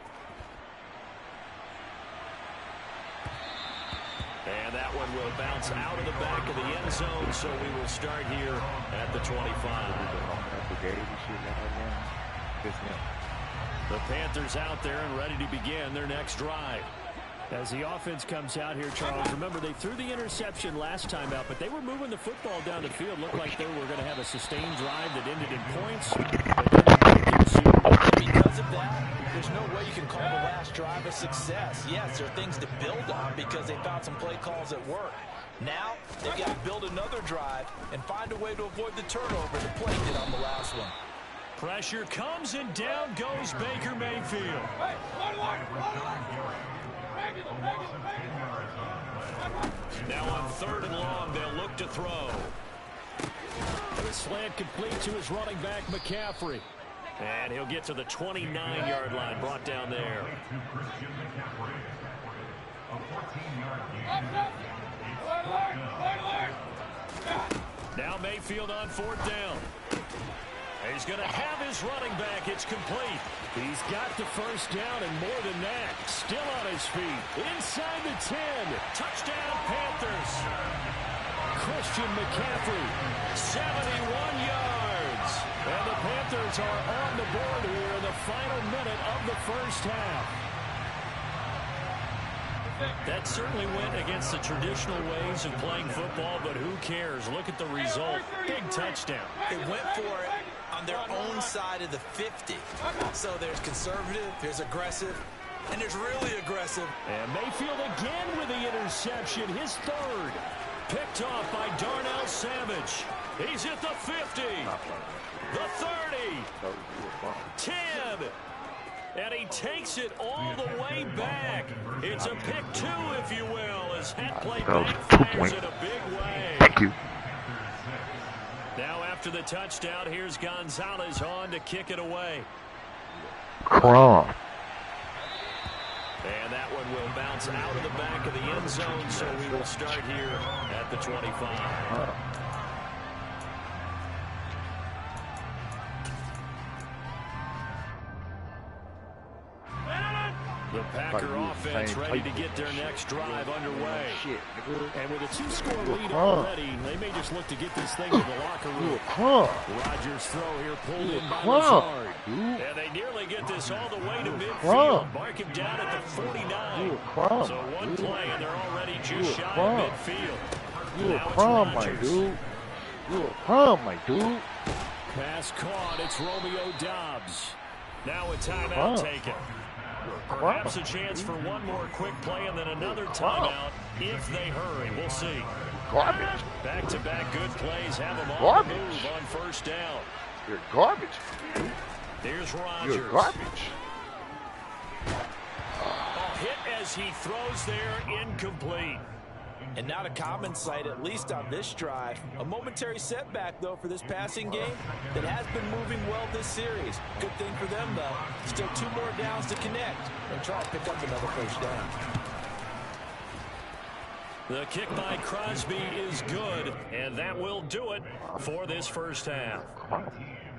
And that one will bounce out of the back of the end zone, so we will start here at the 25. The Panthers out there and ready to begin their next drive. As the offense comes out here, Charles, remember they threw the interception last time out, but they were moving the football down the field. Looked like they were going to have a sustained drive that ended in points. Because of that, there's no way you can call the last drive a success. Yes, there are things to build on because they found some play calls that work. Now, They've got to build another drive and find a way to avoid the turnover the play did on the last one. Pressure comes and down goes Baker Mayfield. Now on 3rd and long, they'll look to throw. The slant complete to his running back, McCaffrey. And he'll get to the 29-yard line, brought down there. Now Mayfield on 4th down. He's going to have his running back. It's complete. He's got the first down and more than that. Still on his feet. Inside the 10. Touchdown, Panthers. Christian McCaffrey, 71 yards. And the Panthers are on the board here in the final minute of the first half. That certainly went against the traditional ways of playing football, but who cares? Look at the result. Big touchdown. They went for it on their own side of the 50. So there's conservative, there's aggressive, and there's really aggressive. And Mayfield again with the interception, his 3rd. Picked off by Darnell Savage. He's at the 50, the 30, 10, and he takes it all the way back. It's a pick 2, if you will, as that play backfires in a big way. Thank you. Now after the touchdown, here's Gonzalez on to kick it away. Crumb. And that one will bounce out of the back of the end zone, so we will start here at the 25. The Packer offense ready to get their next drive underway. And with a 2-score lead already, they may just look to get this thing to the locker room. Rodgers' throw here pulled in by Lazard. And they nearly get this all the way to midfield. Mark him down at the 49. So one play, and they're already just shy of midfield. Now it's Rodgers. You a crumb, my dude. Pass caught. It's Romeo Doubs. Now a timeout taken. Perhaps a chance for one more quick play and then another timeout if they hurry. We'll see. Garbage. Back-to-back good plays have them on the move on 1st down. You're garbage. Here's Rodgers. You're garbage. A hit as he throws there, incomplete. And not a common sight, at least on this drive. A momentary setback, though, for this passing game that has been moving well this series. Good thing for them, though. Still 2 more downs to connect and try to pick up another 1st down. The kick by Crosby is good, and that will do it for this first half.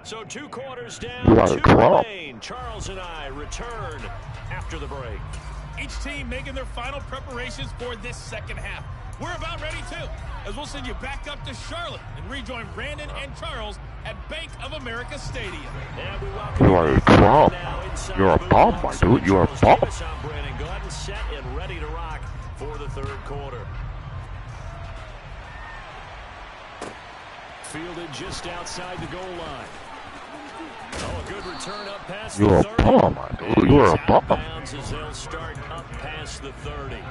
So 2 quarters down, 2 remain. Charles and I return after the break. Each team making their final preparations for this second half. We're about ready, too, as we'll send you back up to Charlotte and rejoin Brandon and Charles at Bank of America Stadium. And we welcome you are a crumb. You're a bomb, my dude. You're a bomb. I'm Brandon. Go ahead and set and ready to rock for the 3rd quarter. Fielded just outside the goal line. Oh, a good return up past You're the 30. a bomb, my dude. You're a bomb. Bounds as they'll start up past the 30.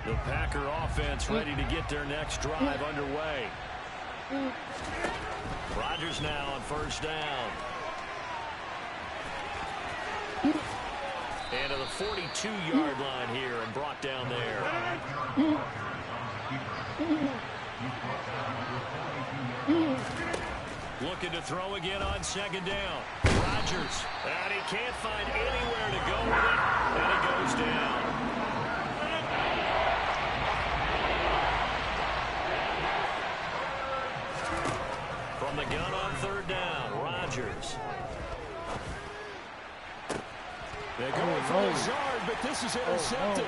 The Packer offense ready to get their next drive underway. Rodgers now on 1st down. And to the 42-yard line here and brought down there. Looking to throw again on 2nd down. Rodgers, and he can't find anywhere to go with it, and he goes down. From the gun on 3rd down, Rodgers. They're going for Lazard, but this is intercepted.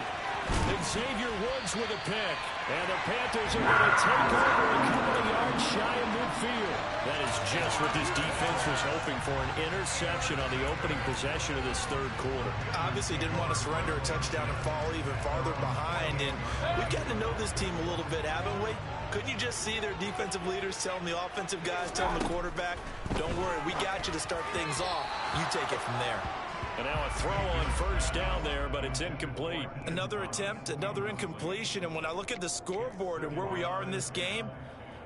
Xavier Woods with a pick. And the Panthers are going to take over a couple of yards shy of midfield. That is just what this defense was hoping for, an interception on the opening possession of this third quarter. Obviously didn't want to surrender a touchdown and fall even farther behind. And we've gotten to know this team a little bit, haven't we? Couldn't you just see their defensive leaders telling the offensive guys, telling the quarterback, don't worry, we got you to start things off. You take it from there. And now a throw on first down there, but it's incomplete. Another attempt, another incompletion. And when I look at the scoreboard and where we are in this game,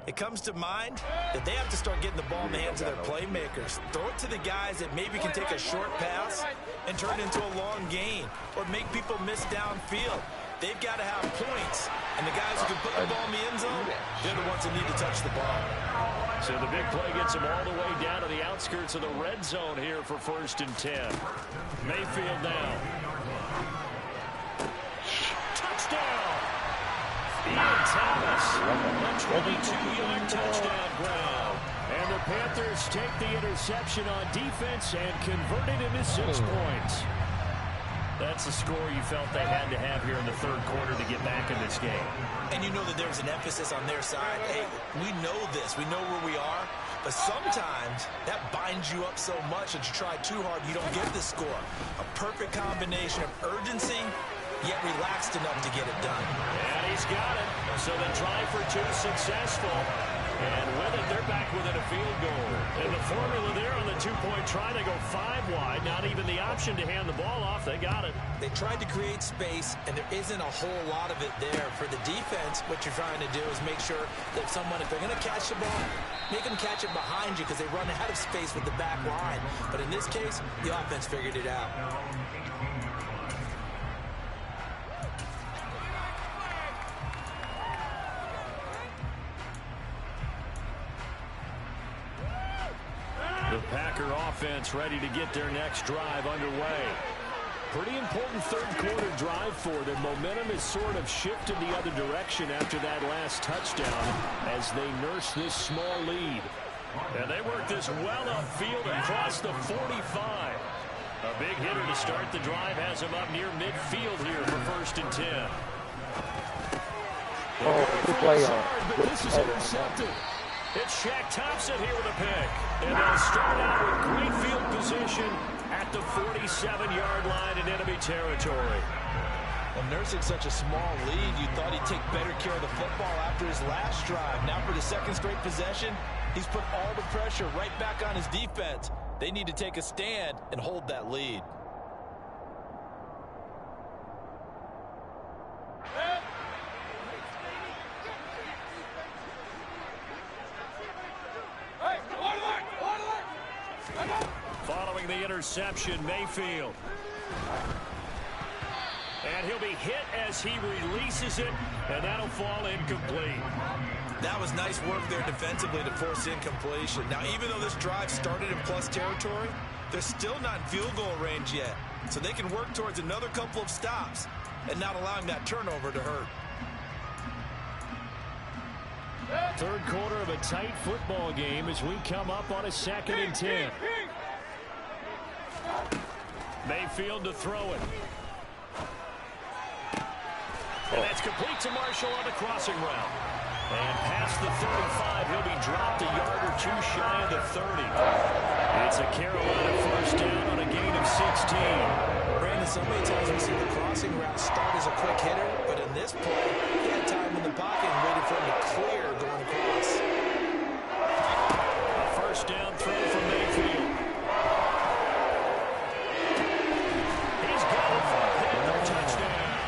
it comes to mind that they have to start getting the ball in the hands of their playmakers. Throw it to the guys that maybe can take a short pass and turn it into a long gain or make people miss downfield. They've got to have points. And the guys who can put the ball in the end zone, they're the ones that need to touch the ball. So the big play gets them all the way down to the outskirts of the red zone here for 1st and 10. Mayfield now. Touchdown! Ian Thomas, a 22-yard touchdown ground. And the Panthers take the interception on defense and convert it into 6 points. That's the score you felt they had to have here in the third quarter to get back in this game. And you know that there's an emphasis on their side. Hey, we know this. We know where we are. But sometimes that binds you up so much that you try too hard, you don't get the score. A perfect combination of urgency, yet relaxed enough to get it done. And he's got it. So the try for 2 successful. And with it, they're back within a field goal. And the formula there on the 2-point try, they go 5 wide. Not even the option to hand the ball off. They got it. They tried to create space, and there isn't a whole lot of it there. For the defense, what you're trying to do is make sure that if they're going to catch the ball, make them catch it behind you because they run out of space with the back line. But in this case, the offense figured it out. The Packer offense ready to get their next drive underway. Pretty important third quarter drive for them. Momentum has sort of shifted the other direction after that last touchdown as they nurse this small lead. And they work this well upfield across the 45. A big hitter to start the drive has him up near midfield here for 1st and 10. Good play on. But this is intercepted. It's Shaq Thompson here with a pick. And they'll start out with great field position at the 47-yard line in enemy territory. Well, nursing such a small lead, you thought he'd take better care of the football after his last drive. Now for the 2nd straight possession, he's put all the pressure right back on his defense. They need to take a stand and hold that lead. Following the interception, Mayfield. And he'll be hit as he releases it, and that'll fall incomplete. That was nice work there defensively to force incompletion. Now, even though this drive started in plus territory, they're still not in field goal range yet. So they can work towards another couple of stops and not allowing that turnover to hurt. Third quarter of a tight football game as we come up on a 2nd and 10. Mayfield to throw it. And that's complete to Marshall on the crossing route. And past the 35, he'll be dropped a yard or 2 shy of the 30. It's a Carolina 1st down on a gain of 16. Brandon, so many times we see the crossing route start as a quick hitter, but in this play, he had time in the pocket and waited for him to clear going across. A 1st down throw from Mayfield. He's got it for a touchdown.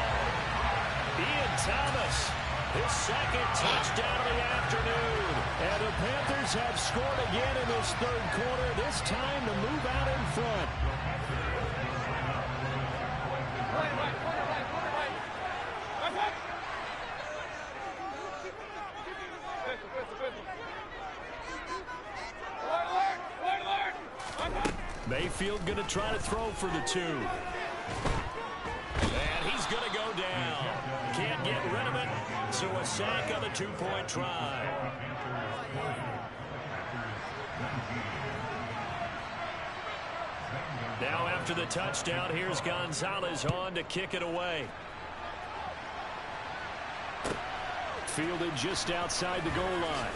Ian Thomas, his 2nd touchdown of the afternoon. And the Panthers have scored again in this third quarter, this time to move out in front. Mayfield going to try to throw for the 2. And he's going to go down. Can't get rid of it, so a sack on the 2-point try. Now after the touchdown, here's Gonzalez on to kick it away. fielded just outside the goal line.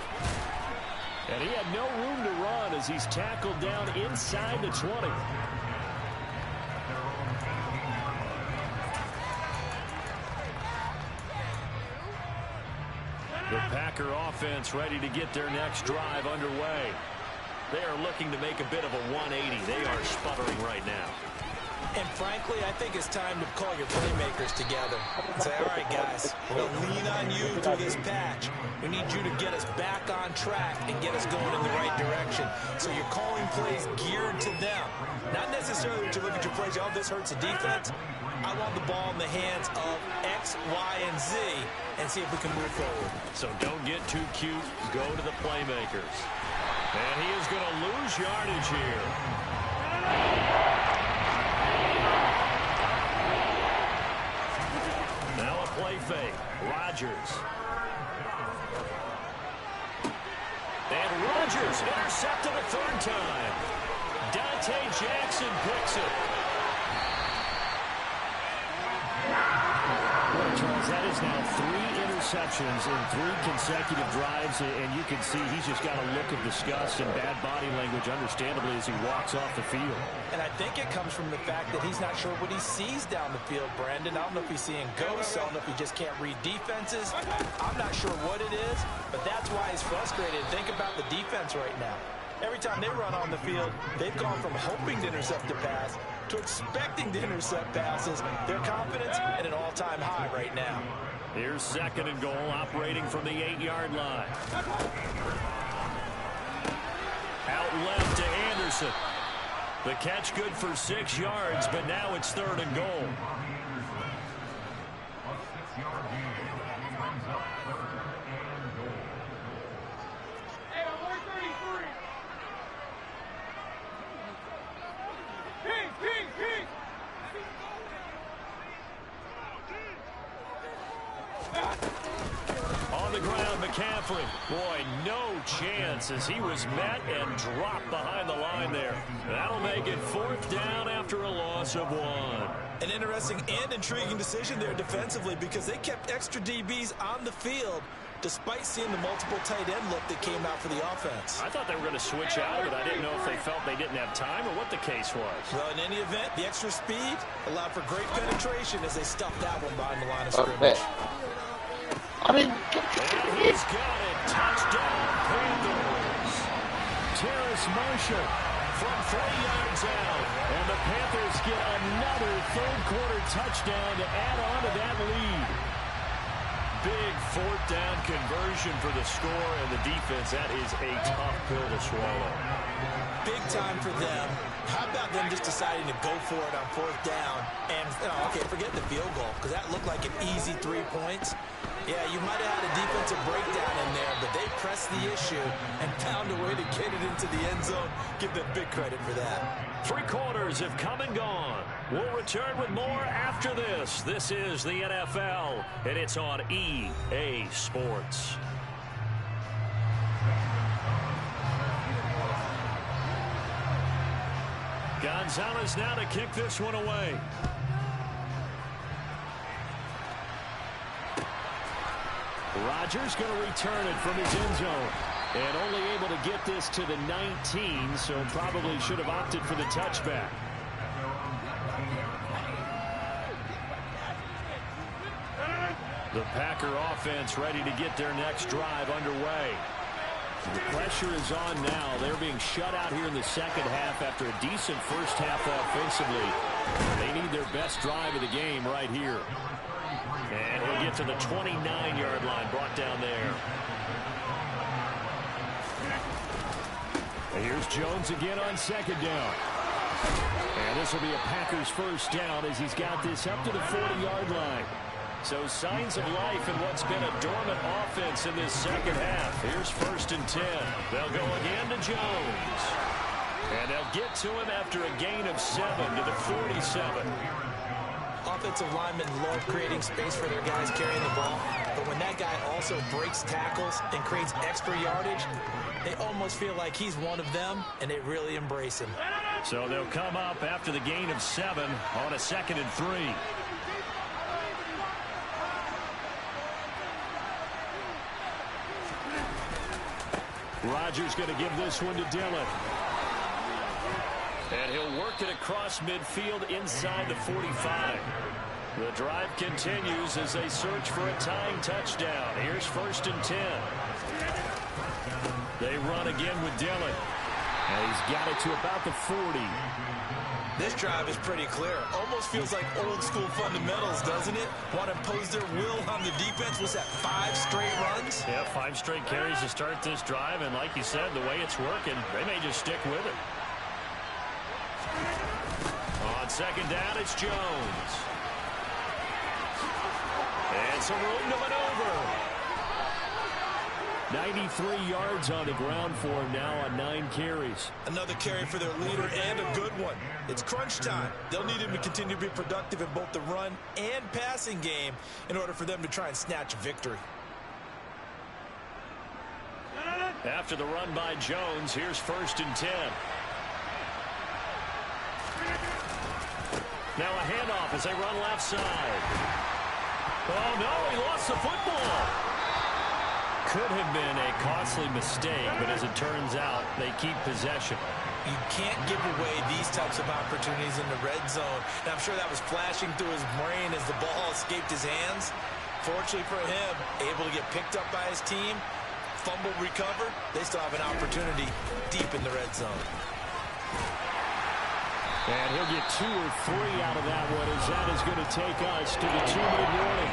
And he had no room to run as he's tackled down inside the 20. The Packer offense ready to get their next drive underway. They are looking to make a bit of a 180. They are sputtering right now. And frankly, I think it's time to call your playmakers together and say, all right, guys, we're going to lean on you through this patch. We need you to get us back on track and get us going in the right direction. So you're calling plays geared to them. Not necessarily to look at your plays, oh, this hurts the defense. I want the ball in the hands of X, Y, and Z and see if we can move forward. So don't get too cute. Go to the playmakers. And he is going to lose yardage here. Now a play fake. Rodgers. And Rodgers intercepted a third time. Dante Jackson picks it. Well, Charles, that is now 3 interceptions in 3 consecutive drives, and you can see he's just got a look of disgust and bad body language, understandably, as he walks off the field. And I think it comes from the fact that he's not sure what he sees down the field, Brandon. I don't know if he's seeing ghosts. I don't know if he just can't read defenses. I'm not sure what it is, but that's why he's frustrated. Think about the defense right now. Every time they run on the field, they've gone from hoping to intercept a pass to expecting to intercept passes. Their confidence at an all-time high right now. Here's 2nd and goal, operating from the 8-yard line. Out left to Anderson. The catch good for 6 yards, but now it's 3rd and goal. On the ground, McCaffrey. Boy, no chance as he was met and dropped behind the line there. That'll make it 4th down after a loss of 1. An interesting and intriguing decision there defensively because they kept extra DBs on the field despite seeing the multiple tight end look that came out for the offense. I thought they were going to switch out, but I didn't know if they felt they didn't have time or what the case was. Well, in any event, the extra speed allowed for great penetration as they stuffed that one behind the line of scrimmage. And he's got it. Touchdown, Panthers. Terrace Marshall from 3 yards out. And the Panthers get another 3rd-quarter touchdown to add on to that lead. Big 4th down conversion for the score, and the defense, that is a tough pill to swallow. Big time for them. How about them just deciding to go for it on 4th down? And, okay, forget the field goal, because that looked like an easy 3 points. Yeah, you might have had a defensive breakdown in there, but they pressed the issue and found a way to get it into the end zone. Give them big credit for that. 3 quarters have come and gone. We'll return with more after this. This is the NFL, and it's on EA Sports. Gonzalez now to kick this one away. Rodgers going to return it from his end zone. And only able to get this to the 19, so probably should have opted for the touchback. The Packer offense ready to get their next drive underway. The pressure is on now. They're being shut out here in the second half after a decent first half offensively. They need their best drive of the game right here. And he'll get to the 29-yard line, brought down there. And here's Jones again on 2nd down. And this will be a Packers first down as he's got this up to the 40-yard line. So signs of life in what's been a dormant offense in this second half. Here's 1st and 10. They'll go again to Jones. And they'll get to him after a gain of 7 to the 47. Offensive linemen love creating space for their guys carrying the ball. But when that guy also breaks tackles and creates extra yardage, they almost feel like he's one of them, and they really embrace him. So they'll come up after the gain of 7 on a 2nd and 3. Rodgers going to give this one to Dillon. And he'll work it across midfield inside the 45. The drive continues as they search for a tying touchdown. Here's 1st and 10. They run again with Dillon. And he's got it to about the 40. This drive is pretty clear. Almost feels like old school fundamentals, doesn't it? Want to impose their will on the defense. Was that 5 straight runs? Yeah, 5 straight carries to start this drive. And like you said, the way it's working, they may just stick with it. On 2nd down, it's Jones. And some room to maneuver. 93 yards on the ground for him now on 9 carries. Another carry for their leader and a good one. It's crunch time. They'll need him to continue to be productive in both the run and passing game in order for them to try and snatch a victory. After the run by Jones, here's 1st and 10. Now a handoff as they run left side. Oh, no, he lost the football. Could have been a costly mistake, but as it turns out, they keep possession. You can't give away these types of opportunities in the red zone. And I'm sure that was flashing through his brain as the ball escaped his hands. Fortunately for him, able to get picked up by his team, fumble recovered. They still have an opportunity deep in the red zone. And he'll get 2 or 3 out of that one as that is going to take us to the 2-minute warning.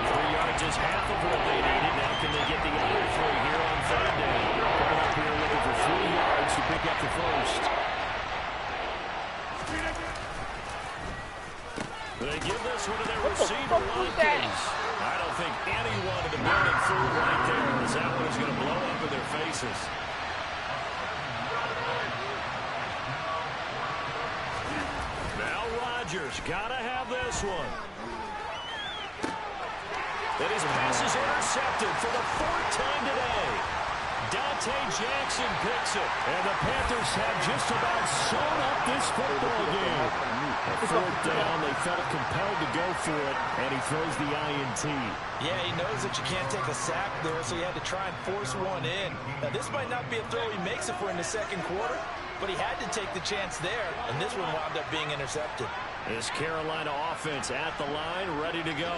3 yards is half of what they needed. Now can they get the other 3 here on 3rd down? Coming up here looking for 3 yards to pick up the first. They give this one to their receiver, Watkins. I don't think anyone in the building fooled right there as that one is going to blow up in their faces. Now Rodgers got to have this one. And his pass is intercepted for the 4th time today. Dante Jackson picks it. And the Panthers have just about sewn up this football game. At 4th down, they felt compelled to go for it, and he throws the INT. Yeah, he knows that you can't take a sack there, so he had to try and force one in. Now, this might not be a throw he makes if we're in the 2nd quarter, but he had to take the chance there, and this one wound up being intercepted. This Carolina offense at the line, ready to go.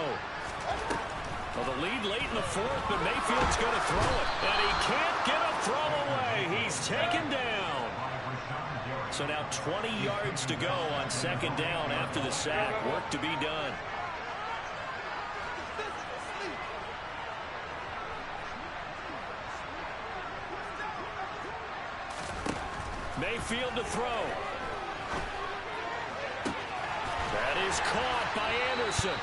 Well, the lead late in the 4th, but Mayfield's going to throw it. And he can't get a throw away. He's taken down. So now 20 yards to go on 2nd down after the sack. Work to be done. Mayfield to throw. That is caught by Anderson.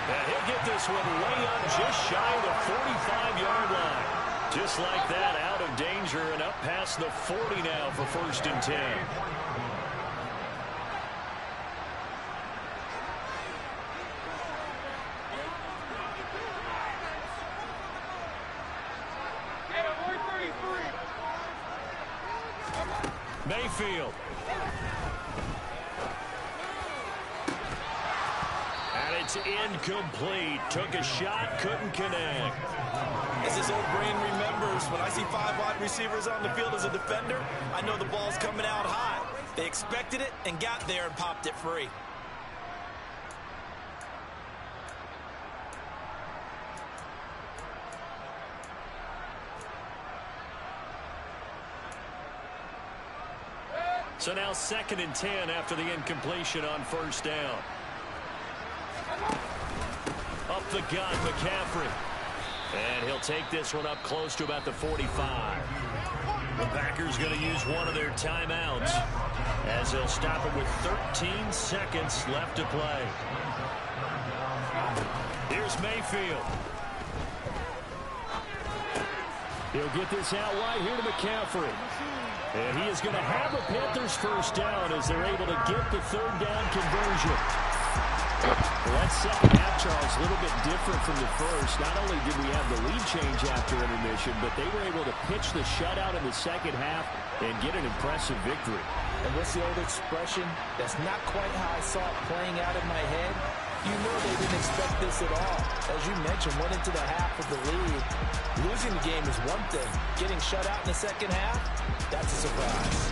And he'll get this one way up just shy of the 45-yard line. Just like that, out of danger and up past the 40 now for 1st and 10. Mayfield. It's incomplete. Took a shot, couldn't connect. As his old brain remembers, when I see 5 wide receivers on the field as a defender, I know the ball's coming out high. They expected it and got there and popped it free. So now 2nd and 10 after the incompletion on 1st down. Up the gun, McCaffrey. And he'll take this one up close to about the 45. The Packers going to use one of their timeouts as they'll stop it with 13 seconds left to play. Here's Mayfield. He'll get this out wide here to McCaffrey. And he is going to have the Panthers 1st down as they're able to get the 3rd down conversion. Well, that 2nd half, Charles, a little bit different from the first. Not only did we have the lead change after intermission, but they were able to pitch the shutout in the 2nd half and get an impressive victory. And what's the old expression? That's not quite how I saw it playing out in my head. You know they didn't expect this at all. As you mentioned, went into the half with the lead. Losing the game is one thing. Getting shut out in the second half, that's a surprise.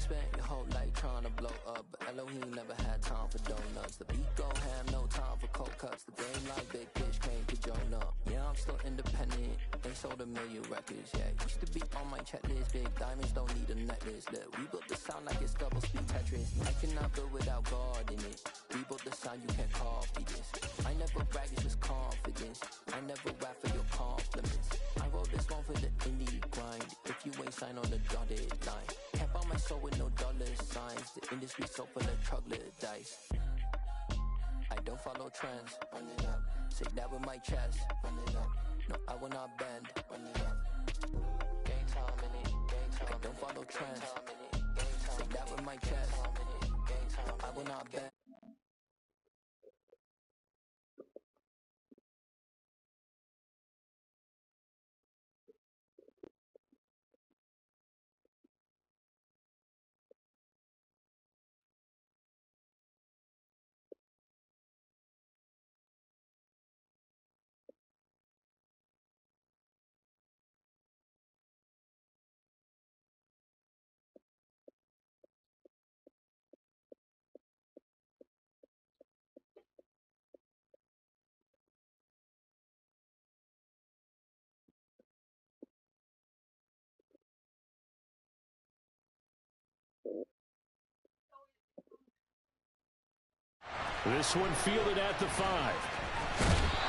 Spent your whole life trying to blow up, but Elohim never had time for donuts. The beat go ham, no time for cold cuts. The game like big fish came to join up. Yeah, I'm still independent. They sold 1 million records. Yeah, used to be on my checklist. Big diamonds don't need a necklace. Look, we built the sound like it's double speed Tetris. I cannot build without God in it. We built the sound, you can't copy this. I never brag, it's just confidence. I never rap for your compliments. I wrote this one for the indie grind. If you ain't signed on the dotted line, can't buy my soul with no dollar signs. The industry so full of troglodytes. I don't follow trends. Run it up. Say that with my chest. Run it up. No, I will not bend. Run it up. Game time in it. Game time. I don't follow trends. Say that with my chest. No, I will not bend. This one fielded at the 5.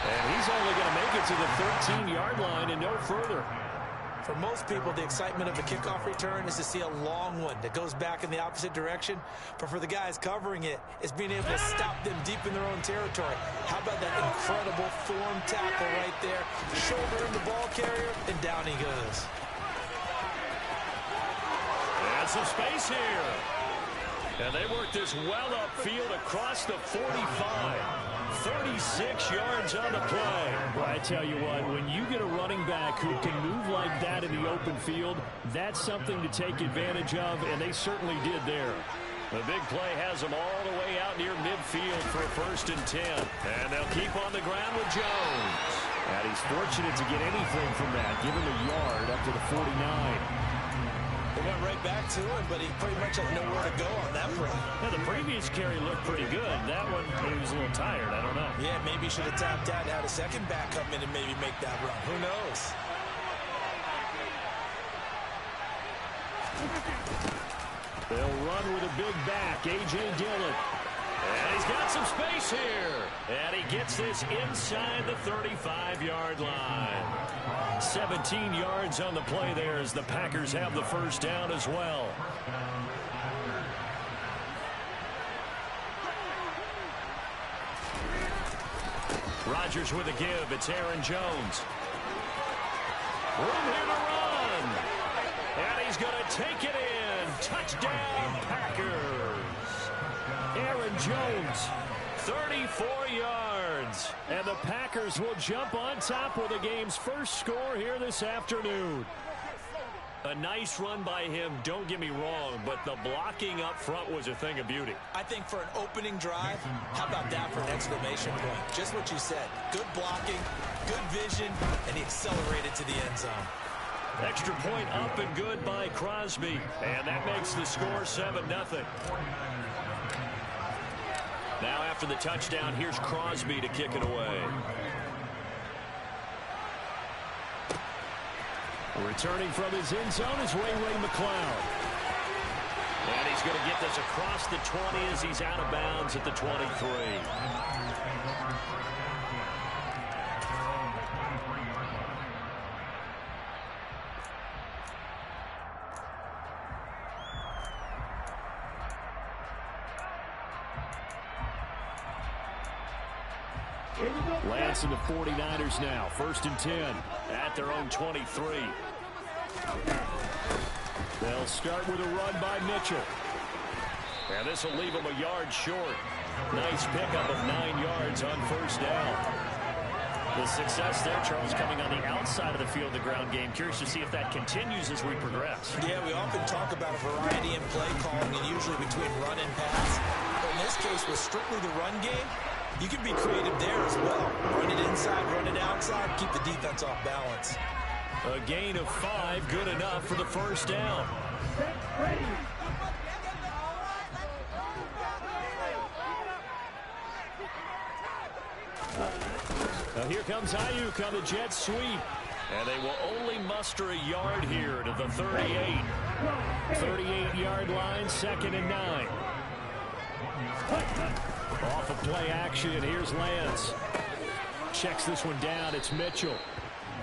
And he's only going to make it to the 13-yard line and no further. For most people, the excitement of a kickoff return is to see a long one that goes back in the opposite direction. But for the guys covering it, it's being able to stop them deep in their own territory. How about that incredible form tackle right there? Shoulder in the ball carrier, and down he goes. And some space here. And they work this well upfield across the 45. 36 yards on the play. Well, I tell you what, when you get a running back who can move like that in the open field, that's something to take advantage of, and they certainly did there. The big play has them all the way out near midfield for a 1st and 10. And they'll keep on the ground with Jones. And he's fortunate to get anything from that. Give him a yard up to the 49. They went right back to him, but he pretty much had nowhere to go on that play. Yeah, the previous carry looked pretty good. That one, he was a little tired. I don't know. Yeah, maybe he should have tapped out, had a second back come in and maybe make that run. Who knows? They'll run with a big back, A.J. Dillon. And he's got some space here. And he gets this inside the 35-yard line. 17 yards on the play there as the Packers have the first down as well. Rodgers with a give. It's Aaron Jones. Room here to run. And he's going to take it in. Touchdown, Packers. Aaron Jones, 34 yards. And the Packers will jump on top with the game's first score here this afternoon. A nice run by him, don't get me wrong, but the blocking up front was a thing of beauty. I think for an opening drive, how about that for an exclamation point? Just what you said. Good blocking, good vision, and he accelerated to the end zone. Extra point up and good by Crosby. And that makes the score 7-0. Now after the touchdown, here's Crosby to kick it away. Returning from his end zone is Ray McCloud. And he's going to get this across the 20 as he's out of bounds at the 23. Lance and the 49ers now. 1st and 10 at their own 23. They'll start with a run by Mitchell. And this will leave them a yard short. Nice pickup of 9 yards on 1st down. The success there, Charles, coming on the outside of the field, the ground game. Curious to see if that continues as we progress. Yeah, we often talk about a variety in play calling and usually between run and pass. But in this case, with strictly the run game, you can be creative there as well. Run it inside, run it outside, keep the defense off balance. A gain of 5, good enough for the 1st down. Now here comes Ayuk on the jet sweep. And they will only muster a yard here to the 38. 38-yard line, 2nd and 9. Off of play action, here's Lance. Checks this one down, it's Mitchell.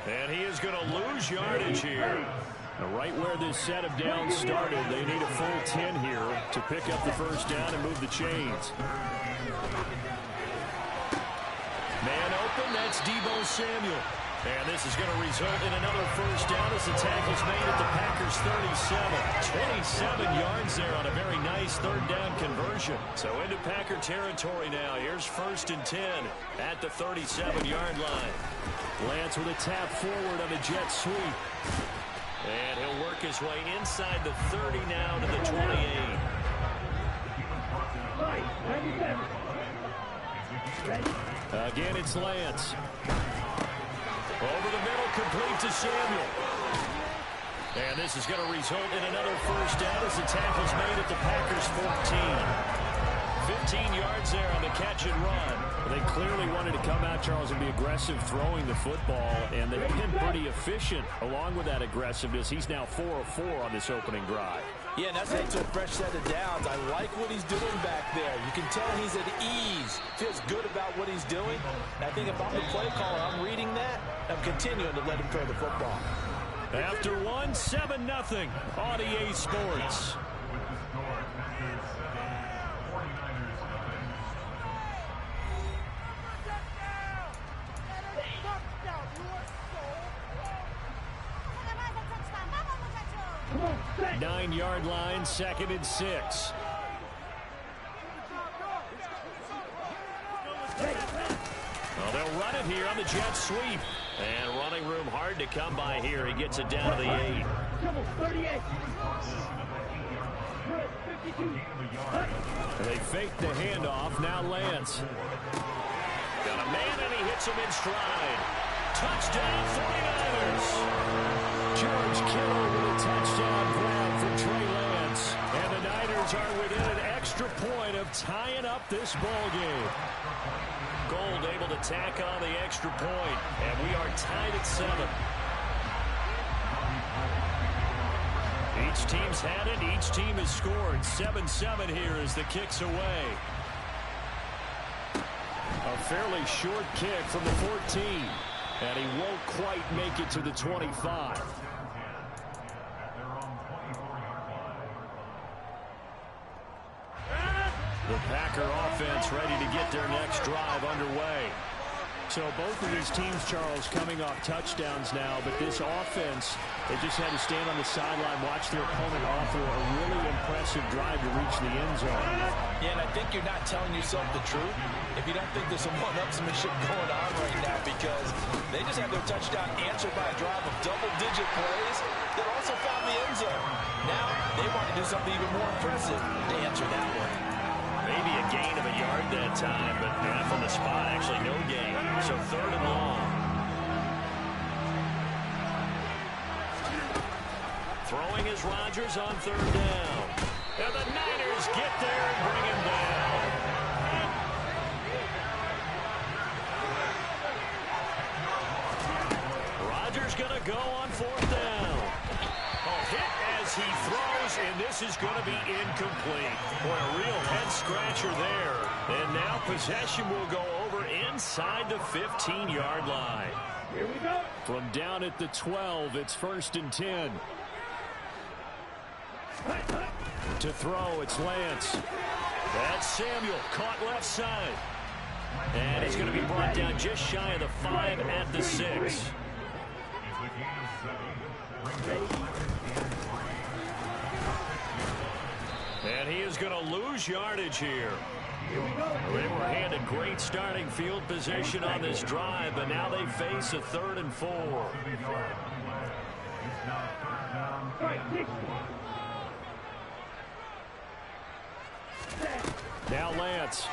And he is going to lose yardage here. Now right where this set of downs started, they need a full 10 here to pick up the 1st down and move the chains. Man open, that's Deebo Samuel. And this is going to result in another 1st down as the tackle's made at the Packers 37. 27 yards there on a very nice 3rd down conversion. So into Packer territory now. Here's 1st and 10 at the 37-yard line. Lance with a tap forward on the jet sweep. And he'll work his way inside the 30 now to the 28. Again, it's Lance. Over the middle, complete to Samuel. And this is going to result in another 1st down as the tackle's made at the Packers 14. 15 yards there on the catch and run. They clearly wanted to come out, Charles, and be aggressive throwing the football, and they've been pretty efficient along with that aggressiveness. He's now 4 of 4 on this opening drive. Yeah, and that's into a fresh set of downs. I like what he's doing back there. You can tell he's at ease. Feels good about what he's doing. And I think if I'm the play caller, I'm reading that. I'm continuing to let him throw the football. After 1, 7-0 on EA Sports. Nine-yard line, 2nd and 6. Well, they'll run it here on the jet sweep. And running room hard to come by here. He gets it down to the 8. They fake the handoff. Now Lance. Got a man, and he hits him in stride. Touchdown, 49ers. George Kittle with a touchdown grab for Trey Lance. And the Niners are within an extra point of tying up this ball game. Gold able to tack on the extra point, and we are tied at 7. Each team's had it. Each team has scored. 7-7 here as the kick's away. A fairly short kick from the 14, and he won't quite make it to the 25. The Packer offense ready to get their next drive underway. So both of these teams, Charles, coming off touchdowns now, but this offense, they just had to stand on the sideline, watch their opponent offer a really impressive drive to reach the end zone. Yeah, and I think you're not telling yourself the truth if you don't think there's some one-upsmanship going on right now, because they just had their touchdown answered by a drive of double-digit plays that also found the end zone. Now they want to do something even more impressive to answer that one. Maybe a gain of a yard that time, but half on the spot, actually no gain. So 3rd and long. Throwing is Rodgers on 3rd down. And the Niners get there and bring him down. Rodgers going to go on 4th down. Hit as he throws, and this is going to be incomplete. Boy, a real head-scratcher there. And now possession will go over inside the 15-yard line. Here we go. From down at the 12, it's 1st and 10. To throw, it's Lance. That's Samuel, caught left side. And he's going to be brought down just shy of the 5 at the 6. And he is going to lose yardage here. They were handed great starting field position on this drive, but now they face a 3rd and 4. Now Lance.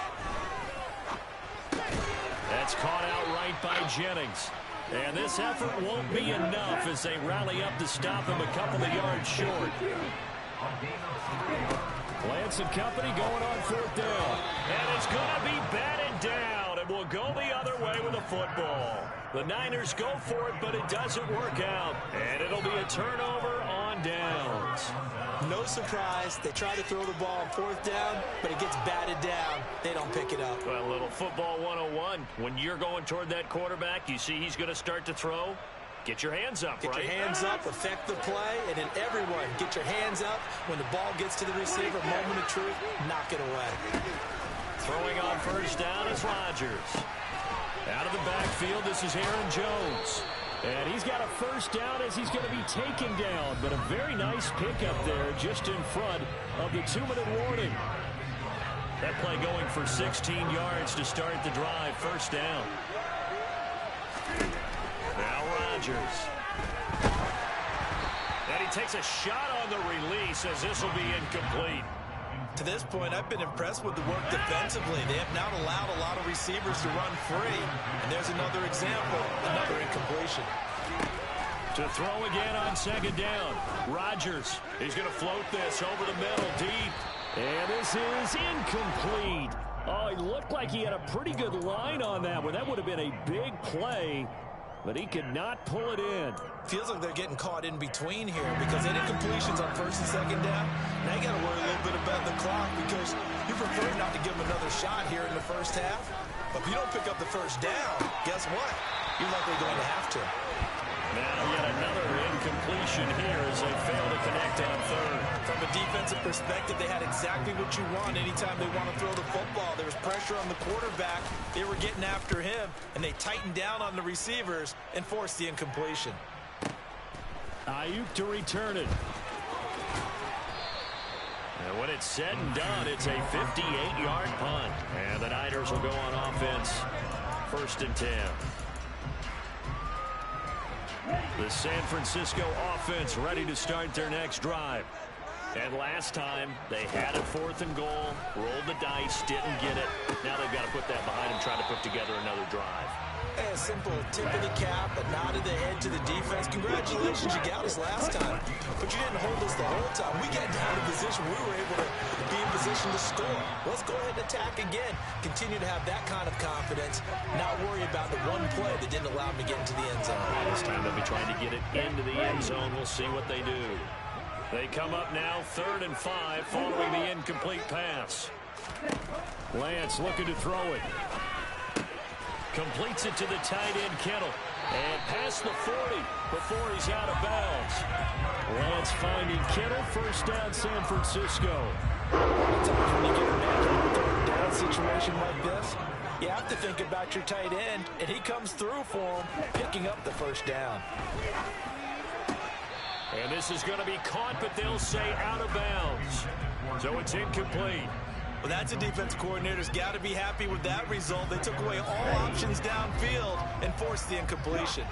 That's caught out right by Jennings. And this effort won't be enough as they rally up to stop him a couple of yards short. Lance and company going on 4th down. And it's going to be batted down. And will go the other way with a football. The Niners go for it, but it doesn't work out. And it'll be a turnover on downs. No surprise. They try to throw the ball on 4th down, but it gets batted down. They don't pick it up. Well, a little football 101. When you're going toward that quarterback, you see he's going to start to throw. Get your hands up, right? Get your hands up, affect the play, and then everyone get your hands up. When the ball gets to the receiver, moment of truth, knock it away. Throwing on 1st down is Rodgers. Out of the backfield, this is Aaron Jones. And he's got a 1st down as he's going to be taken down. But a very nice pickup there just in front of the 2-minute warning. That play going for 16 yards to start the drive. 1st down. Now Rodgers. And he takes a shot on the release as this will be incomplete. To this point, I've been impressed with the work defensively. They have not allowed a lot of receivers to run free. And there's another example, another incompletion. To throw again on 2nd down. Rodgers. He's going to float this over the middle, deep. And this is incomplete. Oh, he looked like he had a pretty good line on that one. That would have been a big play, but he could not pull it in. Feels like they're getting caught in between here because they did completions on 1st and 2nd down. Now you got to worry a little bit about the clock because you prefer not to give them another shot here in the 1st half. But if you don't pick up the 1st down, guess what? You're likely going to have to. Now yet another incompletion here as they fail to connect on 3rd. From a defensive perspective, they had exactly what you want anytime they want to throw the football. There was pressure on the quarterback. They were getting after him, and they tightened down on the receivers and forced the incompletion. Ayuk to return it. And when it's said and done, it's a 58-yard punt. And the Niners will go on offense. 1st and 10. The San Francisco offense ready to start their next drive. And last time, they had a 4th and goal, rolled the dice, didn't get it. Now they've got to put that behind them, try to put together another drive. Hey, a simple tip of the cap, a nod of the head to the defense. Congratulations, you got us last time. But you didn't hold us the whole time. We got down to position. We were able to be in position to score. Let's go ahead and attack again. Continue to have that kind of confidence. Not worry about the one play that didn't allow them to get into the end zone. This time they'll be trying to get it into the end zone. We'll see what they do. They come up now 3rd and 5 following the incomplete pass. Lance looking to throw it. Completes it to the tight end Kittle. And past the 40 before he's out of bounds. Lance finding Kittle. 1st down San Francisco. Sometimes when you get back in a 3rd down situation like this, you have to think about your tight end, and he comes through for him, picking up the 1st down. And this is going to be caught, but they'll say out of bounds. So it's incomplete. Well, that's a defense coordinator's got to be happy with that result. They took away all options downfield and forced the incompletion.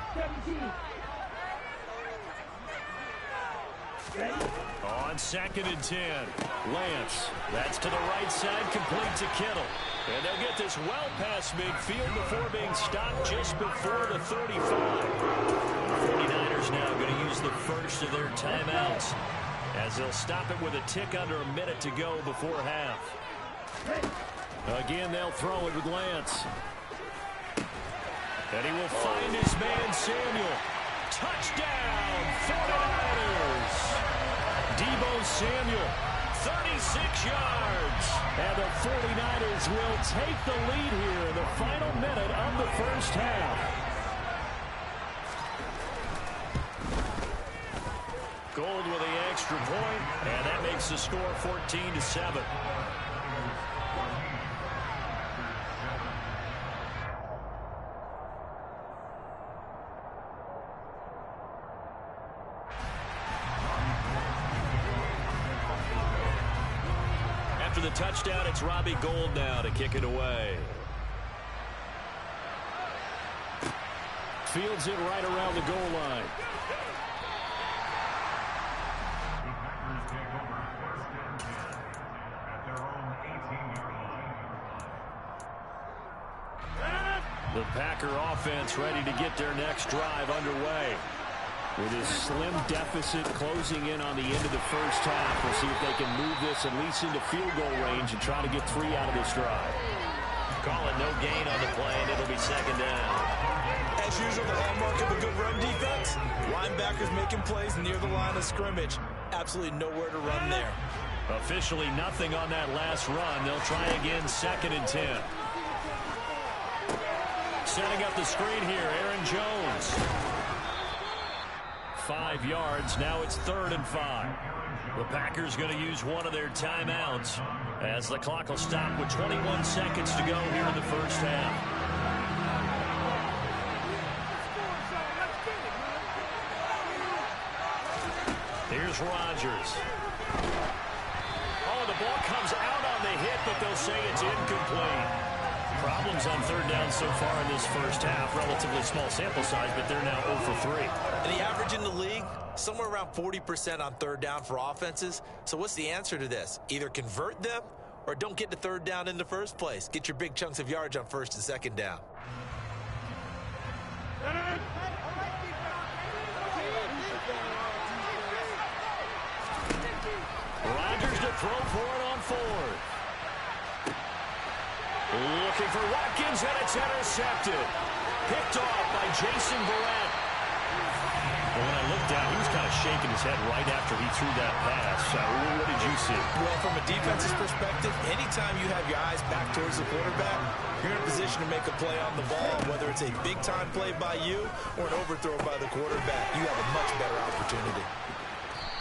On 2nd and 10, Lance. That's to the right side, complete to Kittle. And they'll get this well past midfield before being stopped just before the 35. The 49ers now going to use the first of their timeouts as they'll stop it with a tick under a minute to go before half. Again, they'll throw it with Lance. And he will find his man Samuel. Touchdown, 49ers. Deebo Samuel, 36 yards. And the 49ers will take the lead here in the final minute of the 1st half. Gold with the extra point, and that makes the score 14-7. the touchdown, it's Robbie Gould now to kick it away. Fields it right around the goal line. The Packer offense ready to get their next drive underway. With his slim deficit closing in on the end of the first half, we'll see if they can move this at least into field goal range and try to get 3 out of this drive. Calling no gain on the play, and it'll be second down. As usual, the hallmark of a good run defense, linebackers making plays near the line of scrimmage. Absolutely nowhere to run there. Officially nothing on that last run. They'll try again, 2nd and 10. Setting up the screen here, Aaron Jones. 5 yards, now it's 3rd and 5. The Packers going to use one of their timeouts as the clock will stop with 21 seconds to go here in the first half. Here's Rodgers. Oh, the ball comes out on the hit, but they'll say it's incomplete. Problems on 3rd down so far in this first half. Relatively small sample size, but they're now 0 for 3. And the average in the league, somewhere around 40% on 3rd down for offenses. So what's the answer to this? Either convert them or don't get to 3rd down in the first place. Get your big chunks of yards on 1st and 2nd down. Rodgers to throw for it on 4th. Looking for Watkins, and it's intercepted. Picked off by Jason Barrett. Well, when I looked down, he was kind of shaking his head right after he threw that pass. What did you see? Well, from a defense's perspective, anytime you have your eyes back towards the quarterback, you're in a position to make a play on the ball. Whether it's a big-time play by you or an overthrow by the quarterback, you have a much better opportunity.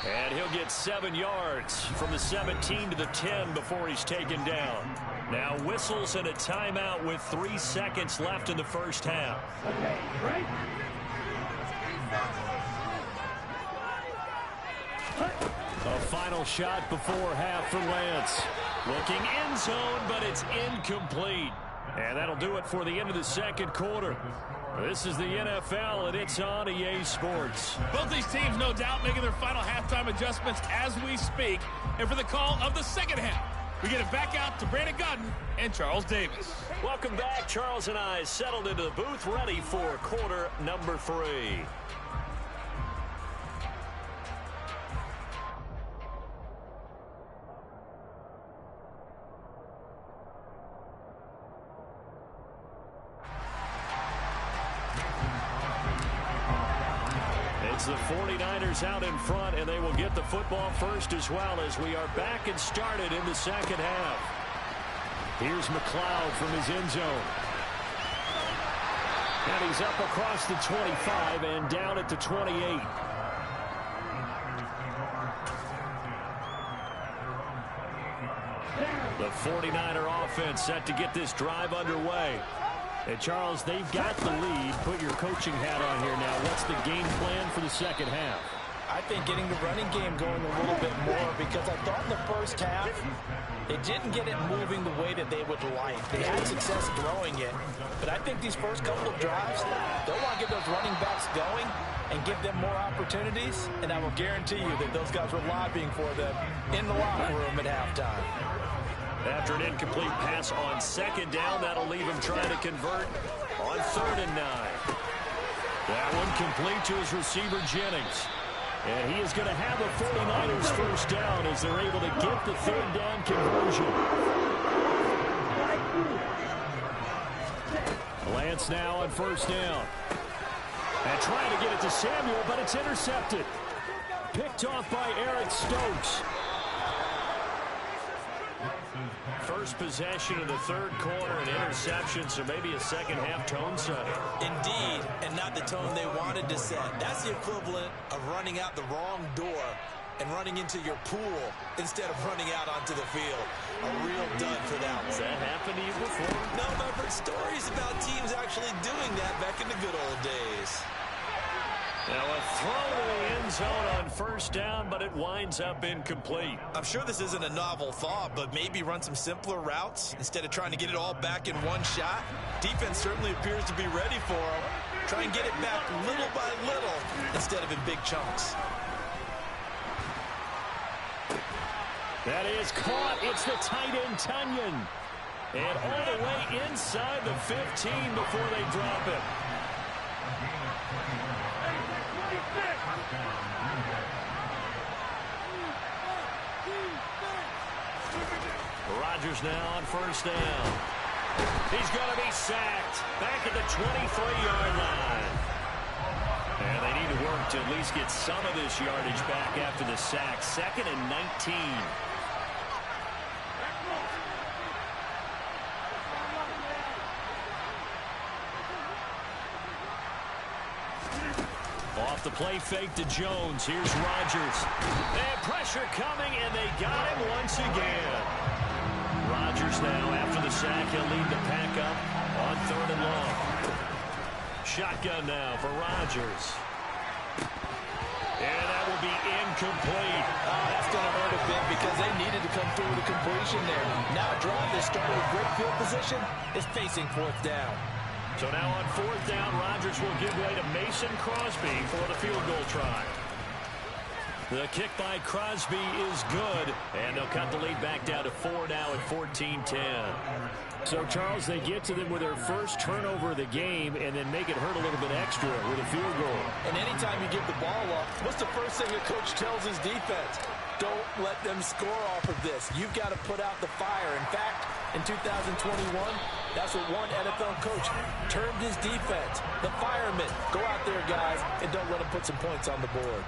And he'll get 7 yards from the 17 to the 10 before he's taken down. Now whistles and a timeout with 3 seconds left in the first half. Okay, right. A final shot before half for Lance. Looking end zone, but it's incomplete. And that'll do it for the end of the second quarter. This is the NFL, and it's on EA Sports. Both these teams, no doubt, making their final halftime adjustments as we speak. And for the call of the second half, we get it back out to Brandon Godden and Charles Davis. Welcome back. Charles and I settled into the booth, ready for quarter number 3. It's the 49ers out in front, and they will get the football first as well as we are back and started in the second half. Here's McLeod from his end zone. And he's up across the 25 and down at the 28. The 49er offense set to get this drive underway. And, Charles, they've got the lead. Put your coaching hat on here now. What's the game plan for the second half? I think getting the running game going a little bit more, because I thought in the first half they didn't get it moving the way that they would like. They had success throwing it, but I think these first couple of drives, they'll want to get those running backs going and give them more opportunities, and I will guarantee you that those guys were lobbying for them in the locker room at halftime. After an incomplete pass on second down, that'll leave him trying to convert on 3rd and 9. That one complete to his receiver, Jennings. And he is going to have a 49ers first down as they're able to get the 3rd down conversion. Lance now on first down. And trying to get it to Samuel, but it's intercepted. Picked off by Eric Stokes. First possession of the third quarter, an interception, so maybe a second-half tone setter. Indeed, and not the tone they wanted to set. That's the equivalent of running out the wrong door and running into your pool instead of running out onto the field. A real dud for that one. Has that happened to you before? No, but I've heard stories about teams actually doing that back in the good old days. Now a throw to the end zone on first down, but it winds up incomplete. I'm sure this isn't a novel thought, but maybe run some simpler routes instead of trying to get it all back in one shot. Defense certainly appears to be ready for him. Try and get it back little by little instead of in big chunks. That is caught. It's the tight end, Tunyon. And all the way inside the 15 before they drop it. Rodgers now on first down. He's going to be sacked back at the 23-yard line. And they need to work to at least get some of this yardage back after the sack. 2nd and 19. Off the play fake to Jones. Here's Rodgers. And pressure coming, and they got him once again. Rodgers now, after the sack, he'll lead the pack up on 3rd and long. Shotgun now for Rodgers. And that will be incomplete. Oh, that's going to hurt a bit because they needed to come through with a completion there. Now a drive that started with great field position is facing 4th down. So now on 4th down, Rodgers will give way to Mason Crosby for the field goal try. The kick by Crosby is good, and they'll cut the lead back down to 4 now at 14-10. So, Charles, they get to them with their first turnover of the game and then make it hurt a little bit extra with a field goal. And anytime you give the ball up, what's the first thing a coach tells his defense? Don't let them score off of this. You've got to put out the fire. In fact, in 2021, that's what one NFL coach termed his defense. The firemen. Go out there, guys, and don't let them put some points on the board.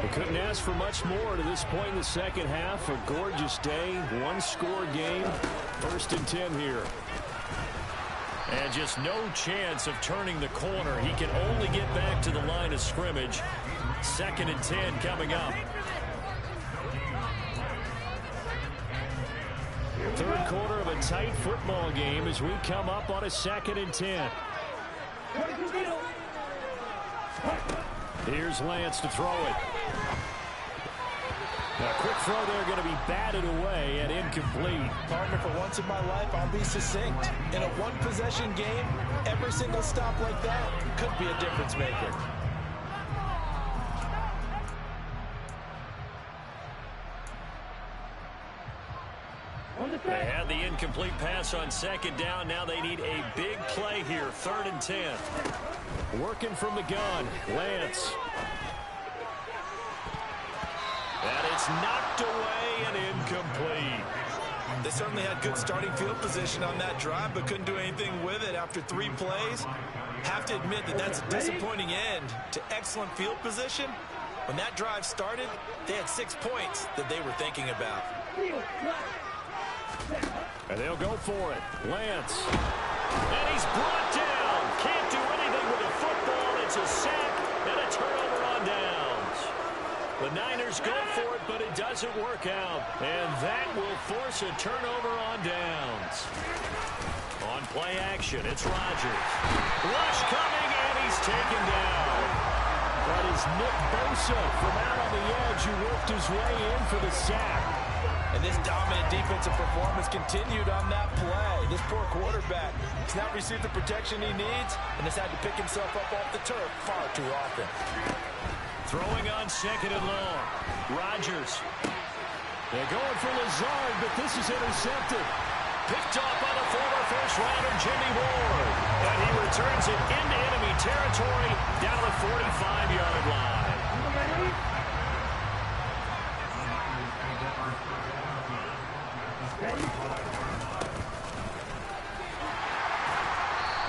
We couldn't ask for much more to this point in the second half. A gorgeous day, one-score game. 1st and 10 here. And just no chance of turning the corner. He can only get back to the line of scrimmage. 2nd and 10 coming up. 3rd quarter of a tight football game as we come up on a 2nd and 10. Here's Lance to throw it. A quick throw there going to be batted away and incomplete. Partner, for once in my life, I'll be succinct. In a one-possession game, every single stop like that could be a difference maker. They had the incomplete pass on 2nd down. Now they need a big play here. 3rd and 10. Working from the gun, Lance. And it's knocked away and incomplete. They certainly had good starting field position on that drive, but couldn't do anything with it after 3 plays. Have to admit that that's a disappointing end to excellent field position. When that drive started, they had 6 points that they were thinking about. And they'll go for it. Lance. And he's brought down. Can't do anything with the football. It's a sack and a turnover on downs. The Niners go for it, but it doesn't work out. And that will force a turnover on downs. On play action, it's Rodgers. Rush coming, and he's taken down. That is Nick Bosa from out on the edge who worked his way in for the sack. And this dominant defensive performance continued on that play. This poor quarterback has not received the protection he needs and has had to pick himself up off the turf far too often. Throwing on 2nd and long. Rodgers. They're going for Lazard, but this is intercepted. Picked off by the former first-rounder Jimmy Ward. And he returns it into enemy territory down the 45-yard line.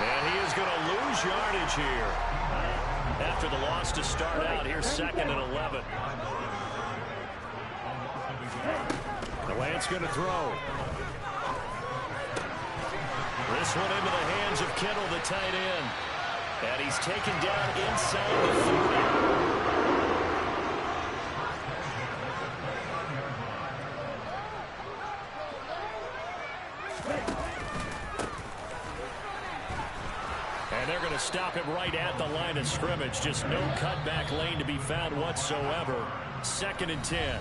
And he is going to lose yardage here. After the loss to start out, here's 2nd and 11. The Lance going to throw. This one into the hands of Kittle, the tight end. And he's taken down inside the 40. they're going to stop him right at the line of scrimmage. Just no cutback lane to be found whatsoever. 2nd and 10.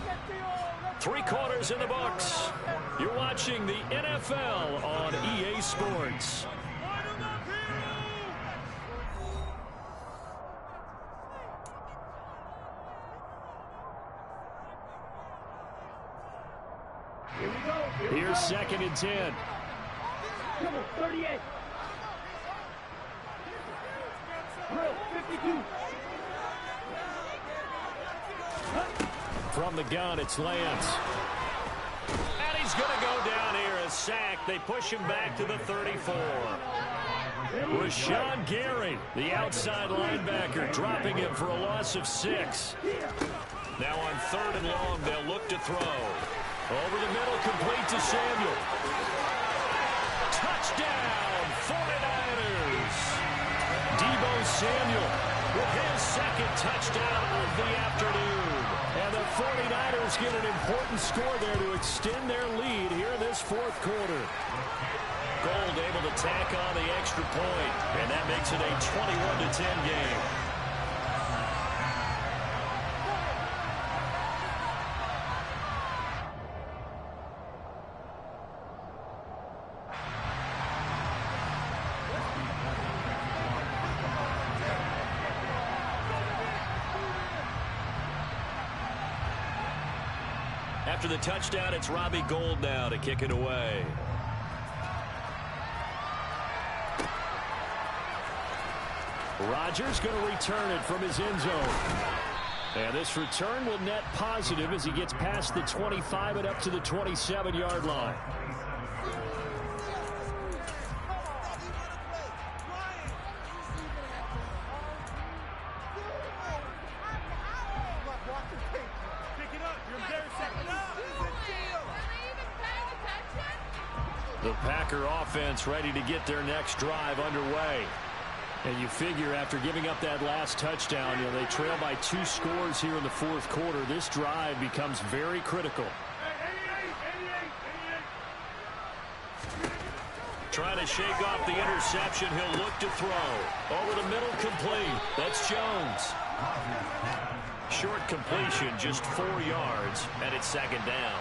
3 quarters in the books. You're watching the NFL on EA Sports. Here's 2nd and 10. 38. 52. From the gun, it's Lance. And he's going to go down here, a sack. They push him back to the 34. Rashawn Gary, the outside linebacker, dropping him for a loss of 6. Now on 3rd and long, they'll look to throw. Over the middle, complete to Samuel. Touchdown, 49ers. Deebo Samuel with his 2nd touchdown of the afternoon. And the 49ers get an important score there to extend their lead here in this 4th quarter. Gold able to tack on the extra point, and that makes it a 21-10 game. After the touchdown, it's Robbie Gould now to kick it away. Rodgers going to return it from his end zone. And this return will net positive as he gets past the 25 and up to the 27-yard line. The Packer offense ready to get their next drive underway. And you figure after giving up that last touchdown, they trail by 2 scores here in the 4th quarter. This drive becomes very critical. Trying to shake off the interception. He'll look to throw. Over the middle, complete. That's Jones. Short completion, just 4 yards, and it's 2nd down.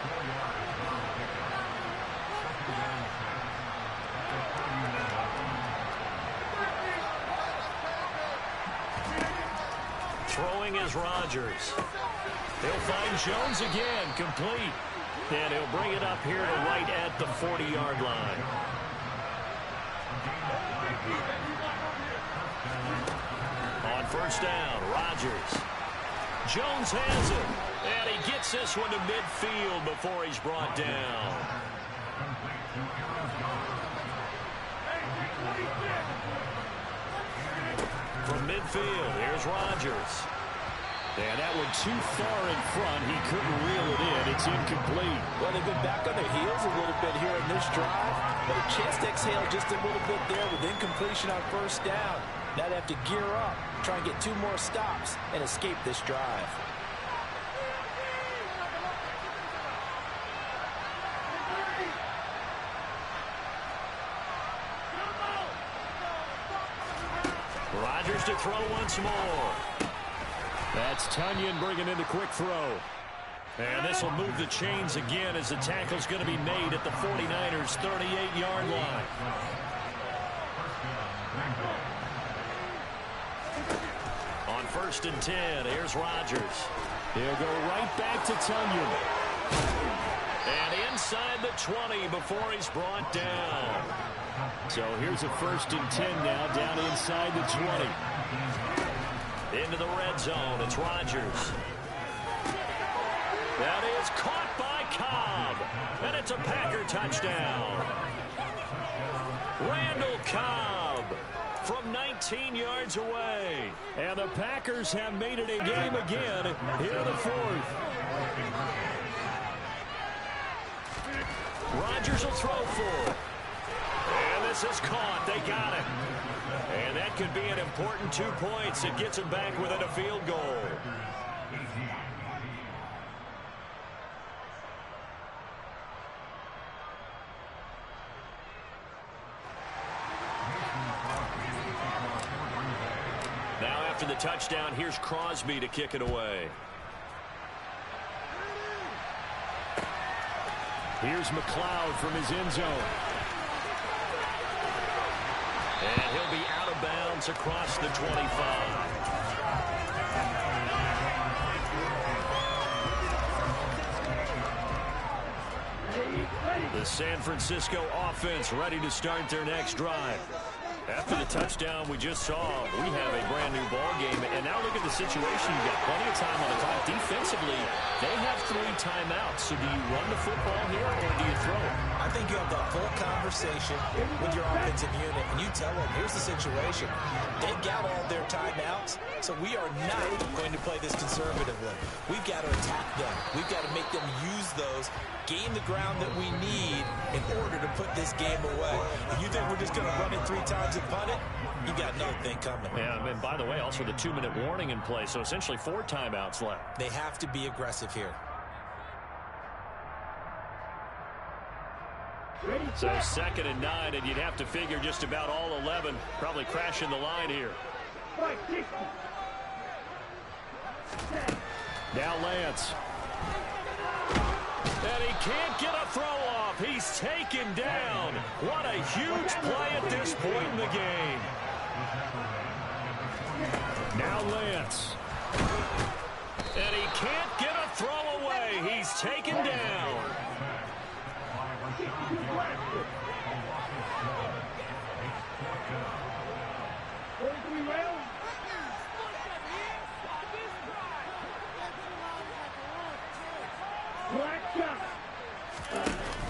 Throwing is Rodgers. He'll find Jones again, complete. And he'll bring it up here to right at the 40-yard line. On 1st down, Rodgers. Jones has it. And he gets this one to midfield before he's brought down. From midfield, here's Rodgers. And that one too far in front. He couldn't reel it in. It's incomplete. Well, they've been back on their heels a little bit here in this drive, but a chance to exhale just a little bit there with incompletion on 1st down. Now they have to gear up, try and get 2 more stops, and escape this drive. Rodgers to throw once more. That's Tunyon bringing in the quick throw. And this will move the chains again as the tackle's going to be made at the 49ers' 38-yard line. On 1st and 10, here's Rodgers. He'll go right back to Tunyon. And inside the 20 before he's brought down. So here's a 1st and 10 now, down inside the 20. Into the red zone, it's Rodgers. That is caught by Cobb. And it's a Packer touchdown. Randall Cobb from 19 yards away. And the Packers have made it a game again here in the 4th. Rodgers will throw for it. And this is caught. They got it. And that could be an important 2 points. It gets him back within a field goal. after the touchdown. Here's Crosby to kick it away. Here's McLeod from his end zone. And he'll be out of bounds across the 25. The San Francisco offense ready to start their next drive. After the touchdown we just saw, we have a brand new ball game. And now look at the situation. You've got plenty of time on the clock. Defensively, they have 3 timeouts. So do you run the football here or do you throw it? I think you have the full conversation with your offensive unit, and you tell them, here's the situation. They've got all their timeouts, so we are not going to play this conservatively. We've got to attack them. We've got to make them use those, gain the ground that we need in order to put this game away. And you think we're just going to run it 3 times and punt it? You got another thing coming. Yeah, and by the way, also the 2-minute warning in play, so essentially 4 timeouts left. They have to be aggressive here. So 2nd and 9, and you'd have to figure just about all 11 probably crashing the line here. Now Lance. And he can't get a throw off. He's taken down. What a huge play at this point in the game. Now Lance. And he can't get a throw away. He's taken down.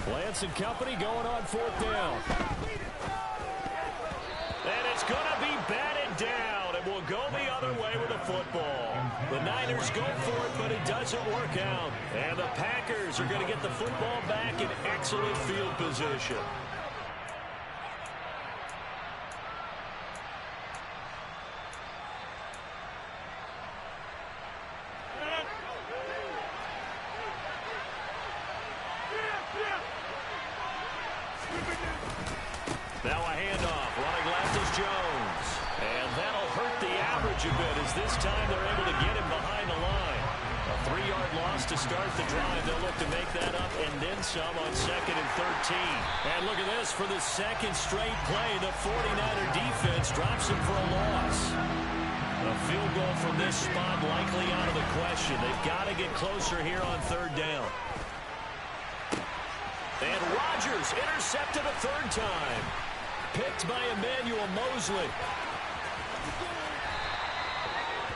Lance and company going on 4th down. And it's going to be batted down. It will go the other way with the football. The Niners go for it, but it doesn't work out. And the Packers are going to get the football back in excellent field position. Now a handoff. Running left is Jones. And that'll hurt the average a bit as this time they're able to get him behind the line. A 3-yard loss to start the drive. They'll look to make that up and then some on 2nd and 13. And look at this. For the 2nd straight play, the 49er defense drops him for a loss. A field goal from this spot likely out of the question. They've got to get closer here on 3rd down. And Rodgers intercepted a 3rd time. Picked by Emmanuel Mosley.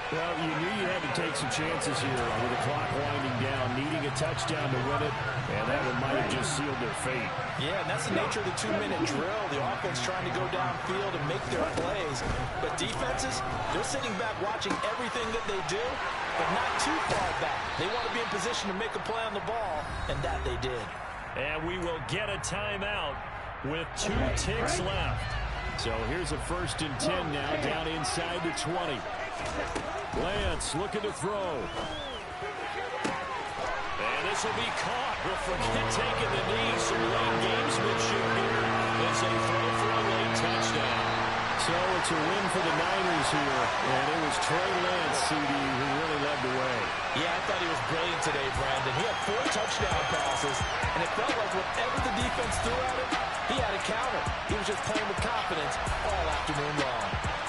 Well, you knew you had to take some chances here with the clock winding down, needing a touchdown to win it, and that one might have just sealed their fate. Yeah, and that's the nature of the 2-minute drill. The offense trying to go downfield and make their plays. But defenses, they're sitting back watching everything that they do, but not too far back. They want to be in position to make a play on the ball, and that they did. And we will get a timeout with 2 ticks left. So here's a 1st and 10 now, down inside the 20. Lance looking to throw. And this will be caught. We'll forget taking the knee. Some late gamesmanship here. It's a throw for a late touchdown. So it's a win for the Niners here. And it was Trey Lance, CD, who really led the way. Yeah, I thought he was brilliant today, Brandon. He had 4 touchdown passes, and it felt like whatever the defense threw at him, he had a counter. He was just playing with confidence all afternoon long.